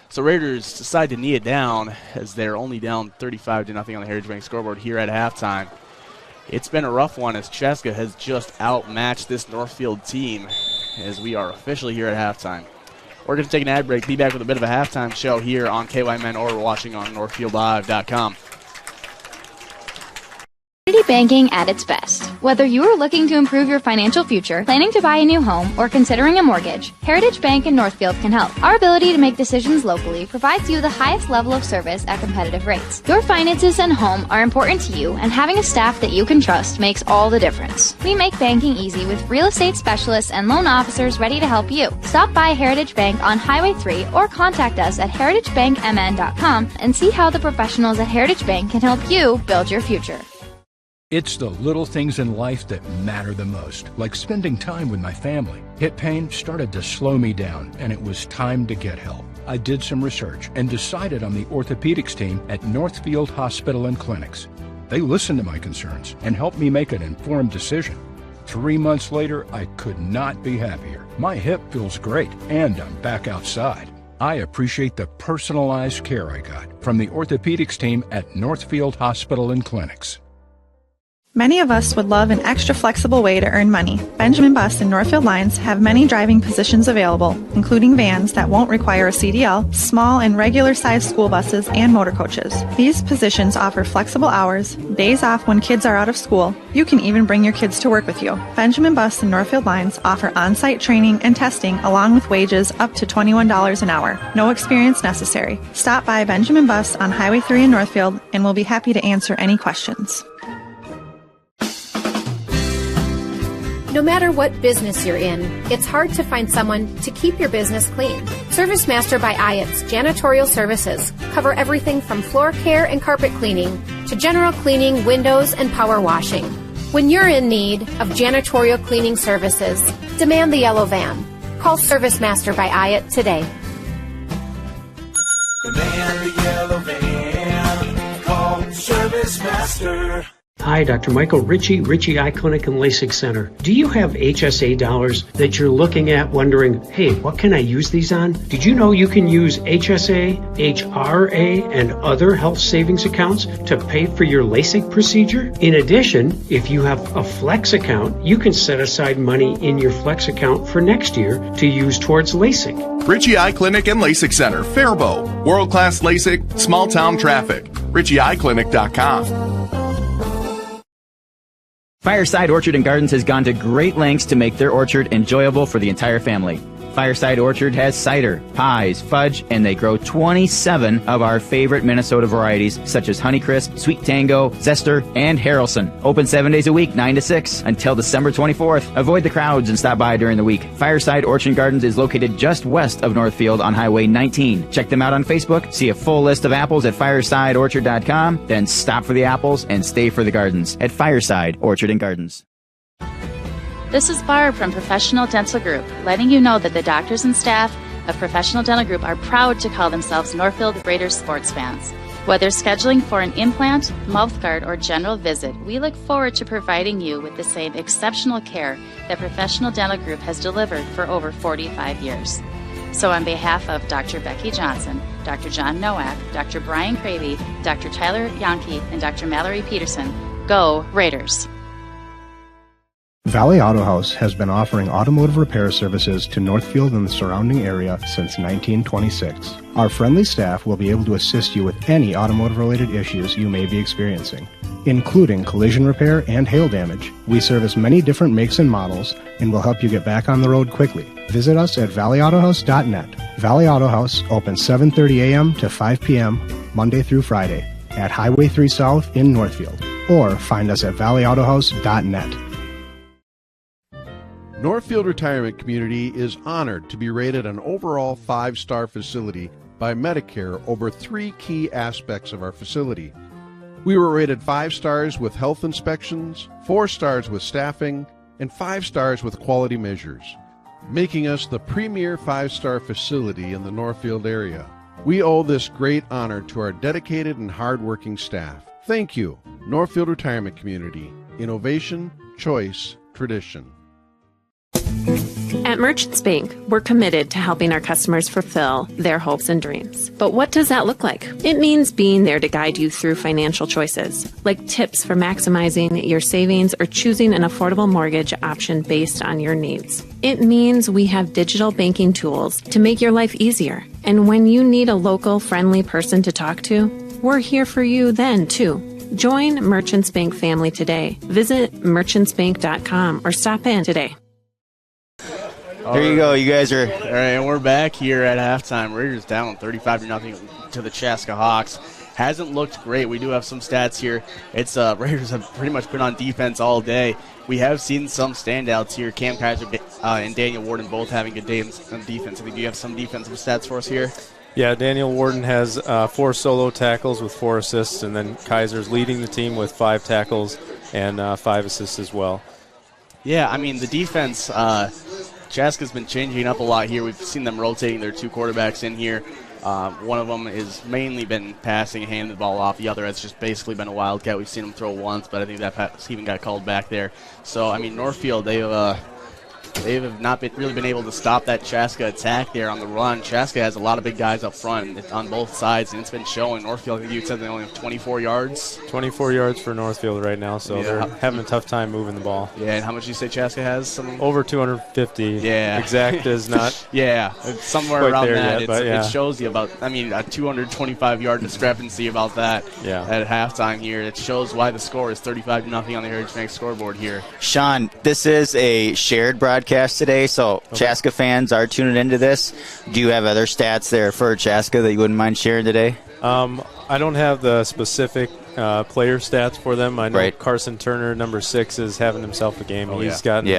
S3: So Raiders decide to knee it down as they're only down 35-0 on the Heritage Bank scoreboard here at halftime. It's been a rough one as Chaska has just outmatched this Northfield team as we are officially here at halftime. We're going to take an ad break, be back with a bit of a halftime show here on KYMN or watching on NorthfieldLive.com.
S2: Community banking at its best. Whether you are looking to improve your financial future, planning to buy a new home, or considering a mortgage, Heritage Bank in Northfield can help. Our ability to make decisions locally provides you the highest level of service at competitive rates. Your finances and home are important to you, and having a staff that you can trust makes all the difference. We make banking easy with real estate specialists and loan officers ready to help you. Stop by Heritage Bank on Highway 3 or contact us at heritagebankmn.com and see how the professionals at Heritage Bank can help you build your future.
S15: It's the little things in life that matter the most, like spending time with my family. Hip pain started to slow me down, and it was time to get help. I did some research and decided on the orthopedics team at Northfield Hospital and Clinics. They listened to my concerns and helped me make an informed decision. 3 months later, I could not be happier. My hip feels great, and I'm back outside. I appreciate the personalized care I got from the orthopedics team at Northfield Hospital and Clinics.
S20: Many of us would love an extra flexible way to earn money. Benjamin Bus and Northfield Lines have many driving positions available, including vans that won't require a CDL, small and regular-sized school buses, and motor coaches. These positions offer flexible hours, days off when kids are out of school. You can even bring your kids to work with you. Benjamin Bus and Northfield Lines offer on-site training and testing along with wages up to $21 an hour. No experience necessary. Stop by Benjamin Bus on Highway 3 in Northfield and we'll be happy to answer any questions.
S8: No matter what business you're in, it's hard to find someone to keep your business clean. Service Master by Ayatt's Janitorial Services cover everything from floor care and carpet cleaning to general cleaning, windows, and power washing. When you're in need of janitorial cleaning services, demand the yellow van. Call Service Master by Ayatt today.
S9: Demand the yellow van. Call Service Master.
S5: Hi, Dr. Michael Ritchie Eye Clinic and LASIK Center. Do you have HSA dollars that you're looking at wondering, hey, what can I use these on? Did you know you can use HSA, HRA, and other health savings accounts to pay for your LASIK procedure? In addition, if you have a Flex account, you can set aside money in your Flex account for next year to use towards LASIK.
S11: Ritchie Eye Clinic and LASIK Center, Faribault. World-class LASIK, small-town traffic. RitchieEyeClinic.com.
S10: Fireside Orchard and Gardens has gone to great lengths to make their orchard enjoyable for the entire family. Fireside Orchard has cider, pies, fudge, and they grow 27 of our favorite Minnesota varieties, such as Honeycrisp, Sweet Tango, Zester, and Harrelson. Open 7 days a week, 9 to 6, until December 24th. Avoid the crowds and stop by during the week. Fireside Orchard and Gardens is located just west of Northfield on Highway 19. Check them out on Facebook, see a full list of apples at firesideorchard.com, then stop for the apples and stay for the gardens at Fireside Orchard and Gardens.
S14: This is Barb from Professional Dental Group, letting you know that the doctors and staff of Professional Dental Group are proud to call themselves Northfield Raiders sports fans. Whether scheduling for an implant, mouth guard, or general visit, we look forward to providing you with the same exceptional care that Professional Dental Group has delivered for over 45 years. So on behalf of Dr. Becky Johnson, Dr. John Nowak, Dr. Brian Cravey, Dr. Tyler Yonke, and Dr. Mallory Peterson, go Raiders!
S18: Valley Auto House has been offering automotive repair services to Northfield and the surrounding area since 1926. Our friendly staff will be able to assist you with any automotive-related issues you may be experiencing, including collision repair and hail damage. We service many different makes and models and will help you get back on the road quickly. Visit us at valleyautohouse.net. Valley Auto House opens 7:30 a.m. to 5 p.m. Monday through Friday at Highway 3 South in Northfield, or find us at valleyautohouse.net.
S17: Northfield Retirement Community is honored to be rated an overall 5-star facility by Medicare over 3 key aspects of our facility. We were rated 5 stars with health inspections, 4 stars with staffing, and 5 stars with quality measures, making us the premier 5-star facility in the Northfield area. We owe this great honor to our dedicated and hardworking staff. Thank you, Northfield Retirement Community. Innovation, choice, tradition.
S24: At Merchants Bank, we're committed to helping our customers fulfill their hopes and dreams. But what does that look like? It means being there to guide you through financial choices, like tips for maximizing your savings or choosing an affordable mortgage option based on your needs. It means we have digital banking tools to make your life easier. And when you need a local, friendly person to talk to, we're here for you then, too. Join Merchants Bank family today. Visit merchantsbank.com or stop in today.
S1: There you go. You guys are...
S3: All right, and we're back here at halftime. Raiders down 35-0 to the Chaska Hawks. Hasn't looked great. We do have some stats here. It's Raiders have pretty much been on defense all day. We have seen some standouts here. Cam Kaiser and Daniel Warden both having good days on defense. I think you have some defensive stats for us here.
S19: Yeah, Daniel Warden has 4 solo tackles with 4 assists, and then Kaiser's leading the team with 5 tackles and 5 assists as well.
S3: Yeah, I mean, the defense... Chaska's been changing up a lot here. We've seen them rotating their 2 quarterbacks in here. One of them has mainly been passing, handing the ball off. The other has just basically been a wildcat. We've seen him throw once, but I think that pass even got called back there. So, I mean, Northfield, they have not really been able to stop that Chaska attack there on the run. Chaska has a lot of big guys up front on both sides, and it's been showing. Northfield, I think you said they only have 24 yards.
S19: 24 yards for Northfield right now, so they're having a tough time moving the ball.
S3: Yeah, and how much do you say Chaska has?
S19: Over 250.
S3: Yeah.
S19: Exact is not
S3: yeah, somewhere around that.
S19: Yet,
S3: It shows you about, I mean, a 225-yard discrepancy about that at halftime here. It shows why the score is 35-0 on the Heritage Bank scoreboard here.
S1: Sean, this is a shared broadcast today, so Chaska fans are tuning into this. Do you have other stats there for Chaska that you wouldn't mind sharing today?
S19: I don't have the specific player stats for them. I know Carson Turner, number 6, is having himself a game. He's gotten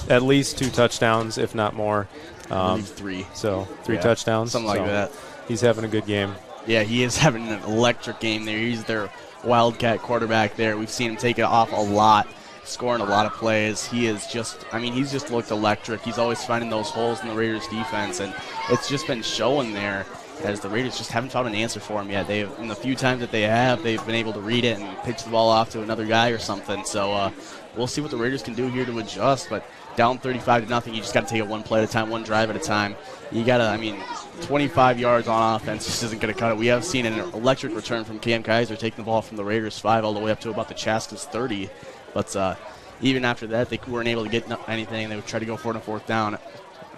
S19: at least 2 touchdowns, if not more.
S3: 3.
S19: So 3 touchdowns.
S3: Something like that.
S19: He's having a good game.
S3: Yeah, he is having an electric game there. He's their wildcat quarterback there. We've seen him take it off a lot, scoring a lot of plays. He is just, I mean, he's just looked electric. He's always finding those holes in the Raiders defense, and it's just been showing there. as the Raiders just haven't found an answer for him yet. In the few times that they have, they've been able to read it and pitch the ball off to another guy or something. So we'll see what the Raiders can do here to adjust. But down 35-0, you just got to take it one play at a time, one drive at a time. You got to, 25 yards on offense just isn't going to cut it. We have seen an electric return from Cam Kaiser taking the ball from the Raiders 5 all the way up to about the Chaska's 30. But even after that, they weren't able to get anything. They would try to go for it on fourth down,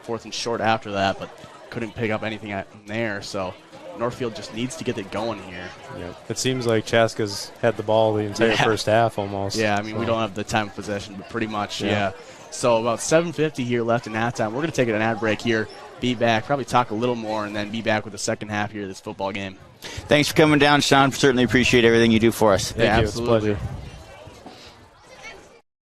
S3: fourth and short after that, but couldn't pick up anything there. So Northfield just needs to get it going here.
S19: Yeah. It seems like Chaska's had the ball the entire first half almost.
S3: Yeah, we don't have the time of possession, but pretty much, yeah. So about 7:50 here left in halftime. We're going to take an ad break here, be back, probably talk a little more, and then be back with the second half here of this football game.
S10: Thanks for coming down, Sean. Certainly appreciate everything you do for us.
S3: Thank you. Absolutely.
S19: It's a pleasure.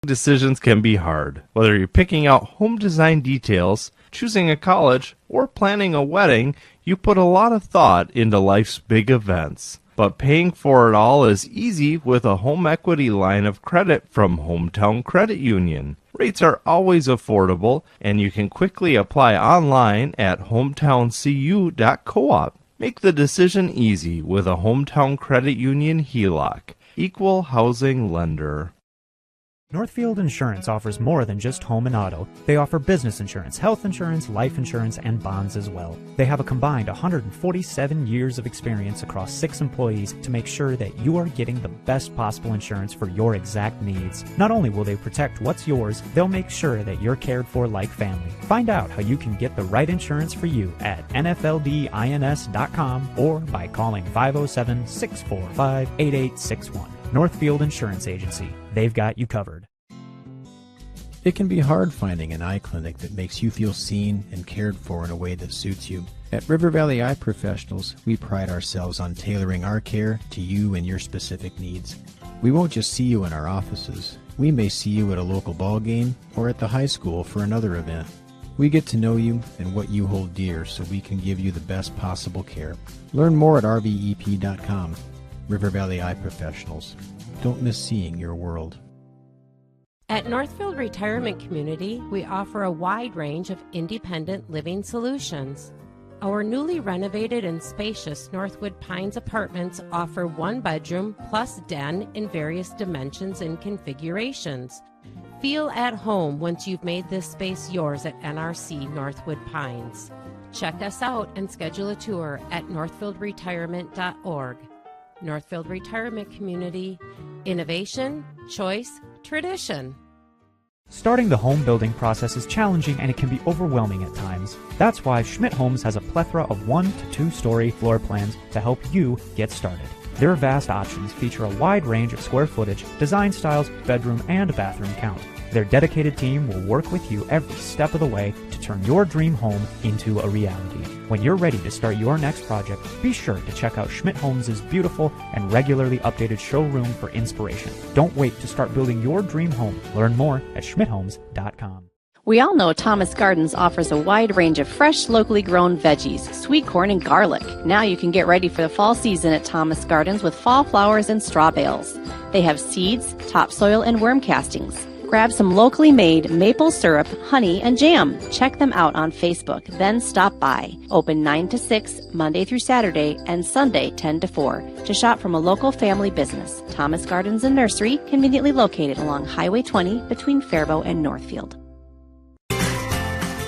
S7: Decisions can be hard. Whether you're picking out home design details, choosing a college, or planning a wedding, you put a lot of thought into life's big events. But paying for it all is easy with a home equity line of credit from Hometown Credit Union. Rates are always affordable, and you can quickly apply online at hometowncu.coop. Make the decision easy with a Hometown Credit Union HELOC. Equal housing lender.
S16: Northfield Insurance offers more than just home and auto. They offer business insurance, health insurance, life insurance, and bonds as well. They have a combined 147 years of experience across 6 employees to make sure that you are getting the best possible insurance for your exact needs. Not only will they protect what's yours, they'll make sure that you're cared for like family. Find out how you can get the right insurance for you at nfldins.com or by calling 507-645-8861. Northfield Insurance Agency. They've got you covered.
S21: It can be hard finding an eye clinic that makes you feel seen and cared for in a way that suits you. At River Valley Eye Professionals, we pride ourselves on tailoring our care to you and your specific needs. We won't just see you in our offices. We may see you at a local ball game or at the high school for another event. We get to know you and what you hold dear so we can give you the best possible care. Learn more at rvep.com. River Valley Eye Professionals. Don't miss seeing your world.
S22: At Northfield Retirement Community, we offer a wide range of independent living solutions. Our newly renovated and spacious Northwood Pines apartments offer 1-bedroom plus den in various dimensions and configurations. Feel at home once you've made this space yours at NRC Northwood Pines. Check us out and schedule a tour at northfieldretirement.org. Northfield Retirement Community, innovation, choice, tradition.
S16: Starting the home building process is challenging and it can be overwhelming at times. That's why Schmidt Homes has a plethora of 1 to 2-story floor plans to help you get started. Their vast options feature a wide range of square footage, design styles, bedroom, and bathroom count. Their dedicated team will work with you every step of the way to turn your dream home into a reality. When you're ready to start your next project, be sure to check out Schmidt Homes' beautiful and regularly updated showroom for inspiration. Don't wait to start building your dream home. Learn more at schmidthomes.com.
S24: We all know Thomas Gardens offers a wide range of fresh, locally grown veggies, sweet corn, and garlic. Now you can get ready for the fall season at Thomas Gardens with fall flowers and straw bales. They have seeds, topsoil, and worm castings. Grab some locally made maple syrup, honey, and jam. Check them out on Facebook, then stop by. Open 9 to 6, Monday through Saturday, and Sunday 10 to 4. To shop from a local family business, Thomas Gardens and Nursery, conveniently located along Highway 20 between Faribault and Northfield.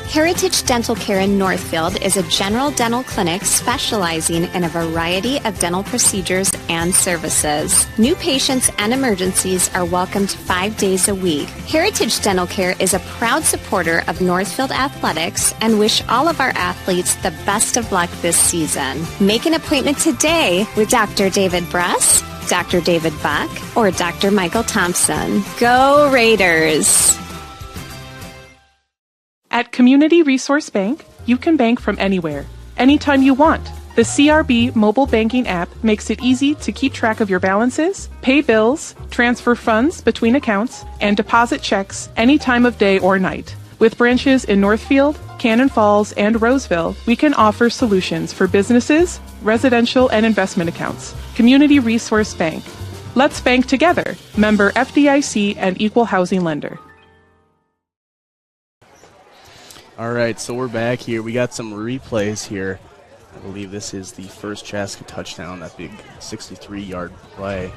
S25: Heritage Dental Care in Northfield is a general dental clinic specializing in a variety of dental procedures and services. New patients and emergencies are welcomed 5 days a week. Heritage Dental Care is a proud supporter of Northfield Athletics and wish all of our athletes the best of luck this season. Make an appointment today with Dr. David Bress, Dr. David Buck, or Dr. Michael Thompson. Go Raiders!
S26: At Community Resource Bank, you can bank from anywhere, anytime you want. The CRB mobile banking app makes it easy to keep track of your balances, pay bills, transfer funds between accounts, and deposit checks any time of day or night. With branches in Northfield, Cannon Falls, and Roseville, we can offer solutions for businesses, residential, and investment accounts. Community Resource Bank. Let's bank together. Member FDIC and Equal Housing Lender.
S3: All right, so we're back here. We got some replays here I believe this is the first Chaska touchdown, that big 63-yard play.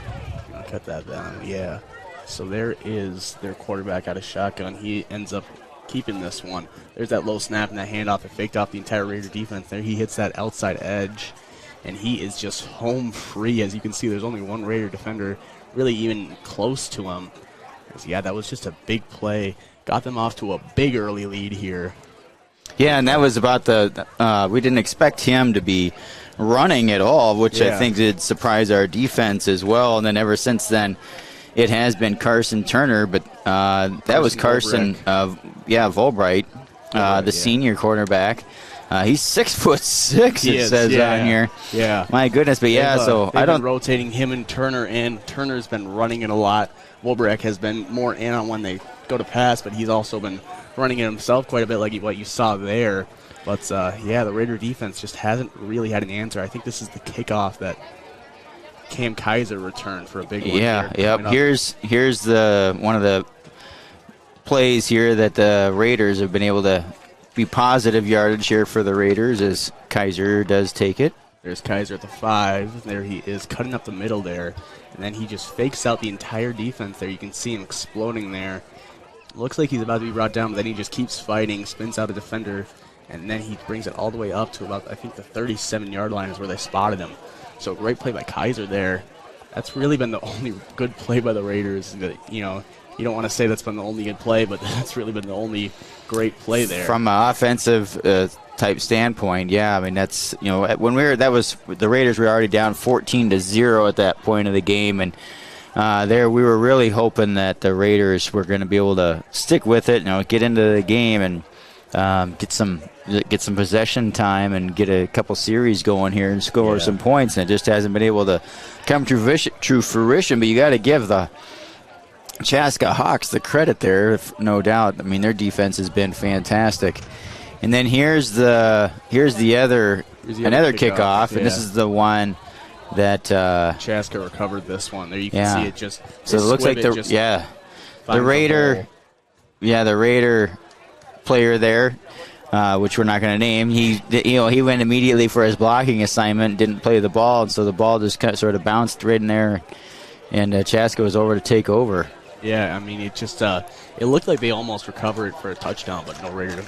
S3: I'll cut that down. Yeah. So there is their quarterback out of shotgun. He ends up keeping this one. There's that low snap and that handoff that faked off the entire Raider defense. There he hits that outside edge, and he is just home free. As you can see, there's only one Raider defender really even close to him. Yeah, that was just a big play. Got them off to a big early lead here.
S1: Yeah, and that was about we didn't expect him to be running at all, which I think did surprise our defense as well. And then ever since then, it has been Carson Turner, but that was Carson, Volbright, the senior quarterback. He's 6'6", it says on here.
S3: Yeah.
S1: My goodness, but
S3: they've been rotating him and Turner in. Turner's been running it a lot. Volbright has been more in on when they go to pass, but he's also been running it himself quite a bit, like what you saw there. But, the Raider defense just hasn't really had an answer. I think this is the kickoff that Cam Kaiser returned for a big one.
S1: Here's one of the plays here that the Raiders have been able to be positive yardage here for the Raiders as Kaiser does take it.
S3: There's Kaiser at the 5. There he is cutting up the middle there. And then he just fakes out the entire defense there. You can see him exploding there. Looks like he's about to be brought down, but then he just keeps fighting, spins out a defender, and then he brings it all the way up to about, I think, the 37-yard line is where they spotted him. So great play by Kaiser there. That's really been the only good play by the Raiders. You don't want to say that's been the only good play, but that's really been the only great play there.
S1: From an offensive type standpoint, I mean, that's, when the Raiders were already down 14-0 at that point of the game, and there we were really hoping that the Raiders were going to be able to stick with it, get into the game and get some possession time and get a couple series going here and score some points, and it just hasn't been able to come to fruition. But you got to give the Chaska Hawks the credit there, no doubt. I mean, their defense has been fantastic. And then here's another kickoff, and this is the one that
S3: Chaska recovered this one. There you can see it just.
S1: So it looks like the Raider player there, which we're not going to name. He went immediately for his blocking assignment, didn't play the ball, and so the ball just sort of bounced right in there, and Chaska was over to take over.
S3: Yeah, I mean, it just it looked like they almost recovered for a touchdown, but no Raider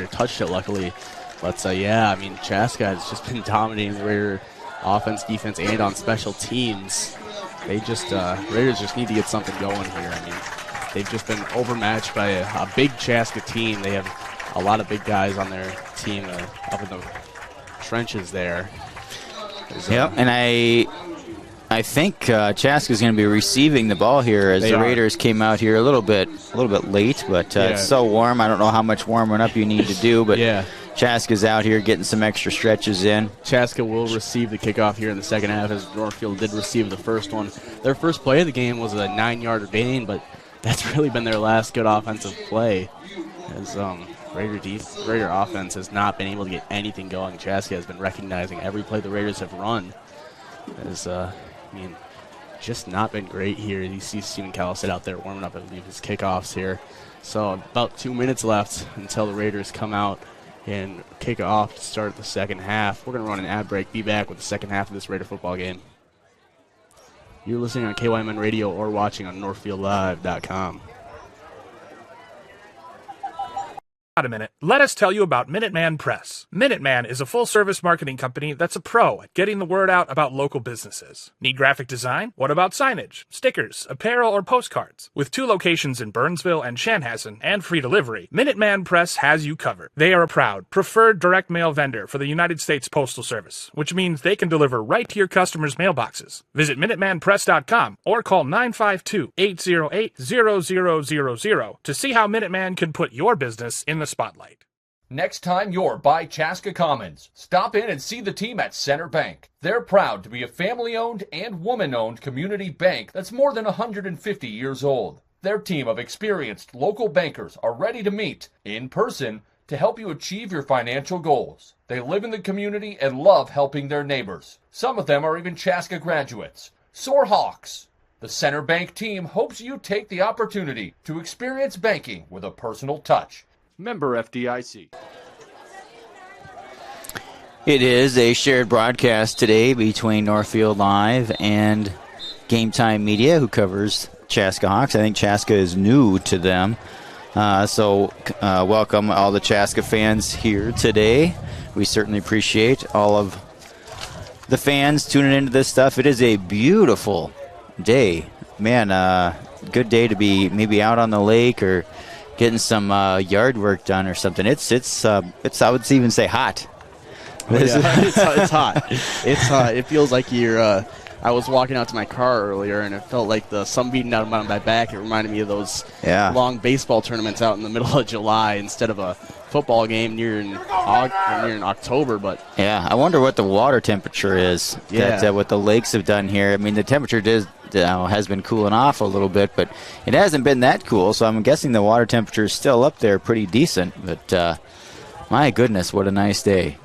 S3: touched it, luckily. But I mean, Chaska has just been dominating the Raider offense, defense, and on special teams. They just Raiders just need to get something going here. I mean, they've just been overmatched by a big Chaska team. They have a lot of big guys on their team up in the trenches there.
S1: And I think Chaska is going to be receiving the ball here as the Raiders came out here a little bit late, but it's so warm. I don't know how much warming up you need to do, but Chaska's out here getting some extra stretches in.
S3: Chaska will receive the kickoff here in the second half, as Northfield did receive the first one. Their first play of the game was a 9-yard gain, but that's really been their last good offensive play. As Raider offense has not been able to get anything going. Chaska has been recognizing every play the Raiders have run. Just not been great here. You see Stephen Callis out there warming up, I believe, his kickoffs here. So about 2 minutes left until the Raiders come out and kick off to start the second half. We're going to run an ad break, be back with the second half of this Raider football game. You're listening on KYMN Radio or watching on NorthfieldLive.com.
S2: Wait a minute. Let us tell you about Minuteman Press. Minuteman is a full-service marketing company that's a pro at getting the word out about local businesses. Need graphic design? What about signage, stickers, apparel, or postcards? With 2 locations in Burnsville and Chanhassen and free delivery, Minuteman Press has you covered. They are a proud, preferred direct mail vendor for the United States Postal Service, which means they can deliver right to your customers' mailboxes. Visit MinutemanPress.com or call 952-808-0000 to see how Minuteman can put your business in the spotlight.
S4: Next time you're by Chaska Commons, stop in and see the team at Center Bank. They're proud to be a family-owned and woman-owned community bank that's more than 150 years old. Their team of experienced local bankers are ready to meet in person to help you achieve your financial goals. They live in the community and love helping their neighbors. Some of them are even Chaska graduates. Soar Hawks. The Center Bank team hopes you take the opportunity to experience banking with a personal touch.
S6: Member FDIC.
S1: It is a shared broadcast today between Northfield Live and Game Time Media, who covers Chaska Hawks. I think Chaska is new to them. So welcome all the Chaska fans here today. We certainly appreciate all of the fans tuning into this stuff. It is a beautiful day. Man, good day to be maybe out on the lake or getting some yard work done or something. It's I would even say hot.
S3: Oh, yeah. It's hot. It feels like you're. I was walking out to my car earlier, and it felt like the sun beating down on my back. It reminded me of those long baseball tournaments out in the middle of July instead of a football game near in October. But
S1: yeah, I wonder what the water temperature is. That what the lakes have done here. I mean, the temperature has been cooling off a little bit, but it hasn't been that cool. So I'm guessing the water temperature is still up there, pretty decent. But my goodness, what a nice day.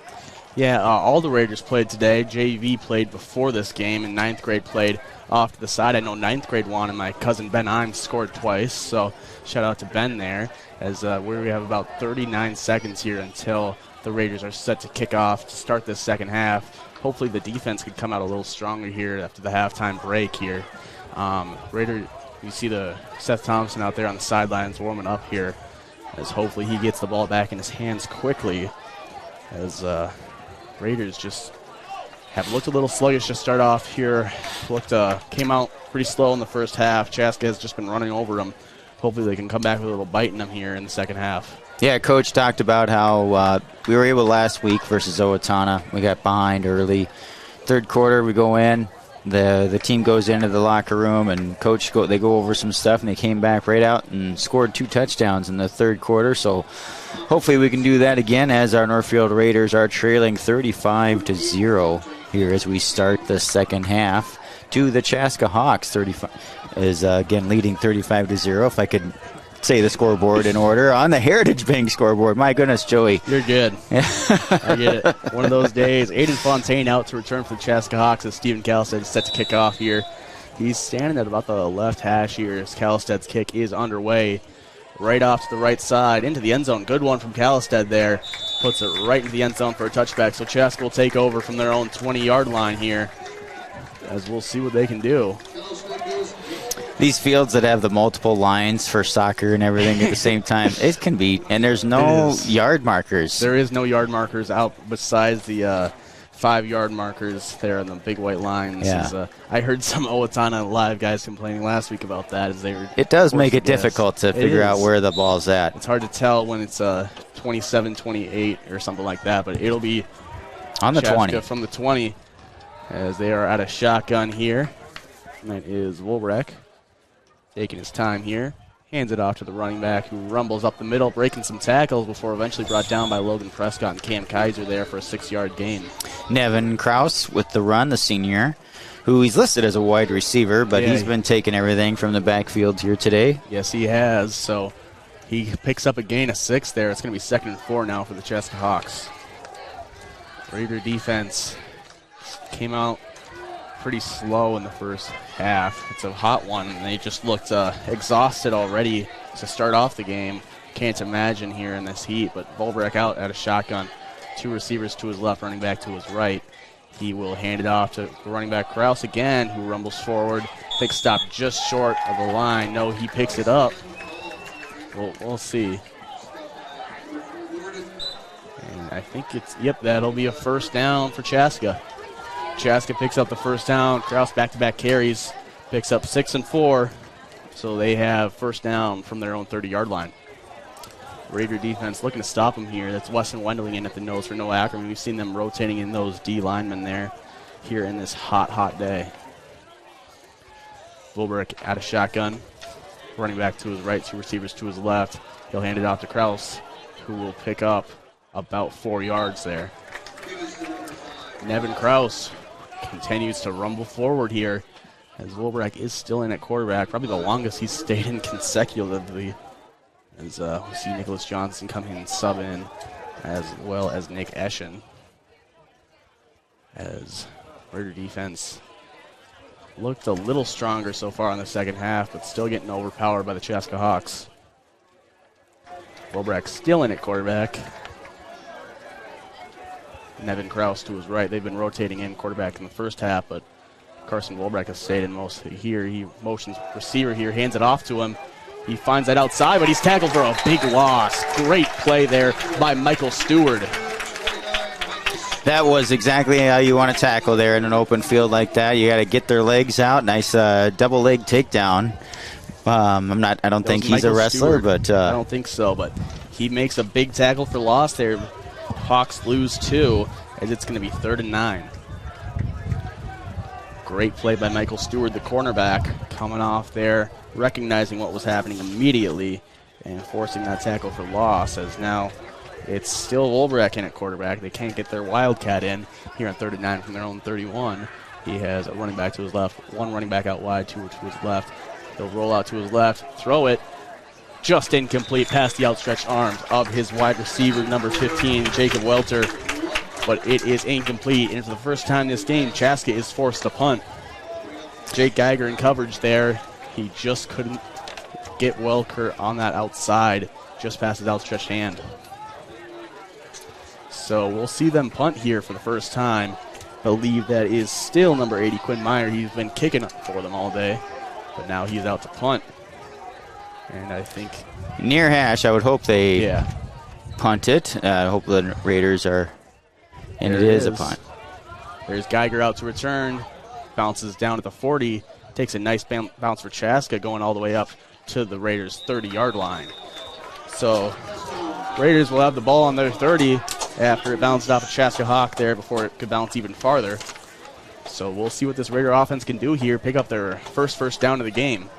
S3: Yeah, all the Raiders played today. JV played before this game, and 9th grade played off to the side. I know 9th grade won, and my cousin Ben Imes scored twice, so shout out to Ben there. As we have about 39 seconds here until the Raiders are set to kick off to start this second half. Hopefully the defense could come out a little stronger here after the halftime break here. You see the Seth Thompson out there on the sidelines warming up here, as hopefully he gets the ball back in his hands quickly, as Raiders just have looked a little sluggish to start off here. Came out pretty slow in the first half. Chaska has just been running over them. Hopefully they can come back with a little bite in them here in the second half.
S1: Yeah, Coach talked about how we were able last week versus Owatonna. We got behind early. Third quarter, we go in. The team goes into the locker room, and Coach they go over some stuff, and they came back right out and scored 2 touchdowns in the third quarter. So hopefully we can do that again, as our Northfield Raiders are trailing 35-0 here as we start the second half to the Chaska Hawks. 35 is again leading 35-0. If I could say the scoreboard in order on the Heritage Bank scoreboard. My goodness, Joey.
S3: You're good. I get it. One of those days. Aiden Fontaine out to return for the Chaska Hawks as Stephen Calstead is set to kick off here. He's standing at about the left hash here as Calstead's kick is underway. Right off to the right side into the end zone. Good one from Calstead there. Puts it right into the end zone for a touchback. So Chaska will take over from their own 20-yard line here, as we'll see what they can do.
S1: These fields that have the multiple lines for soccer and everything at the same time, it can be, and there's no yard markers.
S3: There is no yard markers out besides the 5-yard markers there on the big white lines.
S1: Yeah.
S3: I heard some Owatonna Live guys complaining last week about that. As they were.
S1: It does make it difficult to figure out where the ball's at.
S3: It's hard to tell when it's 27-28 or something like that, but it'll be
S1: on the
S3: Chaska
S1: 20.
S3: From the 20, as they are at a shotgun here. And that is Wolbrek. Taking his time here. Hands it off to the running back, who rumbles up the middle, breaking some tackles before eventually brought down by Logan Prescott and Cam Kaiser there for a 6-yard gain.
S1: Nevin Kraus with the run, the senior, who he's listed as a wide receiver, but he's been taking everything from the backfield here today.
S3: Yes, he has. So he picks up a gain of 6 there. It's going to be 2nd and 4 now for the Chaska Hawks. Raider defense came out pretty slow in the first half. It's a hot one, and they just looked exhausted already to start off the game. Can't imagine here in this heat, but Volbrek out at a shotgun. 2 receivers to his left, running back to his right. He will hand it off to the running back Kraus again, who rumbles forward. Big stop just short of the line. No, he picks it up. We'll see. And I think that'll be a first down for Chaska. Chaska picks up the first down. Kraus back-to-back carries, picks up 6 and 4. So they have first down from their own 30-yard line. Raider defense looking to stop them here. That's Weston Wendling in at the nose for Noah Ackerman. We've seen them rotating in those D linemen there here in this hot, hot day. Volberg out of shotgun. Running back to his right, 2 receivers to his left. He'll hand it off to Kraus, who will pick up about 4 yards there. Nevin Kraus continues to rumble forward here, as Wolbrek is still in at quarterback, probably the longest he's stayed in consecutively, as we see Nicholas Johnson come in and sub in, as well as Nick Eschen, as Raider defense looked a little stronger so far in the second half, but still getting overpowered by the Chaska Hawks. Wolbrek still in at quarterback. Nevin Krause to his right. They've been rotating in quarterback in the first half, but Carson Wolbrecht has stayed in most here. He motions receiver here, hands it off to him. He finds that outside, but he's tackled for a big loss. Great play there by Michael Stewart.
S1: That was exactly how you want to tackle there in an open field like that. You got to get their legs out. Nice double leg takedown. I don't think he's a wrestler, but
S3: I don't think so. But he makes a big tackle for loss there. Hawks lose 2, as it's going to be 3rd and 9. Great play by Michael Stewart, the cornerback, coming off there, recognizing what was happening immediately, and forcing that tackle for loss. As now it's still Wolbrecht in at quarterback. They can't get their Wildcat in here on 3rd and 9 from their own 31. He has a running back to his left, one running back out wide, 2 to his left. He'll roll out to his left, throw it, just incomplete past the outstretched arms of his wide receiver, number 15, Jacob Welter. But it is incomplete, and for the first time this game, Chaska is forced to punt. Jake Geiger in coverage there. He just couldn't get Welker on that outside, just past his outstretched hand. So we'll see them punt here for the first time. Believe that is still number 80, Quinn Meyer. He's been kicking for them all day, but now he's out to punt. And I think
S1: near hash, I would hope they punt it. I hope the Raiders are, and it is a punt.
S3: There's Geiger out to return, bounces down at the 40, takes a nice bounce for Chaska, going all the way up to the Raiders' 30-yard line. So Raiders will have the ball on their 30 after it bounced off a Chaska Hawk there before it could bounce even farther. So we'll see what this Raider offense can do here, pick up their first down of the game.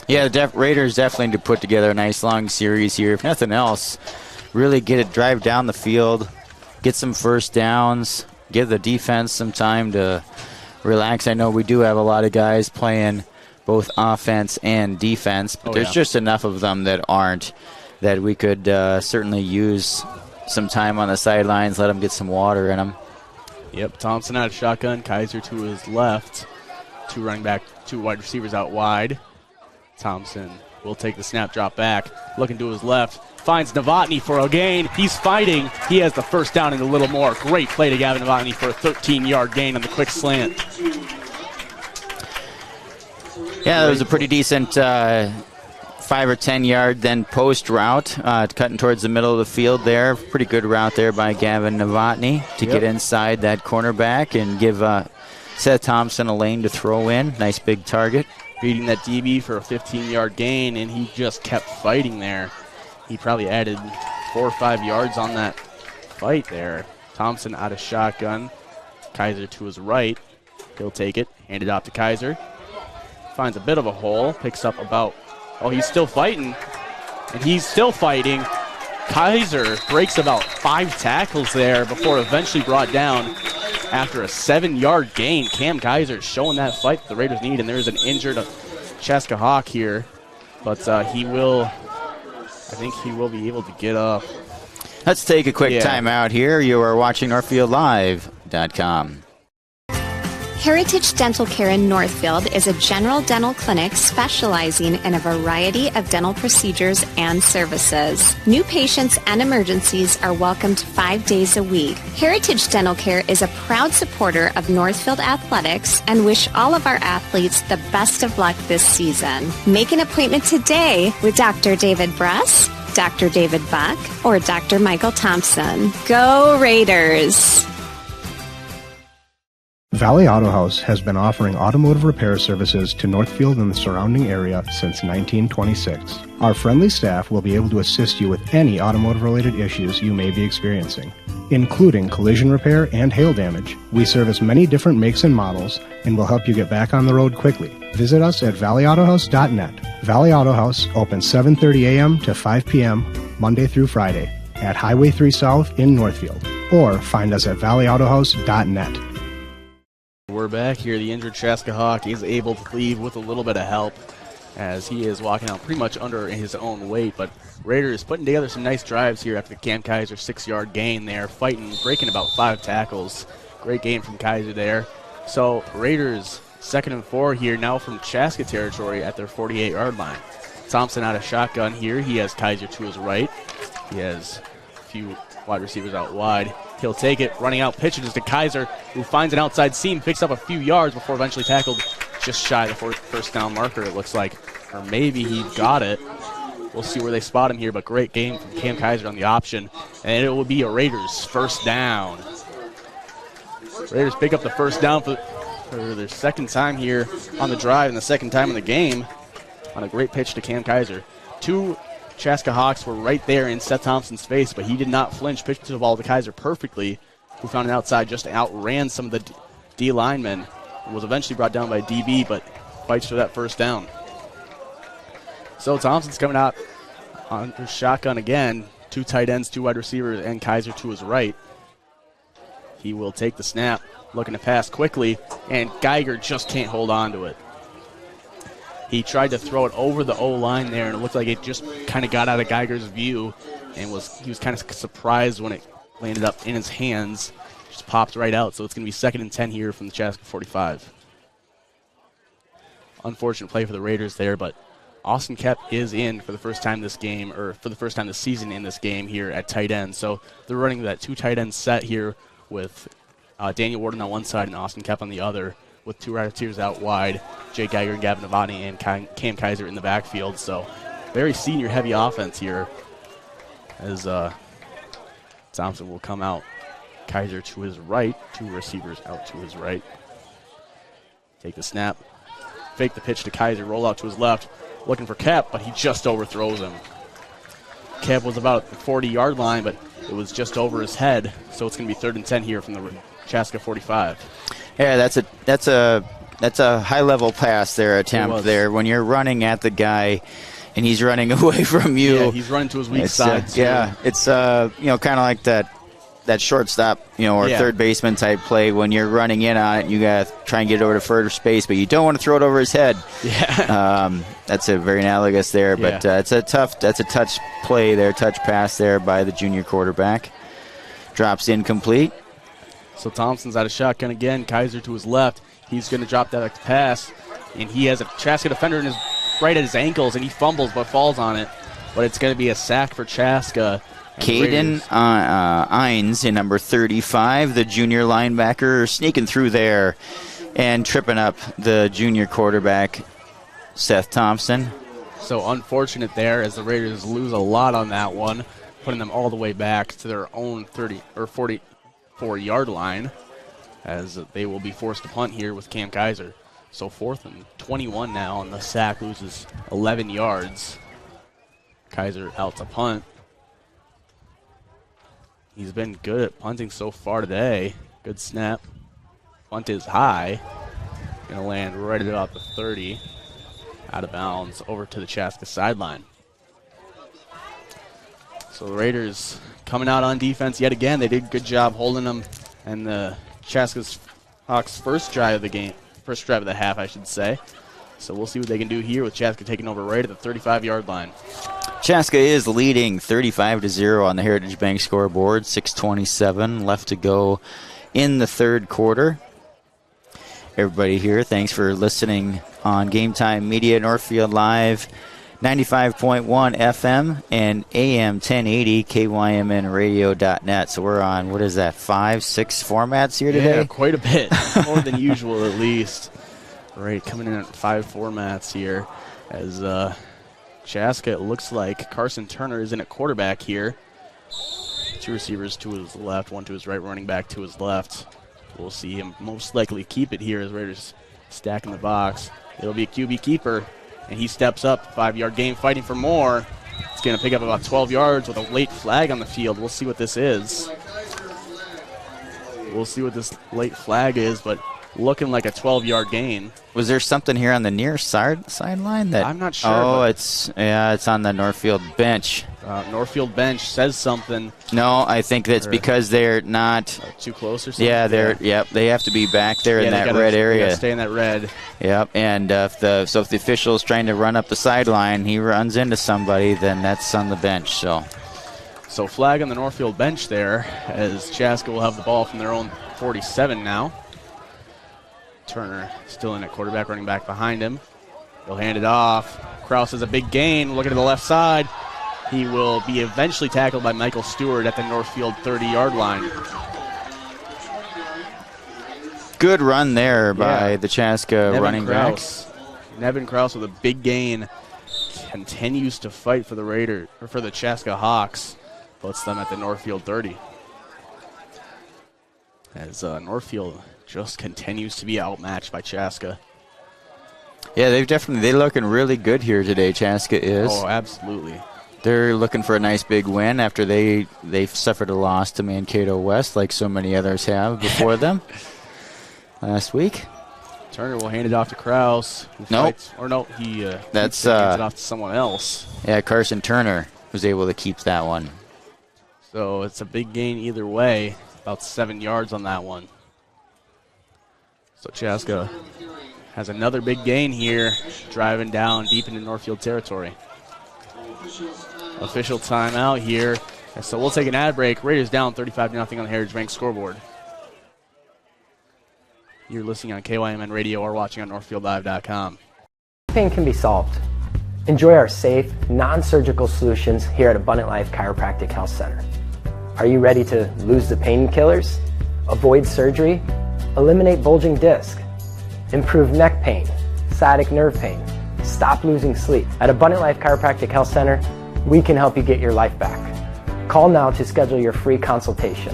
S1: Yeah, the Raiders definitely need to put together a nice long series here. If nothing else, really drive down the field, get some first downs, give the defense some time to relax. I know we do have a lot of guys playing both offense and defense, but there's just enough of them that aren't, that we could certainly use some time on the sidelines, let them get some water in them.
S3: Yep, Thompson out of shotgun, Kaiser to his left, 2 wide receivers out wide. Thompson will take the snap, drop back, looking to his left, finds Novotny for a gain. He's fighting. He has the first down and a little more. Great play to Gavin Novotny for a 13-yard gain on the quick slant.
S1: Yeah, that was a pretty decent 5 or 10 yard then post route, cutting towards the middle of the field there. Pretty good route there by Gavin Novotny to get inside that cornerback and give Seth Thompson a lane to throw in. Nice big target.
S3: Beating that DB for a 15-yard gain, and he just kept fighting there. He probably added 4 or 5 yards on that fight there. Thompson out of shotgun. Kaiser to his right. He'll take it, hand it off to Kaiser. Finds a bit of a hole, picks up about, he's still fighting, and he's still fighting. Kaiser breaks about 5 tackles there before eventually brought down after a 7-yard gain. Cam Kaiser showing that fight that the Raiders need, and there's an injured Chaska Hawk here, but I think he will be able to get up.
S1: Let's take a quick timeout here. You are watching NorthfieldLive.com.
S25: Heritage Dental Care in Northfield is a general dental clinic specializing in a variety of dental procedures and services. New patients and emergencies are welcomed 5 days a week. Heritage Dental Care is a proud supporter of Northfield Athletics and wish all of our athletes the best of luck this season. Make an appointment today with Dr. David Bress, Dr. David Buck, or Dr. Michael Thompson. Go Raiders!
S18: Valley Auto House has been offering automotive repair services to Northfield and the surrounding area since 1926. Our friendly staff will be able to assist you with any automotive-related issues you may be experiencing, including collision repair and hail damage. We service many different makes and models and will help you get back on the road quickly. Visit us at valleyautohouse.net. Valley Auto House opens 7:30 a.m. to 5 p.m. Monday through Friday at Highway 3 South in Northfield, or find us at valleyautohouse.net.
S3: We're back here. The injured Chaska Hawk is able to leave with a little bit of help as he is walking out pretty much under his own weight. But Raiders putting together some nice drives here after the Cam Kaiser 6-yard gain there, fighting, breaking about 5 tackles. Great game from Kaiser there. So Raiders 2nd and 4 here now from Chaska territory at their 48-yard line. Thompson out of shotgun here. He has Kaiser to his right. He has a few wide receivers out wide. He'll take it, running out, pitches to Kaiser, who finds an outside seam, picks up a few yards before eventually tackled just shy of the first down marker, it looks like. Or maybe he got it. We'll see where they spot him here, but great game from Cam Kaiser on the option. And it will be a Raiders first down. Raiders pick up the first down for their second time here on the drive and the second time in the game on a great pitch to Cam Kaiser. Two Chaska Hawks were right there in Seth Thompson's face, but he did not flinch, pitched the ball to Kaiser perfectly, who found an outside, just outran some of the D linemen, and was eventually brought down by DB, but fights for that first down. So Thompson's coming out on the shotgun again. Two tight ends, two wide receivers, and Kaiser to his right. He will take the snap, looking to pass quickly, and Geiger just can't hold on to it. He tried to throw it over the O-line there, and it looked like it just kind of got out of Geiger's view, and he was kind of surprised when it landed up in his hands. Just popped right out, so it's going to be 2nd and 10 here from the Chaska 45. Unfortunate play for the Raiders there, but Austin Kep is in for the first time this game, or for the first time this season in this game here at tight end. So they're running that two tight end set here with Daniel Warden on one side and Austin Kep on the other, with two wide receivers out wide, Jake Geiger and Gavin Avani and Cam Kaiser in the backfield. So very senior-heavy offense here as Thompson will come out. Kaiser to his right, two receivers out to his right. Take the snap, fake the pitch to Kaiser, roll out to his left, looking for Kep, but he just overthrows him. Kep was about the 40-yard line, but it was just over his head, so it's going to be 3rd and 10 here from the Chaska 45.
S1: Yeah, that's a high-level pass there, attempt there. When you're running at the guy and he's running away from you.
S3: Yeah, he's running to his weak side.
S1: It's kind of like that shortstop, or third baseman type play. When you're running in on it, you got to try and get it over to further space, but you don't want to throw it over his head.
S3: Yeah.
S1: That's a very analogous there, but that's a touch play there, touch pass there by the junior quarterback. Drops incomplete.
S3: So Thompson's out of shotgun again. Kaiser to his left. He's going to drop that pass, and he has a Chaska defender right at his ankles, and he fumbles but falls on it. But it's going to be a sack for Chaska.
S1: Caden Ines in number 35, the junior linebacker, sneaking through there and tripping up the junior quarterback, Seth Thompson.
S3: So unfortunate there as the Raiders lose a lot on that one, putting them all the way back to their own 30 or 44-yard line as they will be forced to punt here with Cam Kaiser. So 4th and 21 now, and the sack loses 11 yards. Kaiser out to punt. He's been good at punting so far today. Good snap. Punt is high. Going to land right at about the 30. Out of bounds over to the Chaska sideline. So the Raiders coming out on defense yet again. They did a good job holding them. And the Chaska Hawks' first drive of the half, I should say. So we'll see what they can do here with Chaska taking over right at the 35-yard line.
S1: Chaska is leading 35-0 on the Heritage Bank scoreboard. 6:27 left to go in the third quarter. Everybody here, thanks for listening on Game Time Media, Northfield Live, 95.1 FM and AM 1080, KYMNradio.net. So we're on, 5-6 formats here today?
S3: Yeah, quite a bit. More than usual, at least. Right, coming in at 5 formats here as Chaska, it looks like Carson Turner is in at quarterback here. Two receivers to his left, one to his right, running back to his left. We'll see him most likely keep it here as Raiders stack in the box. It'll be a QB keeper, and he steps up, 5-yard gain, fighting for more. It's going to pick up about 12 yards with a late flag on the field. We'll see what this is. We'll see what this late flag is, but looking like a 12-yard gain.
S1: Was there something here on the near sideline that?
S3: I'm not sure.
S1: Oh, it's on the Northfield bench.
S3: Northfield bench says something.
S1: No, I think that's because they're not
S3: too close or something.
S1: Yeah, they have to be back there in that red area.
S3: They gotta stay in that red.
S1: Yep, and if the official is trying to run up the sideline, he runs into somebody, then that's on the bench. So
S3: flag on the Northfield bench there as Chaska will have the ball from their own 47 now. Turner still in at quarterback, running back behind him. He'll hand it off. Kraus has a big gain. Looking to the left side. He will be eventually tackled by Michael Stewart at the Northfield 30-yard line.
S1: Good run there by the Chaska running back.
S3: Nevin Krause with a big gain. Continues to fight for the Chaska Hawks. Puts them at the Northfield 30. As Northfield just continues to be outmatched by Chaska.
S1: Yeah, they're looking really good here today, Chaska is.
S3: Oh, absolutely.
S1: They're looking for a nice big win after they've suffered a loss to Mankato West like so many others have before them last week.
S3: Turner will hand it off to Krause. He gets it off to someone else.
S1: Yeah, Carson Turner was able to keep that one.
S3: So it's a big gain either way, about 7 yards on that one. So Chaska has another big gain here, driving down deep into Northfield territory. Official timeout here. So we'll take an ad break. Raiders down 35-0 on the Heritage Bank scoreboard. You're listening on KYMN Radio or watching on NorthfieldLive.com.
S6: Pain can be solved. Enjoy our safe, non-surgical solutions here at Abundant Life Chiropractic Health Center. Are you ready to lose the painkillers, avoid surgery, eliminate bulging disc, improve neck pain, sciatic nerve pain, stop losing sleep? At Abundant Life Chiropractic Health Center, we can help you get your life back. Call now to schedule your free consultation.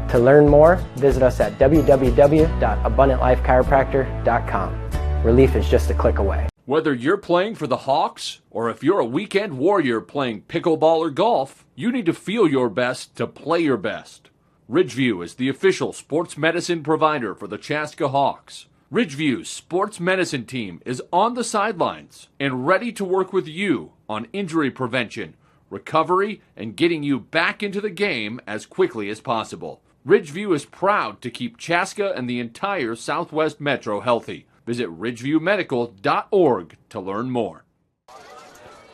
S6: To learn more, visit us at www.abundantlifechiropractor.com. Relief is just a click away.
S4: Whether you're playing for the Hawks or if you're a weekend warrior playing pickleball or golf, you need to feel your best to play your best. Ridgeview is the official sports medicine provider for the Chaska Hawks. Ridgeview's sports medicine team is on the sidelines and ready to work with you on injury prevention, recovery, and getting you back into the game as quickly as possible. Ridgeview is proud to keep Chaska and the entire Southwest Metro healthy. Visit ridgeviewmedical.org to learn more.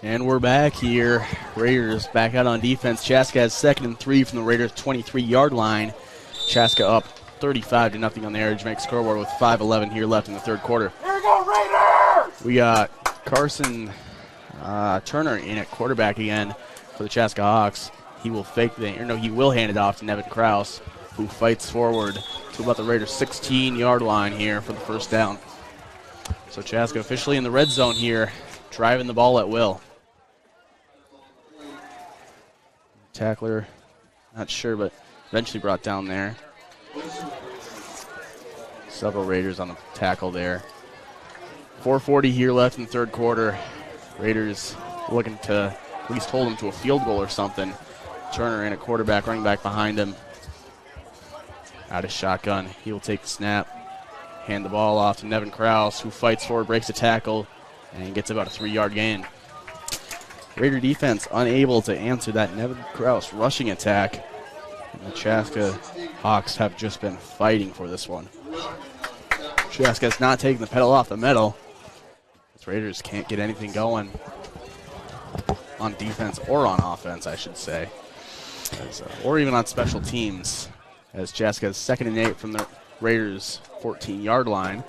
S3: And we're back here. Raiders back out on defense. Chaska has 2nd and 3 from the Raiders' 23-yard line. Chaska up 35-0 on the Heritage Bank scoreboard with 5:11 here left in the third quarter.
S9: Here we go, Raiders!
S3: We got Carson Turner in at quarterback again for the Chaska Hawks. He will he will hand it off to Nevin Krause, who fights forward to about the Raiders' 16-yard line here for the first down. So Chaska officially in the red zone here, driving the ball at will. Tackler, not sure, but eventually brought down there. Several Raiders on the tackle there. 4:40 here left in the third quarter. Raiders looking to at least hold him to a field goal or something. Turner in at quarterback, running back behind him. Out of shotgun. He will take the snap. Hand the ball off to Nevin Krause, who fights forward, breaks a tackle, and gets about a 3-yard gain. Raider defense unable to answer that Nevin Krause rushing attack. And the Chaska Hawks have just been fighting for this one. Chaska's not taking the pedal off the metal. The Raiders can't get anything going on defense or on offense, I should say. Or even on special teams. As Chaska's 2nd and 8 from the Raiders' 14-yard line.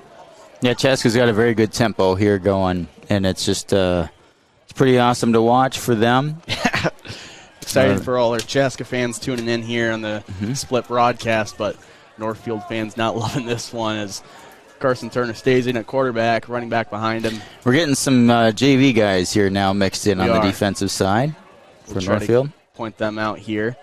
S1: Yeah, Chaska's got a very good tempo here going, and it's just it's pretty awesome to watch for them.
S3: Excited for all our Chaska fans tuning in here on the split broadcast, but Northfield fans not loving this one as Carson Turner stays in at quarterback, running back behind him.
S1: We're getting some JV guys here now mixed in on the defensive side for Northfield.
S3: Point them out here.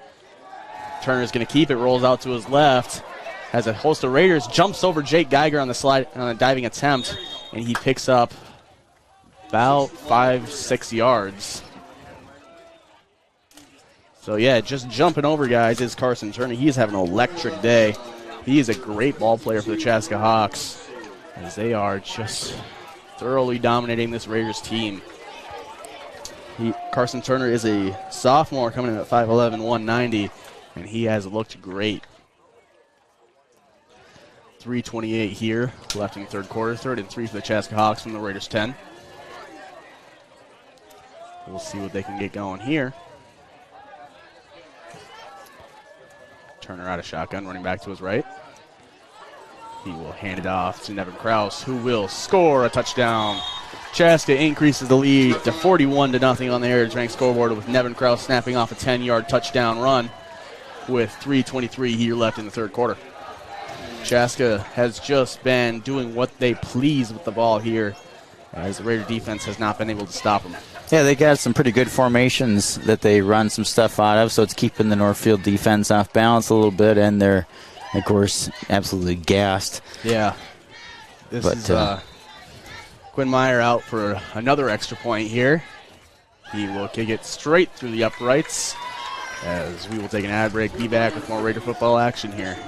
S3: Turner's going to keep it, rolls out to his left. Has a host of Raiders, jumps over Jake Geiger on the slide on a diving attempt, and he picks up about 5-6 yards. So yeah, just jumping over guys is Carson Turner. He's having an electric day. He is a great ball player for the Chaska Hawks, as they are just thoroughly dominating this Raiders team. Carson Turner is a sophomore coming in at 5'11", 190, and he has looked great. 3:28 here, left in the third quarter. 3rd and 3 for the Chaska Hawks from the Raiders' 10. We'll see what they can get going here. Turner out of shotgun, running back to his right. He will hand it off to Nevin Krause, who will score a touchdown Chaska increases the lead to 41-0 on the Heritage Bank scoreboard with Nevin Krause snapping off a 10-yard touchdown run with 3:23 here left in the third quarter. Chaska has just been doing what they please with the ball here, as the Raider defense has not been able to stop them.
S1: Yeah, they got some pretty good formations that they run some stuff out of, so it's keeping the Northfield defense off balance a little bit, and they're, of course, absolutely gassed.
S3: Yeah. This is Quinn Meyer out for another extra point here. He will kick it straight through the uprights, as we will take an ad break. Be back with more Raider football action here.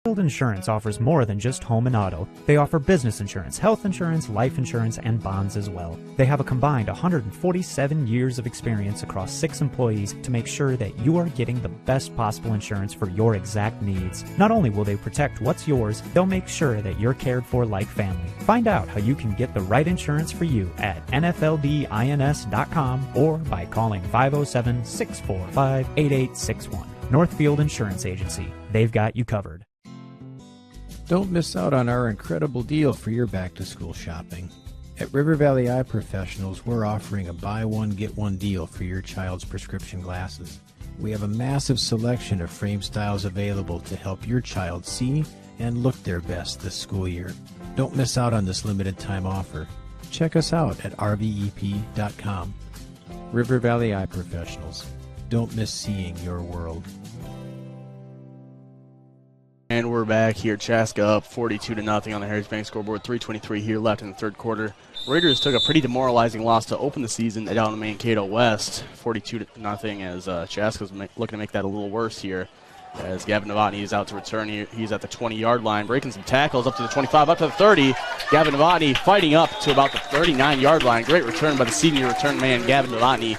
S16: Northfield Insurance offers more than just home and auto. They offer business insurance, health insurance, life insurance, and bonds as well. They have a combined 147 years of experience across 6 employees to make sure that you are getting the best possible insurance for your exact needs. Not only will they protect what's yours, they'll make sure that you're cared for like family. Find out how you can get the right insurance for you at nfldins.com or by calling 507-645-8861. Northfield Insurance Agency. They've got you covered.
S21: Don't miss out on our incredible deal for your back-to-school shopping. At River Valley Eye Professionals, we're offering a buy one, get one deal for your child's prescription glasses. We have a massive selection of frame styles available to help your child see and look their best this school year. Don't miss out on this limited time offer. Check us out at rvep.com. River Valley Eye Professionals. Don't miss seeing your world.
S3: And we're back here. Chaska up 42-0 on the Heritage Bank scoreboard. 3:23 here left in the third quarter. Raiders took a pretty demoralizing loss to open the season down in Mankato West. 42-0 as Chaska's looking to make that a little worse here. As Gavin Novotny is out to return. He's at the 20-yard line, breaking some tackles up to the 25, up to the 30. Gavin Novotny fighting up to about the 39-yard line. Great return by the senior return man, Gavin Novotny,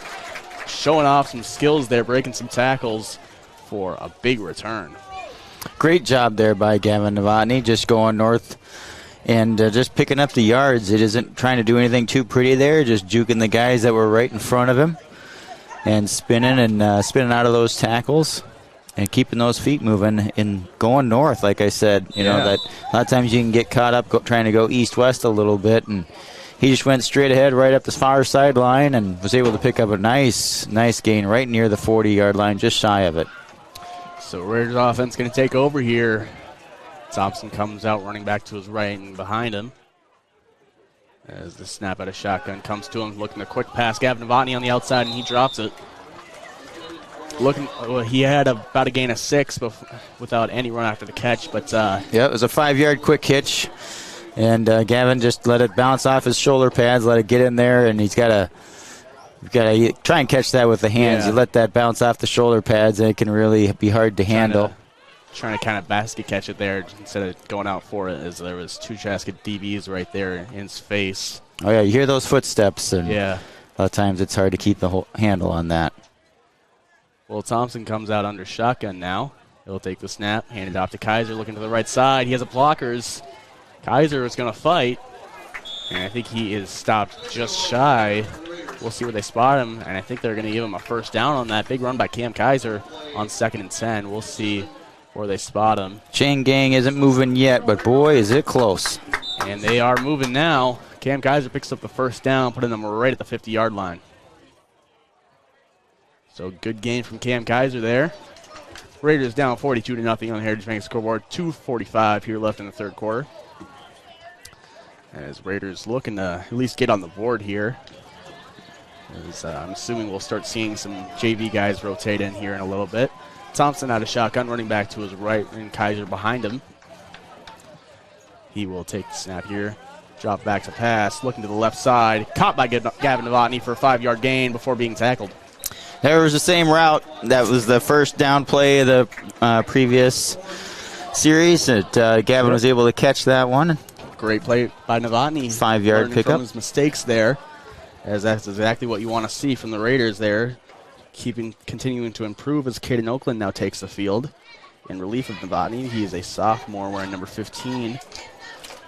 S3: showing off some skills there, breaking some tackles for a big return.
S1: Great job there by Gavin Novotny, just going north and just picking up the yards. It isn't trying to do anything too pretty there, just juking the guys that were right in front of him and spinning out of those tackles and keeping those feet moving and going north. Like I said, you know, that a lot of times you can get caught up trying to go east-west a little bit, and he just went straight ahead right up the far sideline and was able to pick up a nice gain right near the 40-yard line, just shy of it.
S3: So Raiders offense going to take over here. Thompson comes out running back to his right and behind him. As the snap out of shotgun comes to him, looking a quick pass. Gavin Novotny on the outside, and he drops it. He had about a gain of 6 without any run after the catch. But
S1: it was a 5-yard quick hitch, and Gavin just let it bounce off his shoulder pads, let it get in there, and you've got to try and catch that with the hands. You let that bounce off the shoulder pads, and it can really be hard to handle.
S3: Trying to kind of basket catch it there instead of going out for it, as there was 2 Chaska DBs right there in his face.
S1: Oh, yeah, you hear those footsteps, and
S3: a
S1: lot of times it's hard to keep the whole handle on that.
S3: Well, Thompson comes out under shotgun now. He'll take the snap, hand it off to Kaiser, looking to the right side. He has a blockers. Kaiser is going to fight, and I think he is stopped just shy. We'll see where they spot him, and I think they're going to give him a first down on that big run by Cam Kaiser on 2nd and 10. We'll see where they spot him.
S1: Chain gang isn't moving yet, but boy, is it close.
S3: And they are moving now. Cam Kaiser picks up the first down, putting them right at the 50-yard line. So good gain from Cam Kaiser there. Raiders down 42-0 on the Heritage Bank scoreboard. 2:45 here left in the third quarter. As Raiders looking to at least get on the board here. I'm assuming we'll start seeing some JV guys rotate in here in a little bit. Thompson out of shotgun, running back to his right, and Kaiser behind him. He will take the snap here, drop back to pass, looking to the left side, caught by Gavin Novotny for a 5-yard gain before being tackled.
S1: There was the same route. That was the first down play of the previous series. Gavin was able to catch that one.
S3: Great play by Novotny.
S1: 5-yard pickup.
S3: From his mistakes there, as that's exactly what you want to see from the Raiders there. Continuing to improve as Caden Oakland now takes the field in relief of Novotny. He is a sophomore wearing number 15.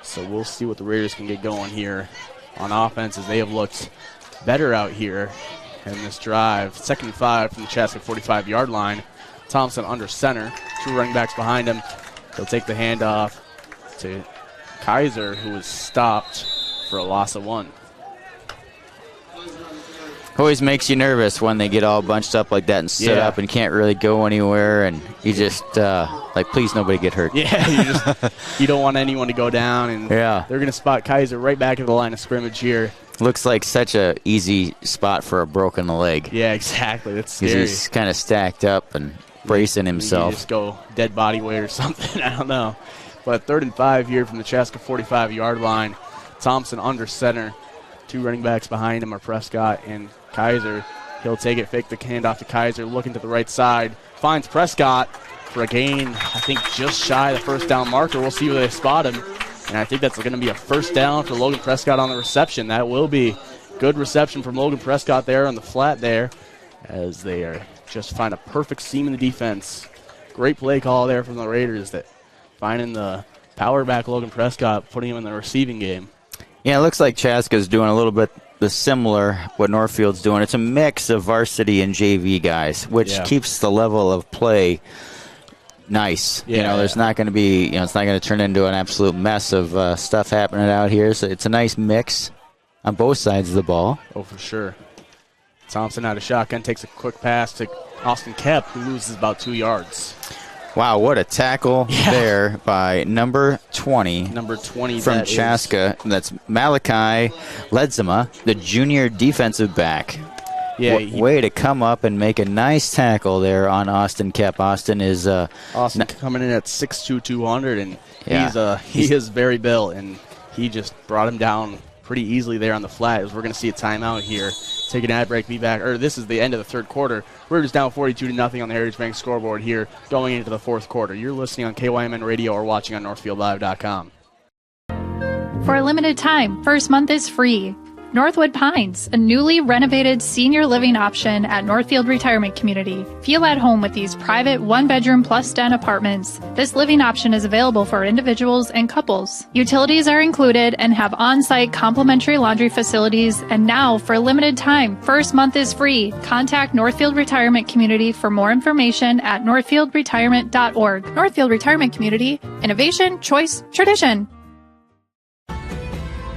S3: So we'll see what the Raiders can get going here on offense, as they have looked better out here in this drive. 2nd and 5 from the Chaska 45-yard line. Thompson under center. 2 running backs behind him. He'll take the handoff to Kaiser, who was stopped for a loss of 1.
S1: Always makes you nervous when they get all bunched up like that and stood up and can't really go anywhere, and you just please nobody get hurt.
S3: Yeah, you don't want anyone to go down, and
S1: they're
S3: going to spot Kaiser right back at the line of scrimmage here.
S1: Looks like such a easy spot for a broken leg.
S3: Yeah, exactly. That's scary.
S1: He's kind of stacked up and bracing himself.
S3: Just go dead body weight or something. I don't know. But 3rd and 5 here from the Chaska 45-yard line. Thompson under center. 2 running backs behind him are Prescott and Kaiser. He'll take it, fake the handoff to Kaiser, looking to the right side. Finds Prescott for a gain, I think just shy of the first down marker. We'll see where they spot him. And I think that's going to be a first down for Logan Prescott on the reception. That will be good reception from Logan Prescott there on the flat there, as they are just find a perfect seam in the defense. Great play call there from the Raiders, that finding the power back Logan Prescott, putting him in the receiving game.
S1: Yeah, it looks like Chaska's doing a little bit the similar what Northfield's doing. It's a mix of varsity and JV guys, which keeps the level of play nice. There's not going to be, it's not going to turn into an absolute mess of stuff happening out here. So it's a nice mix on both sides of the ball.
S3: Oh, for sure. Thompson out of shotgun, takes a quick pass to Austin Kep, who loses about 2 yards.
S1: Wow, what a tackle there by number 20.
S3: Number 20
S1: from Chaska. That's Malachi Ledzema, the junior defensive back.
S3: Yeah,
S1: way to come up and make a nice tackle there on Austin Kep. Austin is
S3: Austin coming in at 6'2", 200, and he is very built, and he just brought him down pretty easily there on the flat. As we're going to see a timeout here. Take an ad break, be back. This is the end of the 3rd quarter. Raiders down 42-0 on the Heritage Bank scoreboard here going into the 4th quarter. You're listening on KYMN Radio or watching on NorthfieldLive.com.
S8: For a limited time, first month is free. Northwood Pines, a newly renovated senior living option at Northfield Retirement Community. Feel at home with these private 1-bedroom plus den apartments. This living option is available for individuals and couples. Utilities are included and have on-site complimentary laundry facilities. And now, for a limited time, first month is free. Contact Northfield Retirement Community for more information at northfieldretirement.org. Northfield Retirement Community, innovation, choice, tradition.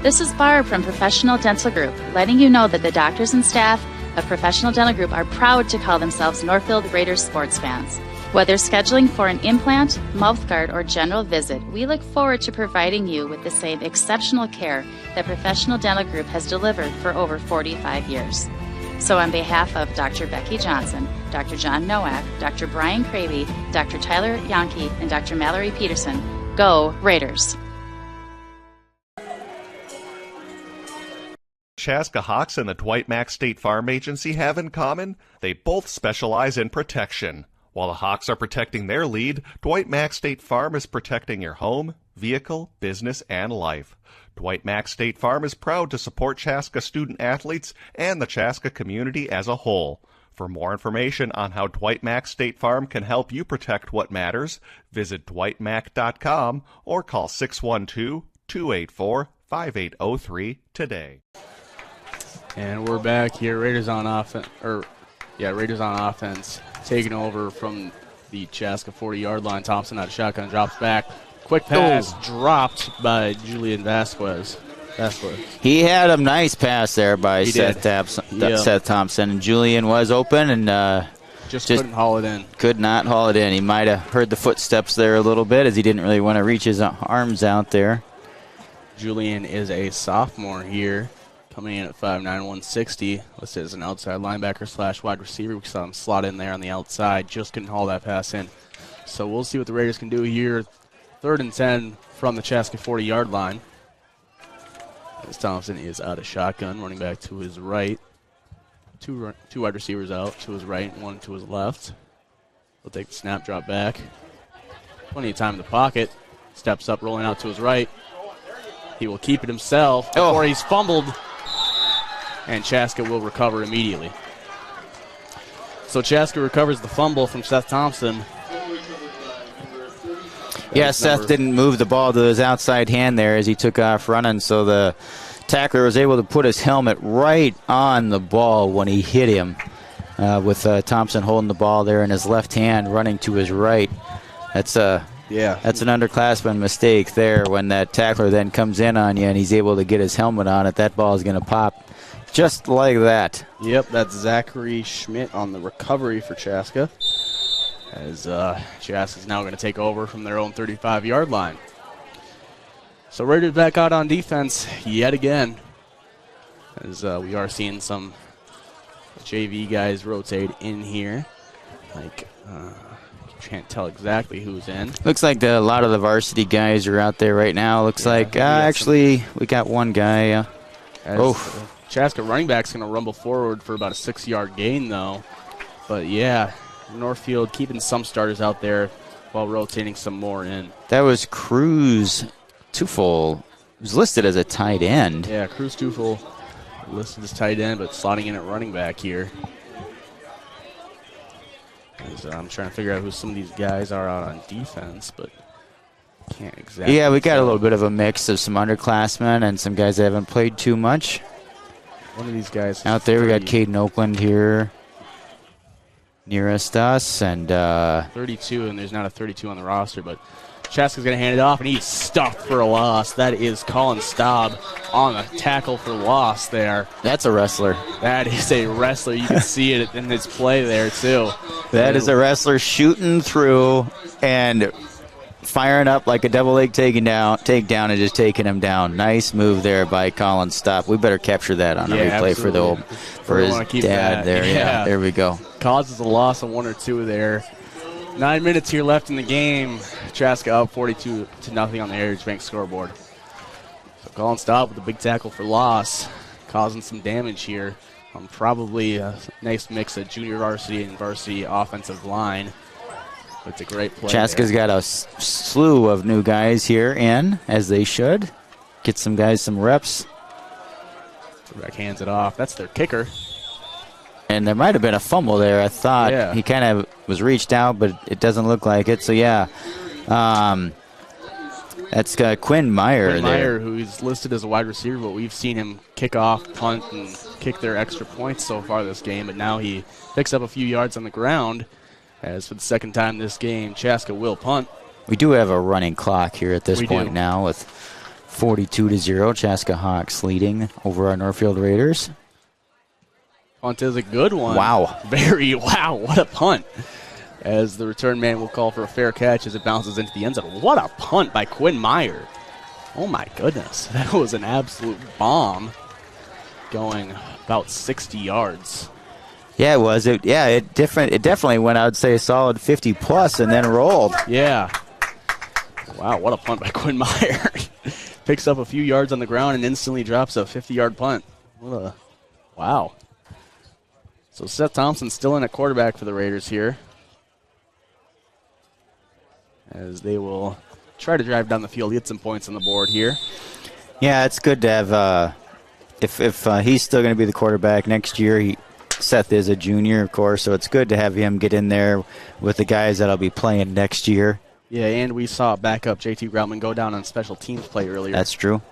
S14: This is Barb from Professional Dental Group, letting you know that the doctors and staff of Professional Dental Group are proud to call themselves Northfield Raiders sports fans. Whether scheduling for an implant, mouth guard, or general visit, we look forward to providing you with the same exceptional care that Professional Dental Group has delivered for over 45 years. So on behalf of Dr. Becky Johnson, Dr. John Nowak, Dr. Brian Cravey, Dr. Tyler Yonke, and Dr. Mallory Peterson, go Raiders!
S12: Chaska Hawks and the Dwight Mack State Farm Agency have in common? They both specialize in protection. While the Hawks are protecting their lead, Dwight Mack State Farm is protecting your home, vehicle, business, and life. Dwight Mack State Farm is proud to support Chaska student athletes and the Chaska community as a whole. For more information on how Dwight Mack State Farm can help you protect what matters, visit dwightmack.com or call 612-284-5803 today.
S3: And we're back here. Raiders on offense. Raiders on offense. Taking over from the Chaska 40-yard line. Thompson out of shotgun, drops back. Quick pass dropped by Julian Vasquez.
S1: He had a nice pass there by Seth Thompson. And Julian was open and
S3: just couldn't haul it in.
S1: Could not haul it in. He might have heard the footsteps there a little bit as he didn't really want to reach his arms out there.
S3: Julian is a sophomore here, coming in at 5'9", 160. Listed as an outside linebacker / wide receiver. We saw him slot in there on the outside. Just couldn't haul that pass in. So we'll see what the Raiders can do here. 3rd and 10 from the Chaska 40-yard line. As Thompson is out of shotgun, running back to his right. Two wide receivers out to his right, one to his left. He'll take the snap, drop back. Plenty of time in the pocket. Steps up, rolling out to his right. He will keep it himself before he's fumbled. And Chaska will recover immediately. So Chaska recovers the fumble from Seth Thompson.
S1: Yeah, Seth didn't move the ball to his outside hand there as he took off running, so the tackler was able to put his helmet right on the ball when he hit him, with Thompson holding the ball there in his left hand, running to his right. That's
S3: Yeah.
S1: That's an underclassman mistake there when that tackler then comes in on you and he's able to get his helmet on it. That ball is going to pop just like that.
S3: Yep, that's Zachary Schmidt on the recovery for Chaska. As Chaska's now going to take over from their own 35-yard line. So Raiders back out on defense yet again. As we are seeing some JV guys rotate in here. Like, can't tell exactly who's in.
S1: Looks like a lot of the varsity guys are out there right now. Looks like, actually, we got one guy.
S3: Chaska running back's going to rumble forward for about a 6-yard gain, though. But, yeah, Northfield keeping some starters out there while rotating some more in.
S1: That was Cruz Tufel, who's listed as a tight end.
S3: Yeah, Cruz Tufel listed as tight end, but slotting in at running back here. I'm trying to figure out who some of these guys are out on defense, but can't exactly.
S1: Yeah, we got a little bit of a mix of some underclassmen and some guys that haven't played too much.
S3: One of these guys
S1: out there, we got Caden Oakland here nearest us, and
S3: 32, and there's not a 32 on the roster, but Chaska's going to hand it off, and he's stuffed for a loss. That is Colin Staub on a tackle for loss there.
S1: That's a wrestler.
S3: That is a wrestler. You can see it in his play there, too.
S1: That is a wrestler shooting through and firing up like a double leg takedown and just taking him down. Nice move there by Colin Staub. We better capture that on a replay for his dad there. Yeah, there we go.
S3: Causes a loss of 1 or 2 there. 9 minutes here left in the game. Chaska up 42-0 on the Heritage Bank scoreboard. So Colin Staub with a big tackle for loss, causing some damage here. Probably a nice mix of junior varsity and varsity offensive line. It's a great play.
S1: Chaska's got a slew of new guys here in, as they should. Get some guys some reps.
S3: Quarterback hands it off. That's their kicker.
S1: And there might have been a fumble there. I thought he kind of was reached out, but it doesn't look like it. So, yeah, that's Quinn Meyer there.
S3: Meyer, who's listed as a wide receiver, but we've seen him kick off, punt, and kick their extra points so far this game. But now he picks up a few yards on the ground. As for the second time this game, Chaska will punt.
S1: We do have a running clock here at this point now with 42-0. Chaska Hawks leading over our Northfield Raiders.
S3: Punt is a good one.
S1: Wow.
S3: Wow, what a punt. As the return man will call for a fair catch as it bounces into the end zone. What a punt by Quinn Meyer. Oh, my goodness. That was an absolute bomb going about 60 yards.
S1: Yeah, it was. It definitely went, I would say, a solid 50-plus and then rolled.
S3: Yeah. Wow, what a punt by Quinn Meyer. Picks up a few yards on the ground and instantly drops a 50-yard punt. Wow. So Seth Thompson still in at quarterback for the Raiders here, as they will try to drive down the field, get some points on the board here.
S1: Yeah, it's good to have, if he's still going to be the quarterback next year, Seth is a junior, of course, so it's good to have him get in there with the guys that'll be playing next year.
S3: Yeah, and we saw backup JT Groutman go down on special teams play earlier.
S1: That's true.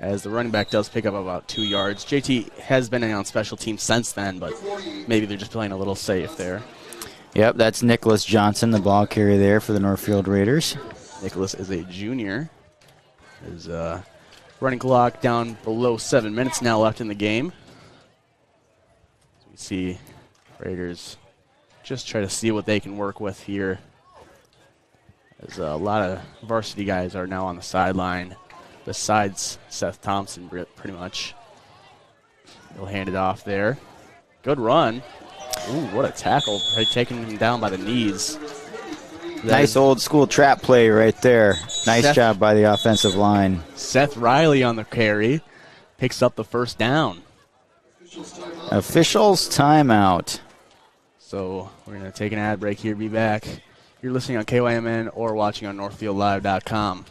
S3: As the running back does pick up about 2 yards. JT has been on special teams since then, but maybe they're just playing a little safe there.
S1: Yep, that's Nicholas Johnson, the ball carrier there for the Northfield Raiders.
S3: Nicholas is a junior. His running clock down below 7 minutes now left in the game. So we see Raiders just try to see what they can work with here, as a lot of varsity guys are now on the sideline, besides Seth Thompson, pretty much. He'll hand it off there. Good run. Ooh, what a tackle. Taking him down by the knees.
S1: Nice old school trap play right there. Nice job by the offensive line.
S3: Seth Riley on the carry. Picks up the first down.
S1: Officials timeout.
S3: So we're going to take an ad break here, be back. You're listening on KYMN or watching on NorthfieldLive.com.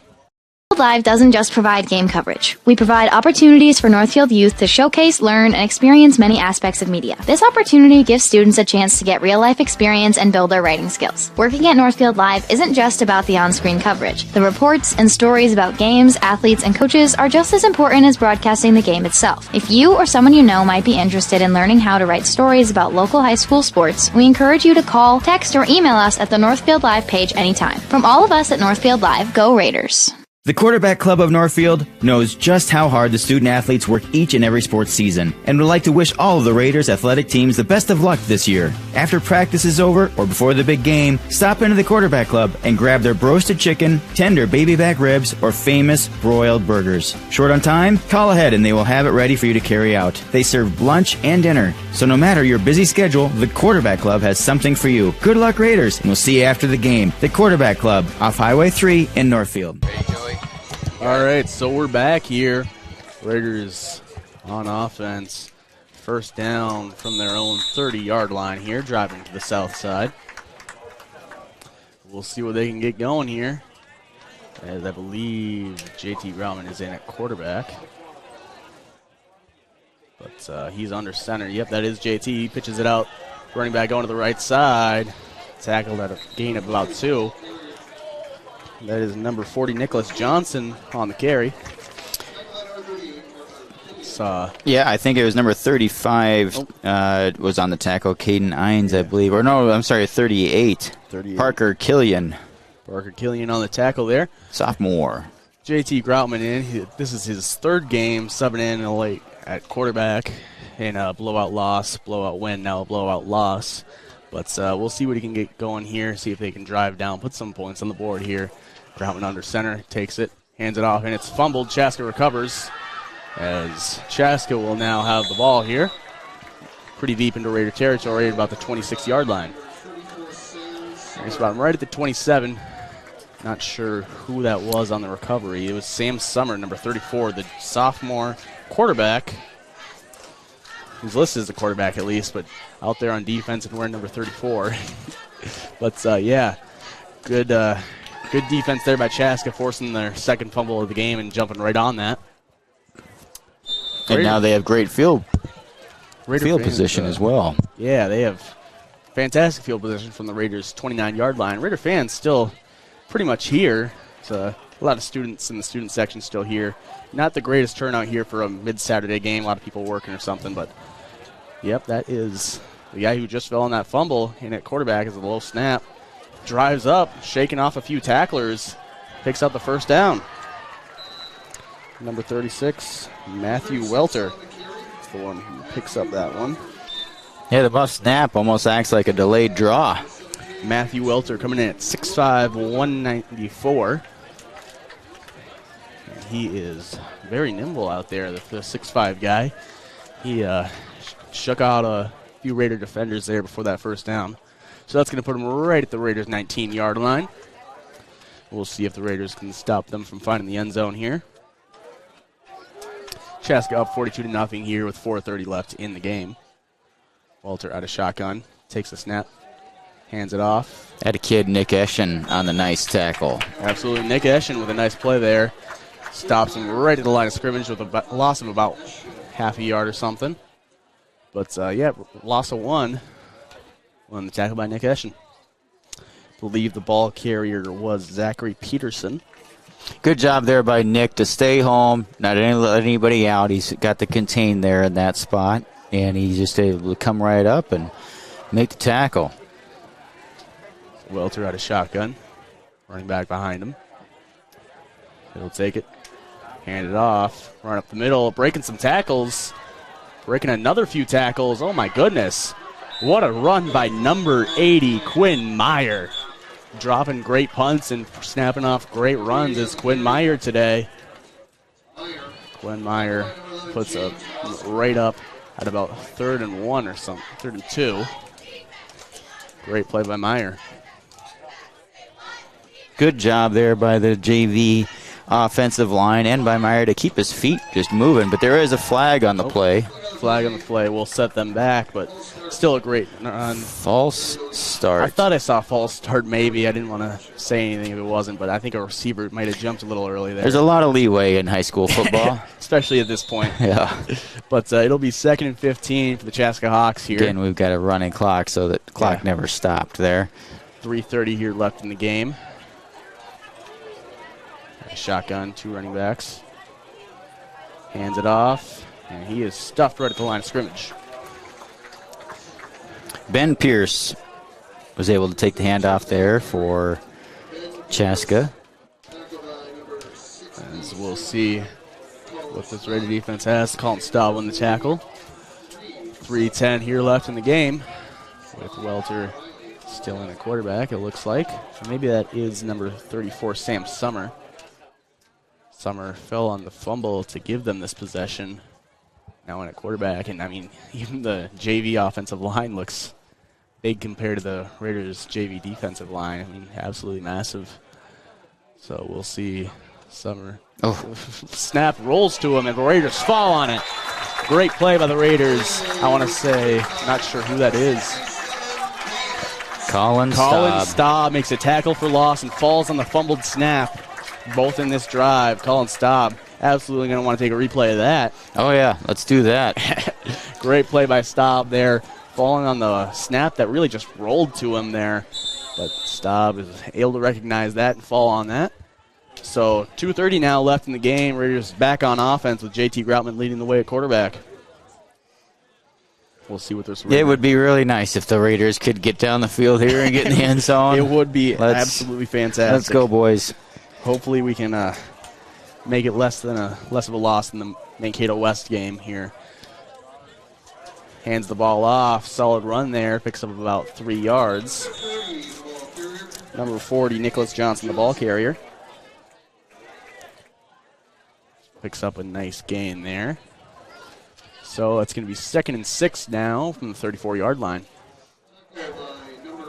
S5: Live doesn't just provide game coverage. We provide opportunities for Northfield youth to showcase, learn, and experience many aspects of media. This opportunity gives students a chance to get real-life experience and build their writing skills. Working at Northfield Live isn't just about the on-screen coverage. The reports and stories about games, athletes, and coaches are just as important as broadcasting the game itself. If you or someone you know might be interested in learning how to write stories about local high school sports, we encourage you to call, text, or email us at the Northfield Live page anytime. From all of us at Northfield Live, go Raiders!
S10: The Quarterback Club of Northfield knows just how hard the student-athletes work each and every sports season and would like to wish all of the Raiders athletic teams the best of luck this year. After practice is over or before the big game, stop into the Quarterback Club and grab their roasted chicken, tender baby back ribs, or famous broiled burgers. Short on time? Call ahead and they will have it ready for you to carry out. They serve lunch and dinner, so no matter your busy schedule, the Quarterback Club has something for you. Good luck, Raiders, and we'll see you after the game. The Quarterback Club, off Highway 3 in Northfield.
S3: All right, so we're back here. Raiders on offense. First down from their own 30-yard line here, driving to the south side. We'll see what they can get going here, as I believe JT Grauman is in at quarterback. But he's under center. Yep, that is JT. He pitches it out. Running back going to the right side. Tackled at a gain of about 2. That is number 40, Nicholas Johnson, on the carry.
S1: Yeah, I think it was number 35 was on the tackle, Caden Ines, I believe. Or no, I'm sorry, 38. Parker Killian.
S3: Parker Killian on the tackle there.
S1: Sophomore.
S3: JT Groutman in. This is his third game, subbing in late at quarterback in a blowout loss, blowout win, now a blowout loss. But we'll see what he can get going here, see if they can drive down, put some points on the board here. Groutman under center, takes it, hands it off, and it's fumbled. Chaska recovers as Chaska will now have the ball here. Pretty deep into Raider territory at about the 26-yard line. It's about right at the 27. Not sure who that was on the recovery. It was Sam Summer, number 34, the sophomore quarterback. He's listed as a quarterback at least, but out there on defense and wearing number 34. But, yeah, good defense there by Chaska, forcing their second fumble of the game and jumping right on that.
S1: And now they have great field position as well.
S3: Yeah, they have fantastic field position from the Raiders' 29-yard line. Raider fans still pretty much here. It's a lot of students in the student section still here. Not the greatest turnout here for a mid-Saturday game. A lot of people working or something, but yep, that is the guy who just fell on that fumble in at quarterback is a low snap. Drives up, shaking off a few tacklers, picks up the first down. Number 36, Matthew Welter is the one who picks up that one.
S1: Yeah, the muff snap almost acts like a delayed draw.
S3: Matthew Welter coming in at 6'5", 194. And he is very nimble out there, the 6'5" guy. He shook out a few Raider defenders there before that first down. So that's going to put him right at the Raiders' 19-yard line. We'll see if the Raiders can stop them from finding the end zone here. Chaska up 42-0 here with 4:30 left in the game. Walter out of shotgun, takes the snap, hands it off.
S1: Had a kid, Nick Eschen, on the nice tackle.
S3: Absolutely, Nick Eschen with a nice play there. Stops him right at the line of scrimmage with a loss of about half a yard or something. But, yeah, loss of 1 on the tackle by Nick Eschen. Believe the ball carrier was Zachary Peterson.
S1: Good job there by Nick to stay home, not let anybody out. He's got the contain there in that spot, and he's just able to come right up and make the tackle.
S3: Welter out of shotgun, running back behind him. He'll take it, hand it off, run up the middle, breaking some tackles, breaking another few tackles. Oh, my goodness. What a run by number 80, Quinn Meyer. Dropping great punts and snapping off great runs is Quinn Meyer today. Quinn Meyer puts a right up at about 3rd and 1 or something, 3rd and 2. Great play by Meyer.
S1: Good job there by the JV offensive line and by Meyer to keep his feet just moving. But there is a flag on the play.
S3: Flag on the play will set them back, but still a great run.
S1: False start.
S3: I thought I saw a false start maybe. I didn't want to say anything if it wasn't, but I think a receiver might have jumped a little early there.
S1: There's a lot of leeway in high school football.
S3: Especially at this point.
S1: Yeah.
S3: But it'll be 2nd and 15 for the Chaska Hawks here.
S1: Again, we've got a running clock, so the clock never stopped there.
S3: 3:30 here left in the game. Shotgun, 2 running backs. Hands it off, and he is stuffed right at the line of scrimmage.
S1: Ben Pierce was able to take the handoff there for Chaska.
S3: As we'll see what this Raider defense has. Colin Staub on the tackle. 3:10 here left in the game with Welter still in a quarterback, it looks like. So maybe that is number 34, Sam Summer. Summer fell on the fumble to give them this possession. Now in a quarterback, and I mean, even the JV offensive line looks big compared to the Raiders' JV defensive line. I mean, absolutely massive. So we'll see. Summer. Snap rolls to him, and the Raiders fall on it. Great play by the Raiders. I want to say, not sure who that is.
S1: Colin
S3: Staub makes a tackle for loss and falls on the fumbled snap. Both in this drive. Colin Staub absolutely going to want to take a replay of that.
S1: Oh, yeah. Let's do that.
S3: Great play by Staub there. Falling on the snap that really just rolled to him there. But Staub is able to recognize that and fall on that. So 2:30 now left in the game. Raiders back on offense with JT Groutman leading the way at quarterback. We'll see what this.
S1: Yeah, it would be really nice if the Raiders could get down the field here and get in the end zone.
S3: It would be absolutely fantastic.
S1: Let's go, boys.
S3: Hopefully we can make it less of a loss in the Mankato West game here. Hands the ball off. Solid run there. Picks up about 3 yards. Number 40, Nicholas Johnson, the ball carrier. Picks up a nice gain there. So it's going to be 2nd and 6 now from the 34-yard line.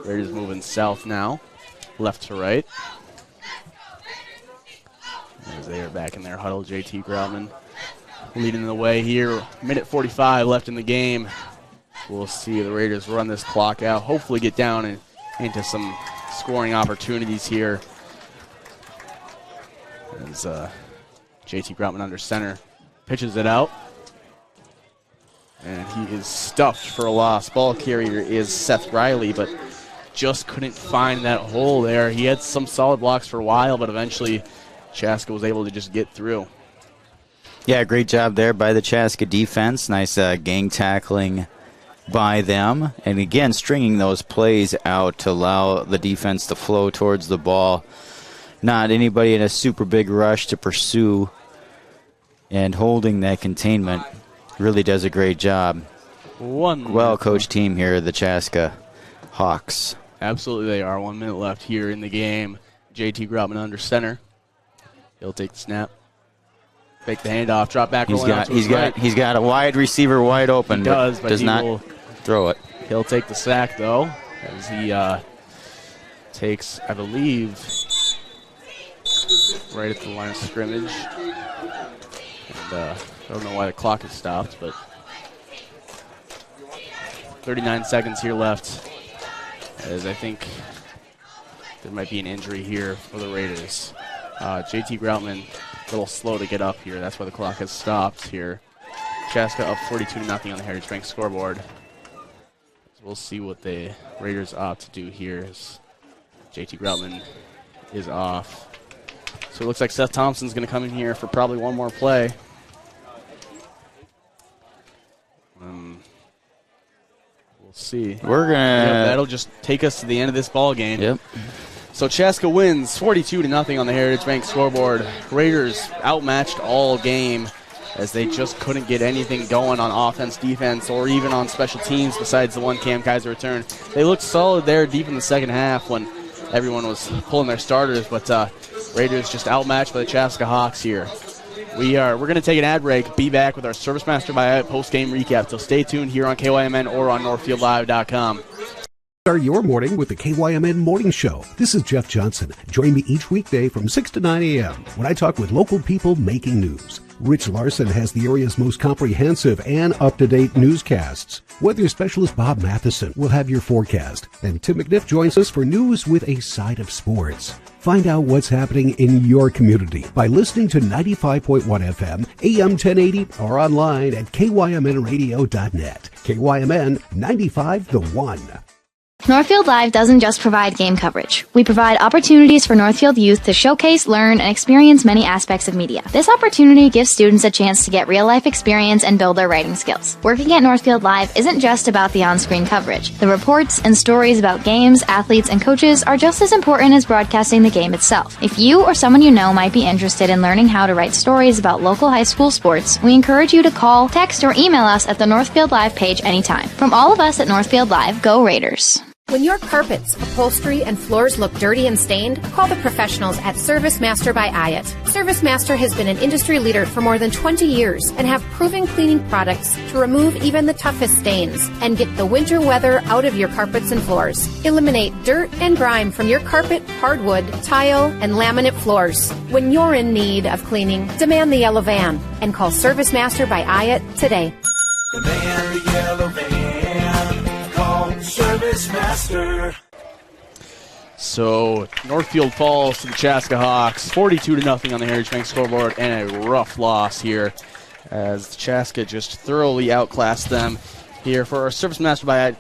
S3: Raiders moving south now, left to right. As they are back in their huddle, JT Groutman leading the way here. Minute 45 left in the game. We'll see the Raiders run this clock out, hopefully get down and into some scoring opportunities here. As JT Groutman under center pitches it out. And he is stuffed for a loss. Ball carrier is Seth Riley, but just couldn't find that hole there. He had some solid blocks for a while, but eventually Chaska was able to just get through.
S1: Yeah, great job there by the Chaska defense. Nice gang tackling by them. And again, stringing those plays out to allow the defense to flow towards the ball. Not anybody in a super big rush to pursue, and holding that containment really does a great job. Well-coached team here, the Chaska Hawks.
S3: Absolutely they are. 1 minute left here in the game. JT Groutman under center. He'll take the snap. Fake the handoff, drop back.
S1: He's got a wide receiver wide open, but does not throw it.
S3: He'll take the sack, though, as he takes, I believe, right at the line of scrimmage. And I don't know why the clock has stopped, but 39 seconds here left, as I think there might be an injury here for the Raiders. JT Groutman a little slow to get up here. That's why the clock has stopped here. Chaska up 42-0 on the Heritage Bank scoreboard. So we'll see what the Raiders opt to do here as JT Groutman is off. So it looks like Seth Thompson's going to come in here for probably one more play. We'll see. That'll just take us to the end of this ball game.
S1: Yep.
S3: So Chaska wins 42-0 on the Heritage Bank scoreboard. Raiders outmatched all game as they just couldn't get anything going on offense, defense, or even on special teams besides the one Cam Kaiser return. They looked solid there deep in the second half when everyone was pulling their starters, but Raiders just outmatched by the Chaska Hawks here. We're going to take an ad break, be back with our Service Master by post-game recap. So stay tuned here on KYMN or on NorthfieldLive.com.
S11: Start your morning with the KYMN Morning Show. This is Jeff Johnson. Join me each weekday from 6 to 9 a.m. when I talk with local people making news. Rich Larson has the area's most comprehensive and up-to-date newscasts. Weather specialist Bob Matheson will have your forecast, and Tim McNiff joins us for news with a side of sports. Find out what's happening in your community by listening to 95.1 FM, AM 1080, or online at kymnradio.net. KYMN 95 The One.
S5: Northfield Live doesn't just provide game coverage. We provide opportunities for Northfield youth to showcase, learn, and experience many aspects of media. This opportunity gives students a chance to get real-life experience and build their writing skills. Working at Northfield Live isn't just about the on-screen coverage. The reports and stories about games, athletes, and coaches are just as important as broadcasting the game itself. If you or someone you know might be interested in learning how to write stories about local high school sports, we encourage you to call, text, or email us at the Northfield Live page anytime. From all of us at Northfield Live, go Raiders!
S13: When your carpets, upholstery, and floors look dirty and stained, call the professionals at Service Master by Ayat. Service Master has been an industry leader for more than 20 years and have proven cleaning products to remove even the toughest stains and get the winter weather out of your carpets and floors. Eliminate dirt and grime from your carpet, hardwood, tile, and laminate floors. When you're in need of cleaning, demand the yellow van and call Service Master by Ayat today.
S9: Demand the yellow van. Service Master.
S3: So Northfield falls to the Chaska Hawks, 42-0 on the Heritage Bank scoreboard, and a rough loss here as Chaska just thoroughly outclassed them. Here for our Service Master by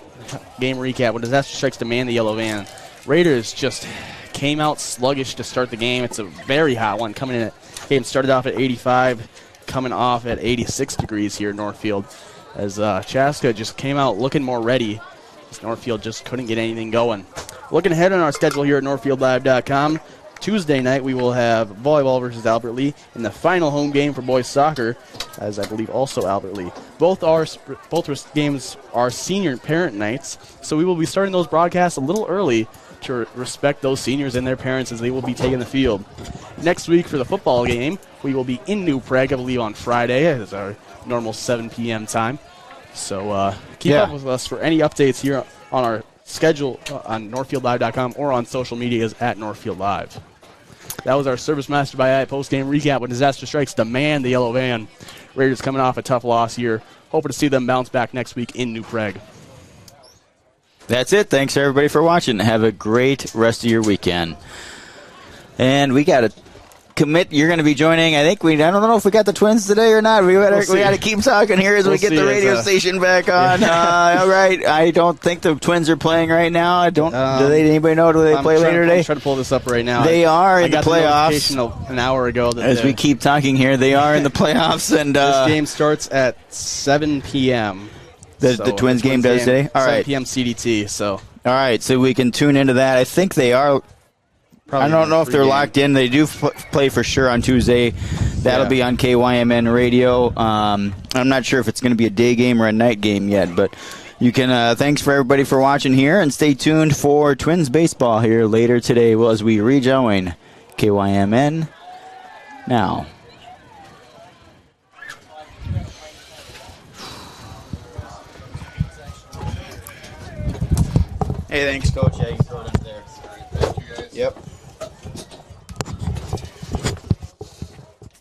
S3: game recap, when Disaster Strikes demand the yellow van. Raiders just came out sluggish to start the game. It's a very hot one coming in. Game started off at 85, coming off at 86 degrees here in Northfield, as Chaska just came out looking more ready. Northfield just couldn't get anything going. Looking ahead on our schedule here at NorthfieldLive.com, Tuesday night we will have volleyball versus Albert Lee in the final home game for boys soccer, as I believe also Albert Lee. Both games are senior parent nights, so we will be starting those broadcasts a little early to respect those seniors and their parents as they will be taking the field. Next week for the football game, we will be in New Prague, I believe on Friday, as our normal 7 p.m. time. So keep up with us for any updates here on our schedule on NorthfieldLive.com or on social medias at Northfield Live. That was our Service Master by Ayat post-game recap when Disaster Strikes demand the yellow van. Raiders coming off a tough loss here. Hoping to see them bounce back next week in New Prague.
S1: That's it. Thanks, everybody, for watching. Have a great rest of your weekend. And we got to commit. You're going to be joining. I don't know if we got the Twins today or not. We got to keep talking here as we get the radio station back on. All right. I don't think the Twins are playing right now. I don't. Anybody know? Do they play later today?
S3: I'm trying to pull this up right now.
S1: They are in the playoffs.
S3: I got the notification an hour ago.
S1: As we keep talking here, they are in the playoffs. And
S3: this game starts at 7 p.m.
S1: The Twins game does today? All right.
S3: 7 p.m. CDT. So.
S1: All right. So we can tune into that. I think they are. Probably I don't know if they're locked in. They do play for sure on Tuesday. That'll be on KYMN Radio. I'm not sure if it's going to be a day game or a night game yet, but you can. Thanks for everybody for watching here, and stay tuned for Twins baseball here later today as we rejoin KYMN now. Hey, thanks, Coach. Yeah, you can throw it in there. Thank you, guys. Yep.